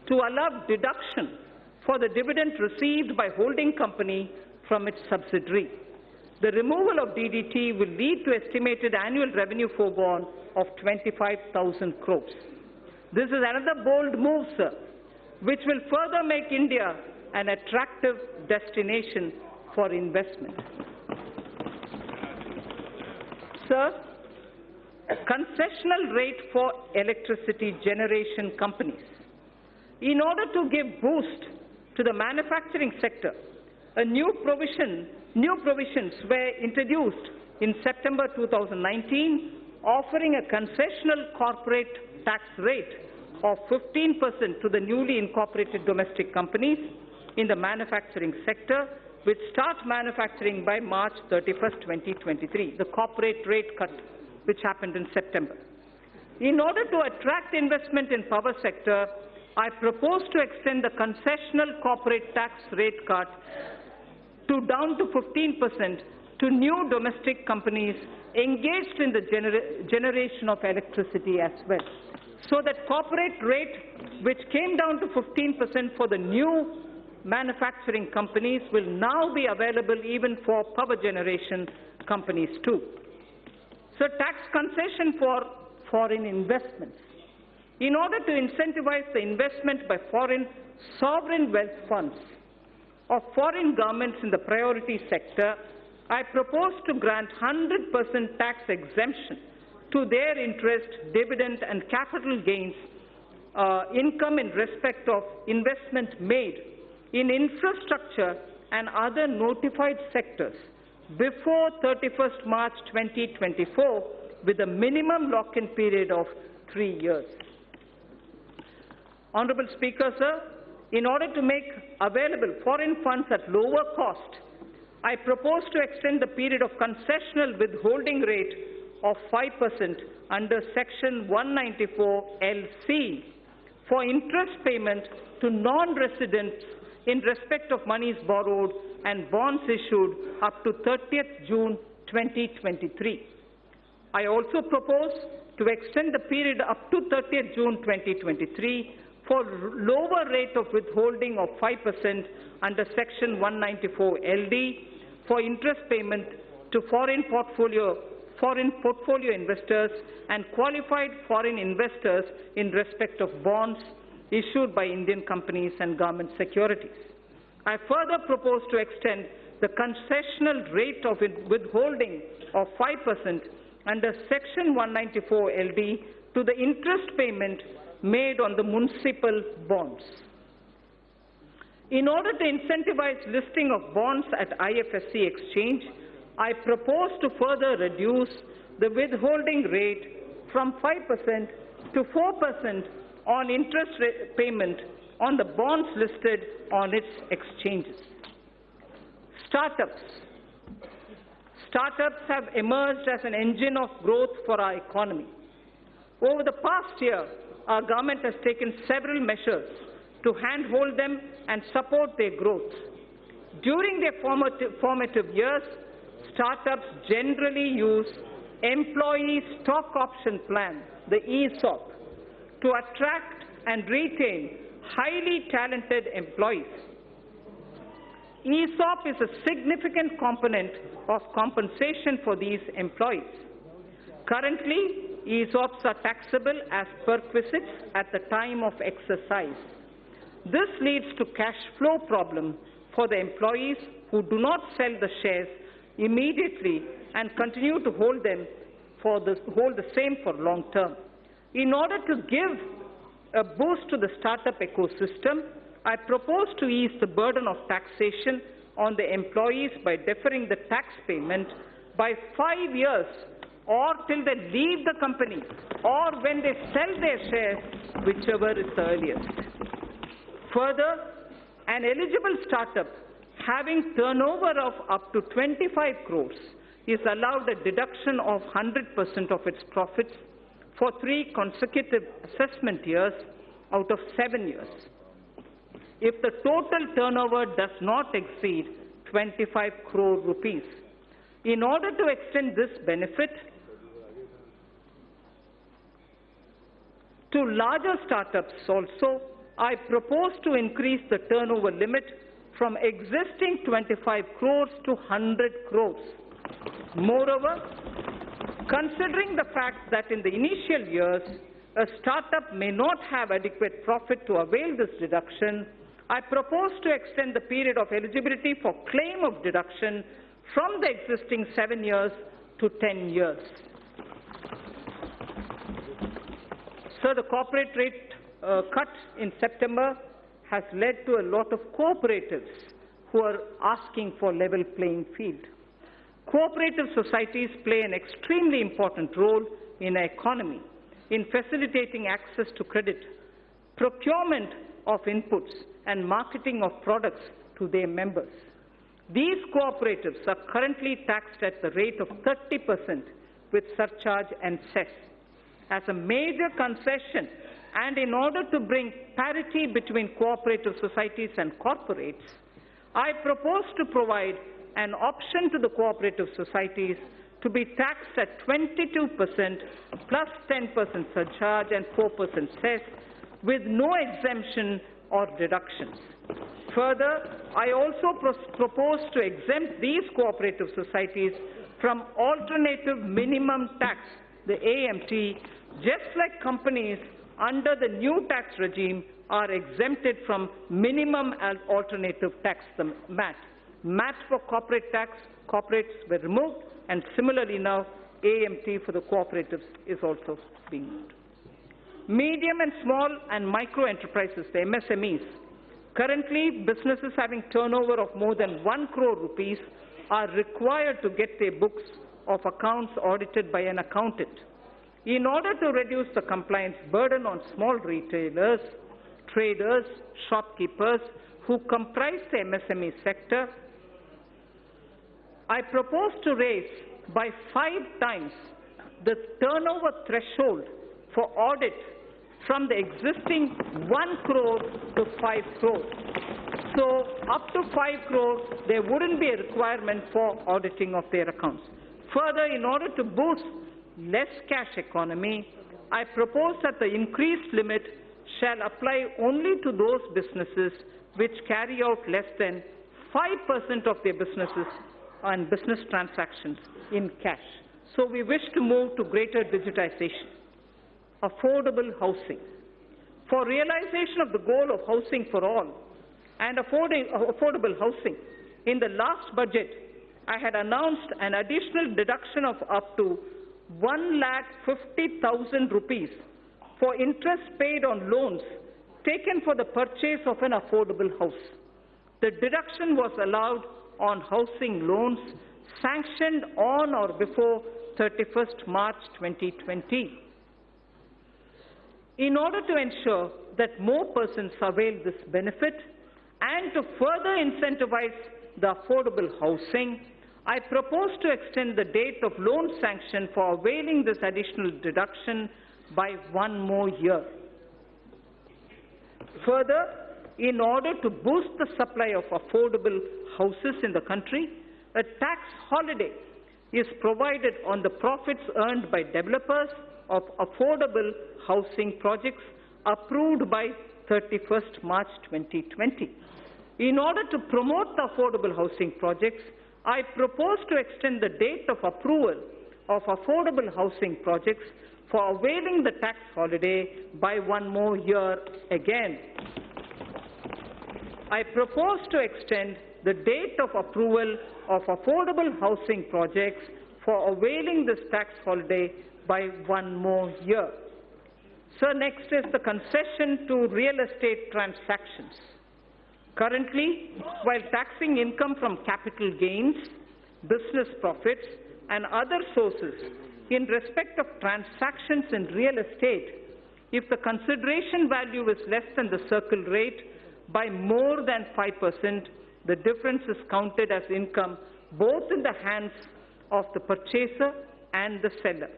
to allow deduction for the dividend received by holding company from its subsidiary. The removal of DDT will lead to estimated annual revenue foregone of 25,000 crores. This is another bold move, sir, which will further make India an attractive destination for investment. Sir, a concessional rate for electricity generation companies. In order to give boost to the manufacturing sector, new provisions were introduced in September 2019, offering a concessional corporate tax rate of 15% to the newly incorporated domestic companies in the manufacturing sector, which start manufacturing by March 31st, 2023, the corporate rate cut which happened in September. In order to attract investment in power sector, I propose to extend the concessional corporate tax rate cut down to 15% to new domestic companies engaged in the generation of electricity as well. So that corporate rate, which came down to 15% for the new manufacturing companies, will now be available even for power generation companies too. So tax concession for foreign investments. In order to incentivize the investment by foreign sovereign wealth funds of foreign governments in the priority sector, I propose to grant 100% tax exemption to their interest, dividend and capital gains income in respect of investment made in infrastructure and other notified sectors before 31st March 2024 with a minimum lock-in period of 3 years. Honourable Speaker, sir, in order to make available foreign funds at lower cost, I propose to extend the period of concessional withholding rate of 5% under Section 194LC for interest payment to non-residents in respect of monies borrowed and bonds issued up to 30th June 2023. I also propose to extend the period up to 30th June 2023 for lower rate of withholding of 5% under Section 194LD for interest payment to foreign portfolio investors and qualified foreign investors in respect of bonds issued by Indian companies and government securities. I further propose to extend the concessional rate of withholding of 5% under Section 194LD to the interest payment made on the municipal bonds. In order to incentivize listing of bonds at IFSC exchange, I propose to further reduce the withholding rate from 5% to 4% on interest payment on the bonds listed on its exchanges. Startups. Startups have emerged as an engine of growth for our economy. Over the past year, our government has taken several measures to handhold them and support their growth. During their formative years, startups generally use Employee Stock Option Plan, the ESOP, to attract and retain highly talented employees. ESOP is a significant component of compensation for these employees. Currently, ESOPs are taxable as perquisites at the time of exercise. This leads to cash flow problem for the employees who do not sell the shares immediately and continue to hold the same for long term. In order to give a boost to the startup ecosystem, I propose to ease the burden of taxation on the employees by deferring the tax payment by 5 years or till they leave the company or when they sell their shares, whichever is the earliest. Further, an eligible startup having turnover of up to 25 crores is allowed a deduction of 100% of its profits for 3 consecutive assessment years out of 7 years, if the total turnover does not exceed 25 crore rupees. In order to extend this benefit to larger startups also, I propose to increase the turnover limit from existing 25 crores to 100 crores. Moreover, considering the fact that in the initial years, a startup may not have adequate profit to avail this deduction, I propose to extend the period of eligibility for claim of deduction from the existing 7 years to 10 years. So the corporate rate cut in September has led to a lot of cooperatives who are asking for level playing field. Cooperative societies play an extremely important role in our economy in facilitating access to credit, procurement of inputs, and marketing of products to their members. These cooperatives are currently taxed at the rate of 30% with surcharge and cess. As a major concession, and in order to bring parity between cooperative societies and corporates, I propose to provide an option to the cooperative societies to be taxed at 22% plus 10% surcharge and 4% cess with no exemption or deductions. Further, I also propose to exempt these cooperative societies from alternative minimum tax, the AMT, just like companies under the new tax regime are exempted from minimum and alternative tax, the MAT. MAT for corporate tax, corporates were removed, and similarly now AMT for the cooperatives is also being moved. Medium and small and micro enterprises, the MSMEs, currently businesses having turnover of more than 1 crore rupees are required to get their books of accounts audited by an accountant. In order to reduce the compliance burden on small retailers, traders, shopkeepers who comprise the MSME sector, I propose to raise by 5 times the turnover threshold for audit from the existing 1 crore to 5 crores. So up to 5 crores, there wouldn't be a requirement for auditing of their accounts. Further, in order to boost less cash economy, I propose that the increased limit shall apply only to those businesses which carry out less than 5% of their businesses and business transactions in cash. So we wish to move to greater digitization. Affordable housing. For realization of the goal of housing for all and affordable housing, in the last budget, I had announced an additional deduction of up to 1,50,000 rupees for interest paid on loans taken for the purchase of an affordable house. The deduction was allowed on housing loans sanctioned on or before 31st March 2020. In order to ensure that more persons avail this benefit and to further incentivize the affordable housing, I propose to extend the date of loan sanction for availing this additional deduction by 1 more year. Further, in order to boost the supply of affordable houses in the country, a tax holiday is provided on the profits earned by developers of affordable housing projects approved by 31st March 2020. In order to promote the affordable housing projects, I propose to extend the date of approval of affordable housing projects for availing the tax holiday by 1 more year again. I propose to extend the date of approval of affordable housing projects for availing this tax holiday by 1 more year. So next is the concession to real estate transactions. Currently, while taxing income from capital gains, business profits, and other sources in respect of transactions in real estate, if the consideration value is less than the circle rate by more than 5%, the difference is counted as income both in the hands of the purchaser and the seller.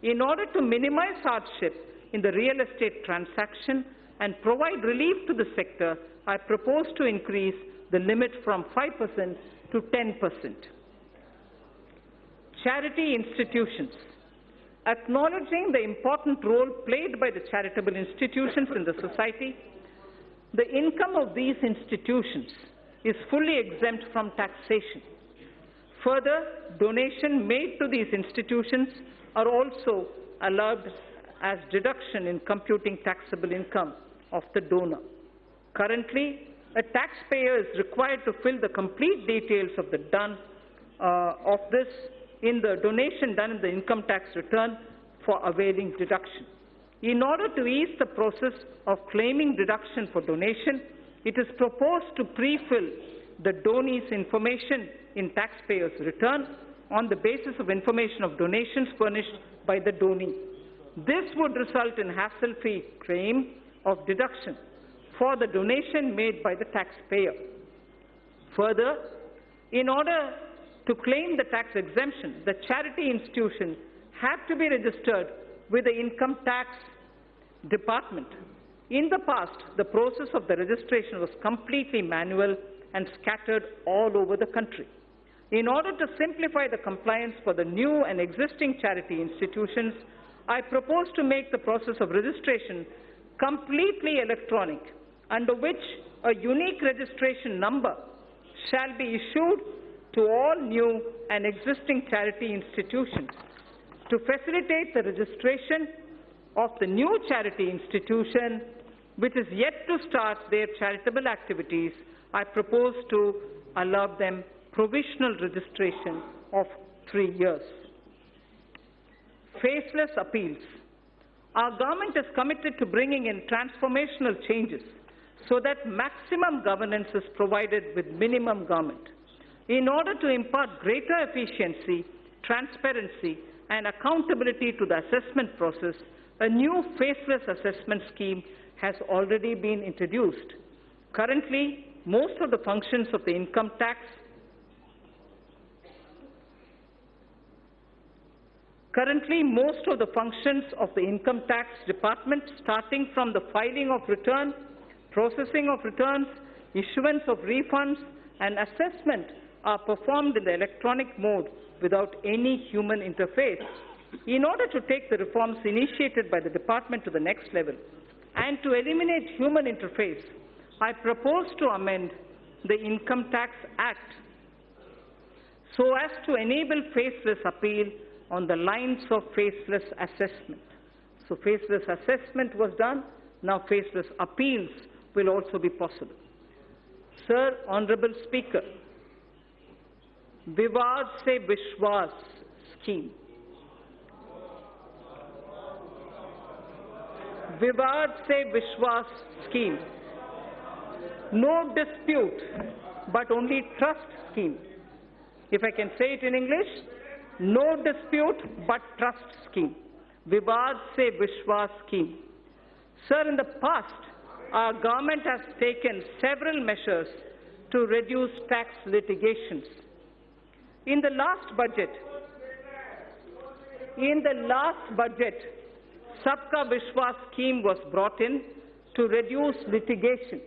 In order to minimize hardship in the real estate transaction and provide relief to the sector, I propose to increase the limit from 5% to 10%. Charity institutions. Acknowledging the important role played by the charitable institutions in the society, the income of these institutions is fully exempt from taxation. Further, donations made to these institutions are also allowed as deduction in computing taxable income of the donor. Currently, a taxpayer is required to fill the complete details of the in the donation done in the income tax return for availing deduction. In order to ease the process of claiming deduction for donation, it is proposed to pre-fill the donee's information in taxpayer's return on the basis of information of donations furnished by the donee. This would result in hassle-free claim of deduction for the donation made by the taxpayer. Further, in order to claim the tax exemption, the charity institution had to be registered with the income tax department. In the past, the process of the registration was completely manual and scattered all over the country. In order to simplify the compliance for the new and existing charity institutions, I propose to make the process of registration completely electronic, under which a unique registration number shall be issued to all new and existing charity institutions. To facilitate the registration of the new charity institution, which is yet to start their charitable activities, I propose to allow them provisional registration of 3 years. Faceless appeals. Our government is committed to bringing in transformational changes so that maximum governance is provided with minimum government. In order to impart greater efficiency transparency, and accountability to the assessment process, a new faceless assessment scheme has already been introduced. Currently, most of the functions of the income tax department, starting from the filing of return, processing of returns, issuance of refunds, and assessment, are performed in the electronic mode without any human interface. In order to take the reforms initiated by the department to the next level and to eliminate human interface, I propose to amend the Income Tax Act so as to enable faceless appeal on the lines of faceless assessment. So faceless assessment was done, now faceless appeals will also be possible. Sir, Honourable Speaker, Vivad se Vishwas scheme. Vivad se Vishwas scheme. No dispute, but only trust scheme. If I can say it in English, no dispute, but trust scheme. Vivad se Vishwas scheme. Sir, in the past, our government has taken several measures to reduce tax litigations. In the last budget, Sabka Vishwas scheme was brought in to reduce litigation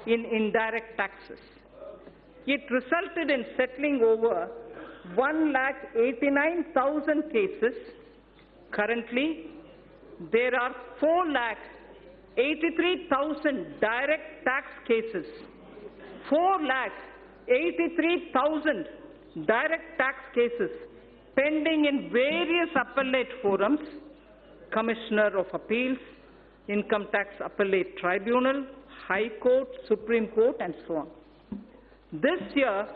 in indirect taxes. It resulted in settling over 1,89,000 cases. Currently, there are 4,83,000 direct tax cases. 4,83,000 direct tax cases pending in various appellate forums, Commissioner of Appeals, Income Tax Appellate Tribunal, High Court, Supreme Court, and so on. This year,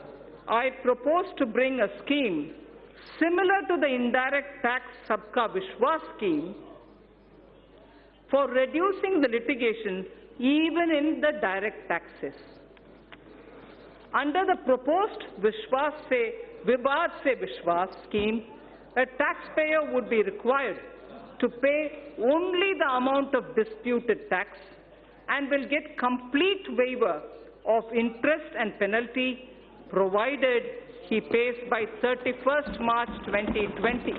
I propose to bring a scheme similar to the indirect tax Sabka Vishwas scheme for reducing the litigation even in the direct taxes. Under the proposed Vivad se Vishwas scheme, a taxpayer would be required to pay only the amount of disputed tax and will get complete waiver of interest and penalty provided he pays by 31st March 2020.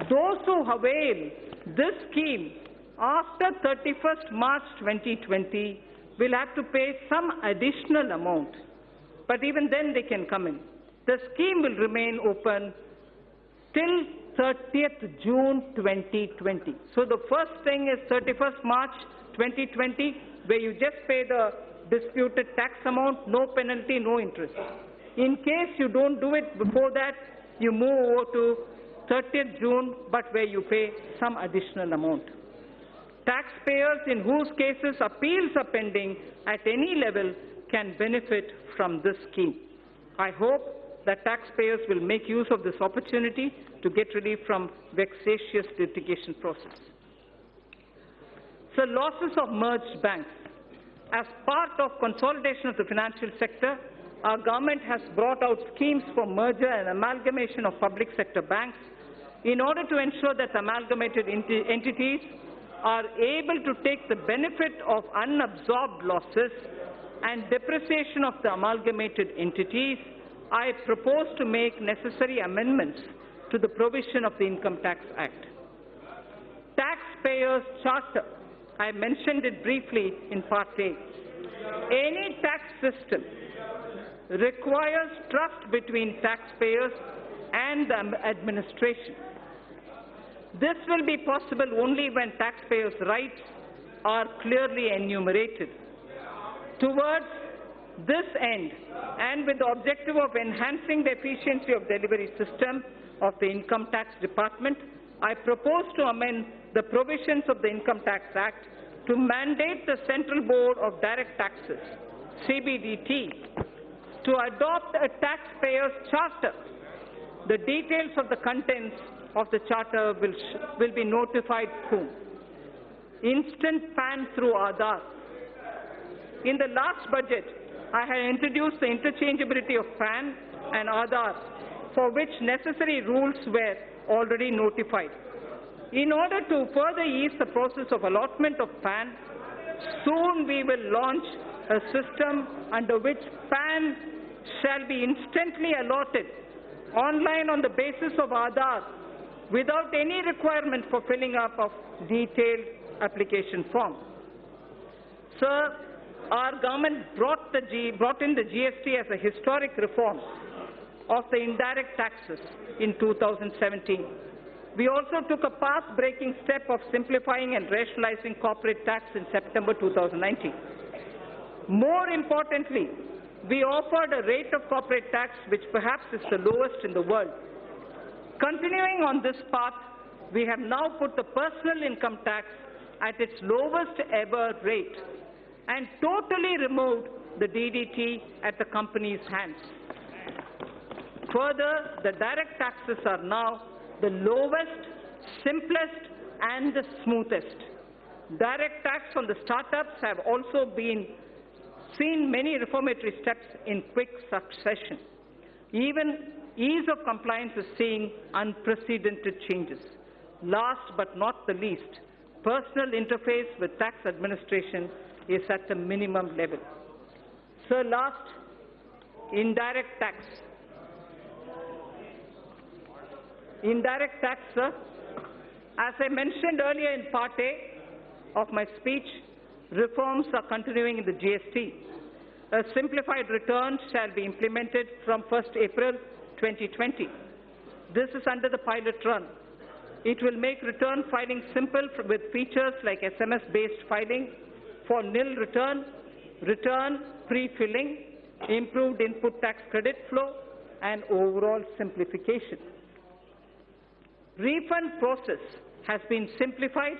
Those who avail this scheme after 31st March 2020 will have to pay some additional amount, but even then they can come in. The scheme will remain open till 30th June 2020. So the first thing is 31st March 2020, where you just pay the disputed tax amount, no penalty, no interest. In case you don't do it before that, you move over to 30th June, but where you pay some additional amount. Taxpayers in whose cases appeals are pending at any level can benefit from this scheme. I hope that taxpayers will make use of this opportunity to get relief from vexatious litigation process. So losses of merged banks. As part of consolidation of the financial sector, our government has brought out schemes for merger and amalgamation of public sector banks in order to ensure that amalgamated entities are able to take the benefit of unabsorbed losses and depreciation of the amalgamated entities. I propose to make necessary amendments to the provision of the Income Tax Act. Taxpayers' Charter. I mentioned it briefly in Part A. Any tax system requires trust between taxpayers and the administration. This will be possible only when taxpayers' rights are clearly enumerated. Towards this end, and with the objective of enhancing the efficiency of delivery system of the Income Tax Department, I propose to amend the provisions of the Income Tax Act to mandate the Central Board of Direct Taxes, CBDT, to adopt a taxpayer's charter. The details of the contents of the charter will be notified soon. Instant PAN through Aadhaar. In the last budget, I had introduced the interchangeability of PAN and Aadhaar, for which necessary rules were already notified. In order to further ease the process of allotment of PAN, soon we will launch a system under which PAN shall be instantly allotted online on the basis of Aadhaar without any requirement for filling up of detailed application form. Sir, our government brought in the GST as a historic reform of the indirect taxes in 2017. We also took a path-breaking step of simplifying and rationalizing corporate tax in September 2019. More importantly, we offered a rate of corporate tax which perhaps is the lowest in the world. Continuing on this path, we have now put the personal income tax at its lowest ever rate and totally removed the DDT at the company's hands. Further, the direct taxes are now the lowest, simplest, and the smoothest. Direct tax on the startups have also been seen many reformatory steps in quick succession. Even ease of compliance is seeing unprecedented changes. Last but not the least, personal interface with tax administration is at a minimum level. So last, indirect tax. Indirect tax, sir. As I mentioned earlier in Part A of my speech, reforms are continuing in the GST. A simplified return shall be implemented from 1st April 2020. This is under the pilot run. It will make return filing simple with features like SMS-based filing for nil return, return pre-filling, improved input tax credit flow, and overall simplification. Refund process has been simplified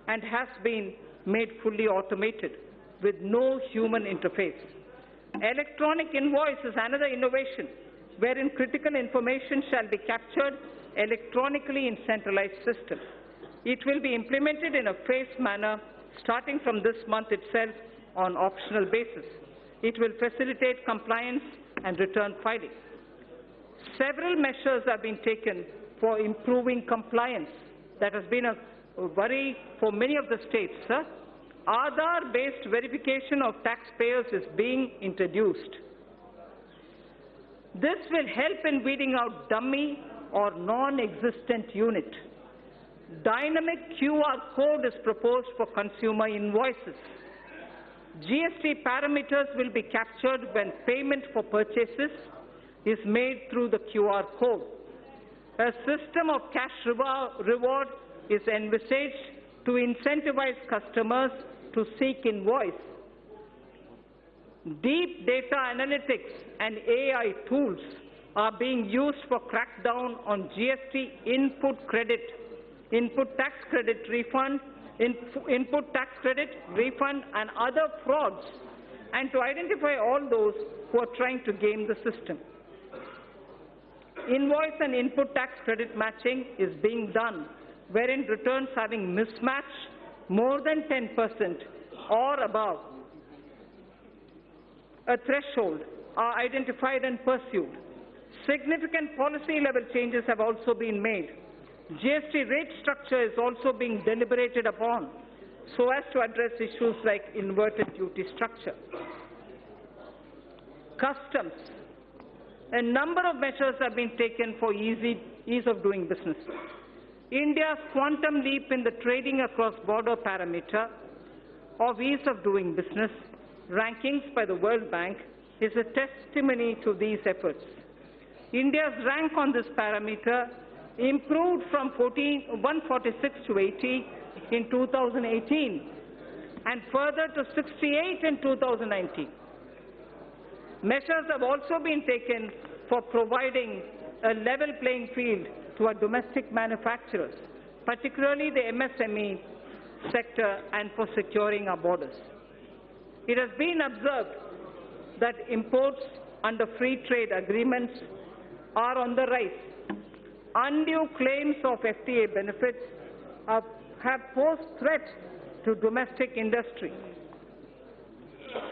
and has been made fully automated with no human interface. Electronic invoice is another innovation wherein critical information shall be captured electronically in centralized system. It will be implemented in a phased manner starting from this month itself on optional basis. It will facilitate compliance and return filing. Several measures have been taken for improving compliance. That has been a worry for many of the states, sir. Aadhaar-based verification of taxpayers is being introduced. This will help in weeding out dummy or non-existent unit. Dynamic QR code is proposed for consumer invoices. GST parameters will be captured when payment for purchases is made through the QR code. A system of cash reward is envisaged to incentivize customers to seek invoice. Deep data analytics and AI tools are being used for crackdown on GST input tax credit refund, input tax credit refund, and other frauds, and to identify all those who are trying to game the system. Invoice and input tax credit matching is being done, wherein returns having mismatch more than 10% or above a threshold are identified and pursued. Significant policy level changes have also been made. GST rate structure is also being deliberated upon so as to address issues like inverted duty structure. Customs. A number of measures have been taken for ease of doing business. India's quantum leap in the trading across border parameter of ease of doing business rankings by the World Bank is a testimony to these efforts. India's rank on this parameter improved from 146 to 80 in 2018 and further to 68 in 2019. Measures have also been taken for providing a level playing field to our domestic manufacturers, particularly the MSME sector, and for securing our borders. It has been observed that imports under free trade agreements are on the rise. Undue claims of FTA benefits have posed threats to domestic industry.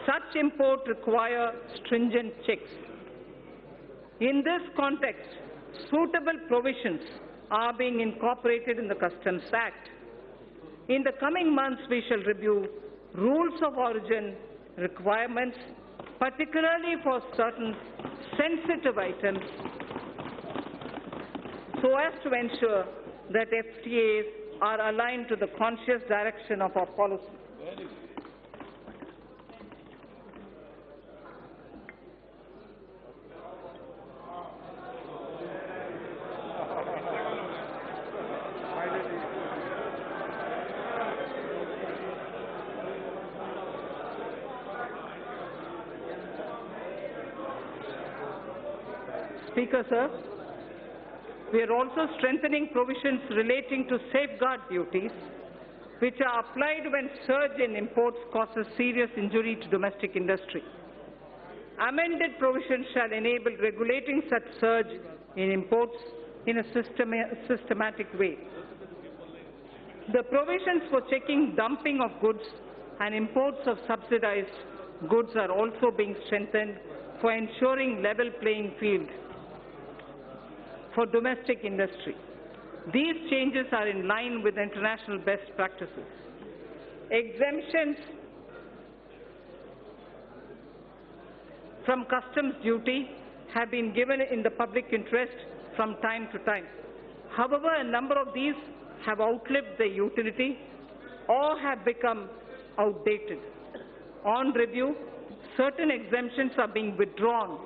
Such imports require stringent checks. In this context, suitable provisions are being incorporated in the Customs Act. In the coming months, we shall review rules of origin requirements, particularly for certain sensitive items, so as to ensure that FTAs are aligned to the conscious direction of our policy. Speaker, sir, we are also strengthening provisions relating to safeguard duties, which are applied when surge in imports causes serious injury to domestic industry. Amended provisions shall enable regulating such surge in imports in a systematic way. The provisions for checking dumping of goods and imports of subsidized goods are also being strengthened for ensuring level playing field for domestic industry. These changes are in line with international best practices. Exemptions from customs duty have been given in the public interest from time to time. However, a number of these have outlived their utility or have become outdated. On review, certain exemptions are being withdrawn.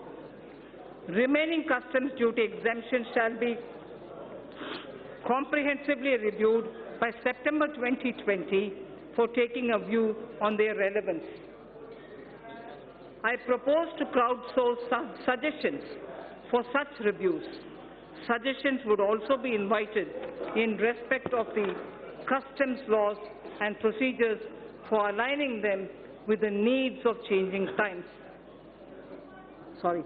Remaining customs duty exemptions shall be comprehensively reviewed by September 2020 for taking a view on their relevance. I propose to crowdsource suggestions for such reviews. Suggestions would also be invited in respect of the customs laws and procedures for aligning them with the needs of changing times. Sorry.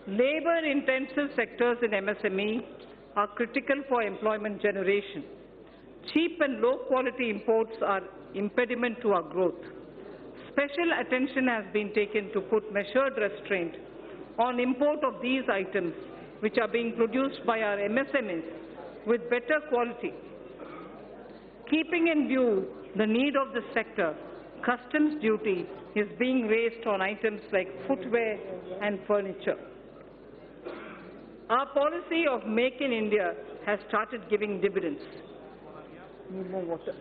Labor-intensive sectors in MSME are critical for employment generation. Cheap and low-quality imports are impediment to our growth. Special attention has been taken to put measured restraint on import of these items, which are being produced by our MSMEs with better quality. Keeping in view the need of the sector, customs duty is being raised on items like footwear and furniture. Our policy of Make in India has started giving dividends. Need more water.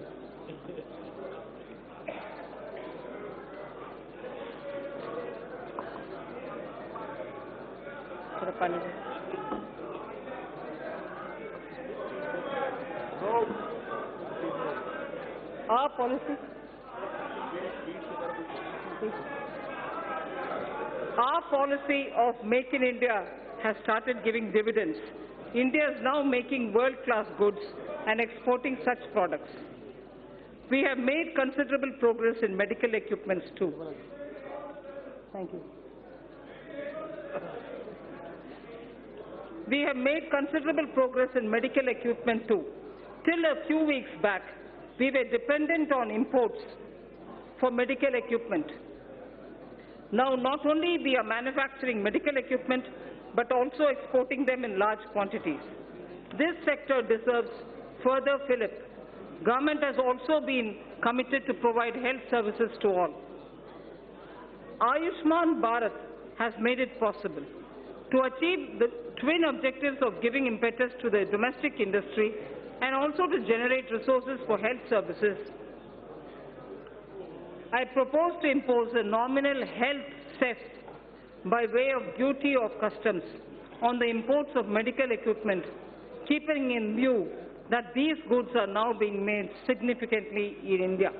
Our policy of Make in India has started giving dividends. India is now making world-class goods and exporting such products. We have made considerable progress in medical equipments too. Thank you. We have made considerable progress in medical equipment too. Till a few weeks back, we were dependent on imports for medical equipment. Now, not only we are manufacturing medical equipment, but also exporting them in large quantities. This sector deserves further fillip. Government has also been committed to provide health services to all. Ayushman Bharat has made it possible to achieve the twin objectives of giving impetus to the domestic industry and also to generate resources for health services. I propose to impose a nominal health cess by way of duty of customs on the imports of medical equipment, keeping in view that these goods are now being made significantly in India.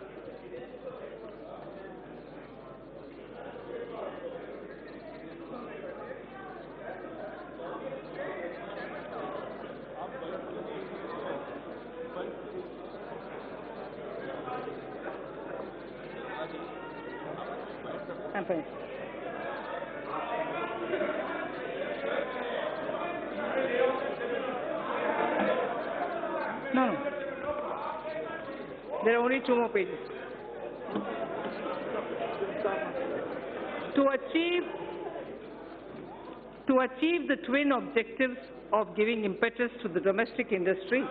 I'm finished. There are only 2 more pages. To achieve the twin objectives of giving impetus to the domestic industry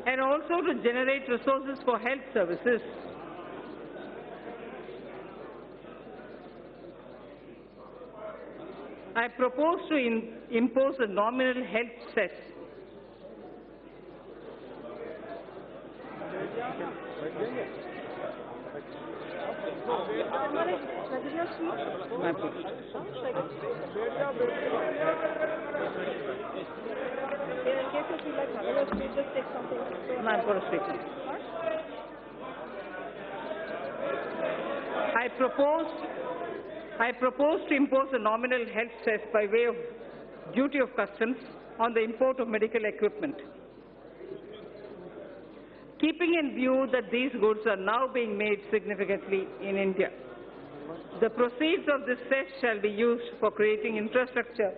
and also to generate resources for health services, I propose to impose a nominal health cess I propose to impose a nominal health cess by way of duty of customs on the import of medical equipment. Keeping in view that these goods are now being made significantly in India, the proceeds of this cess shall be used for creating infrastructure.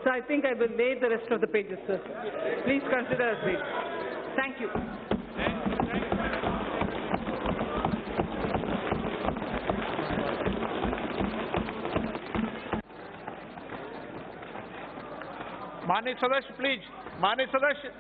So I think I will lay the rest of the pages, sir. Please consider as read. Thank you. माननीय सदस्य please, माननीय सदस्य,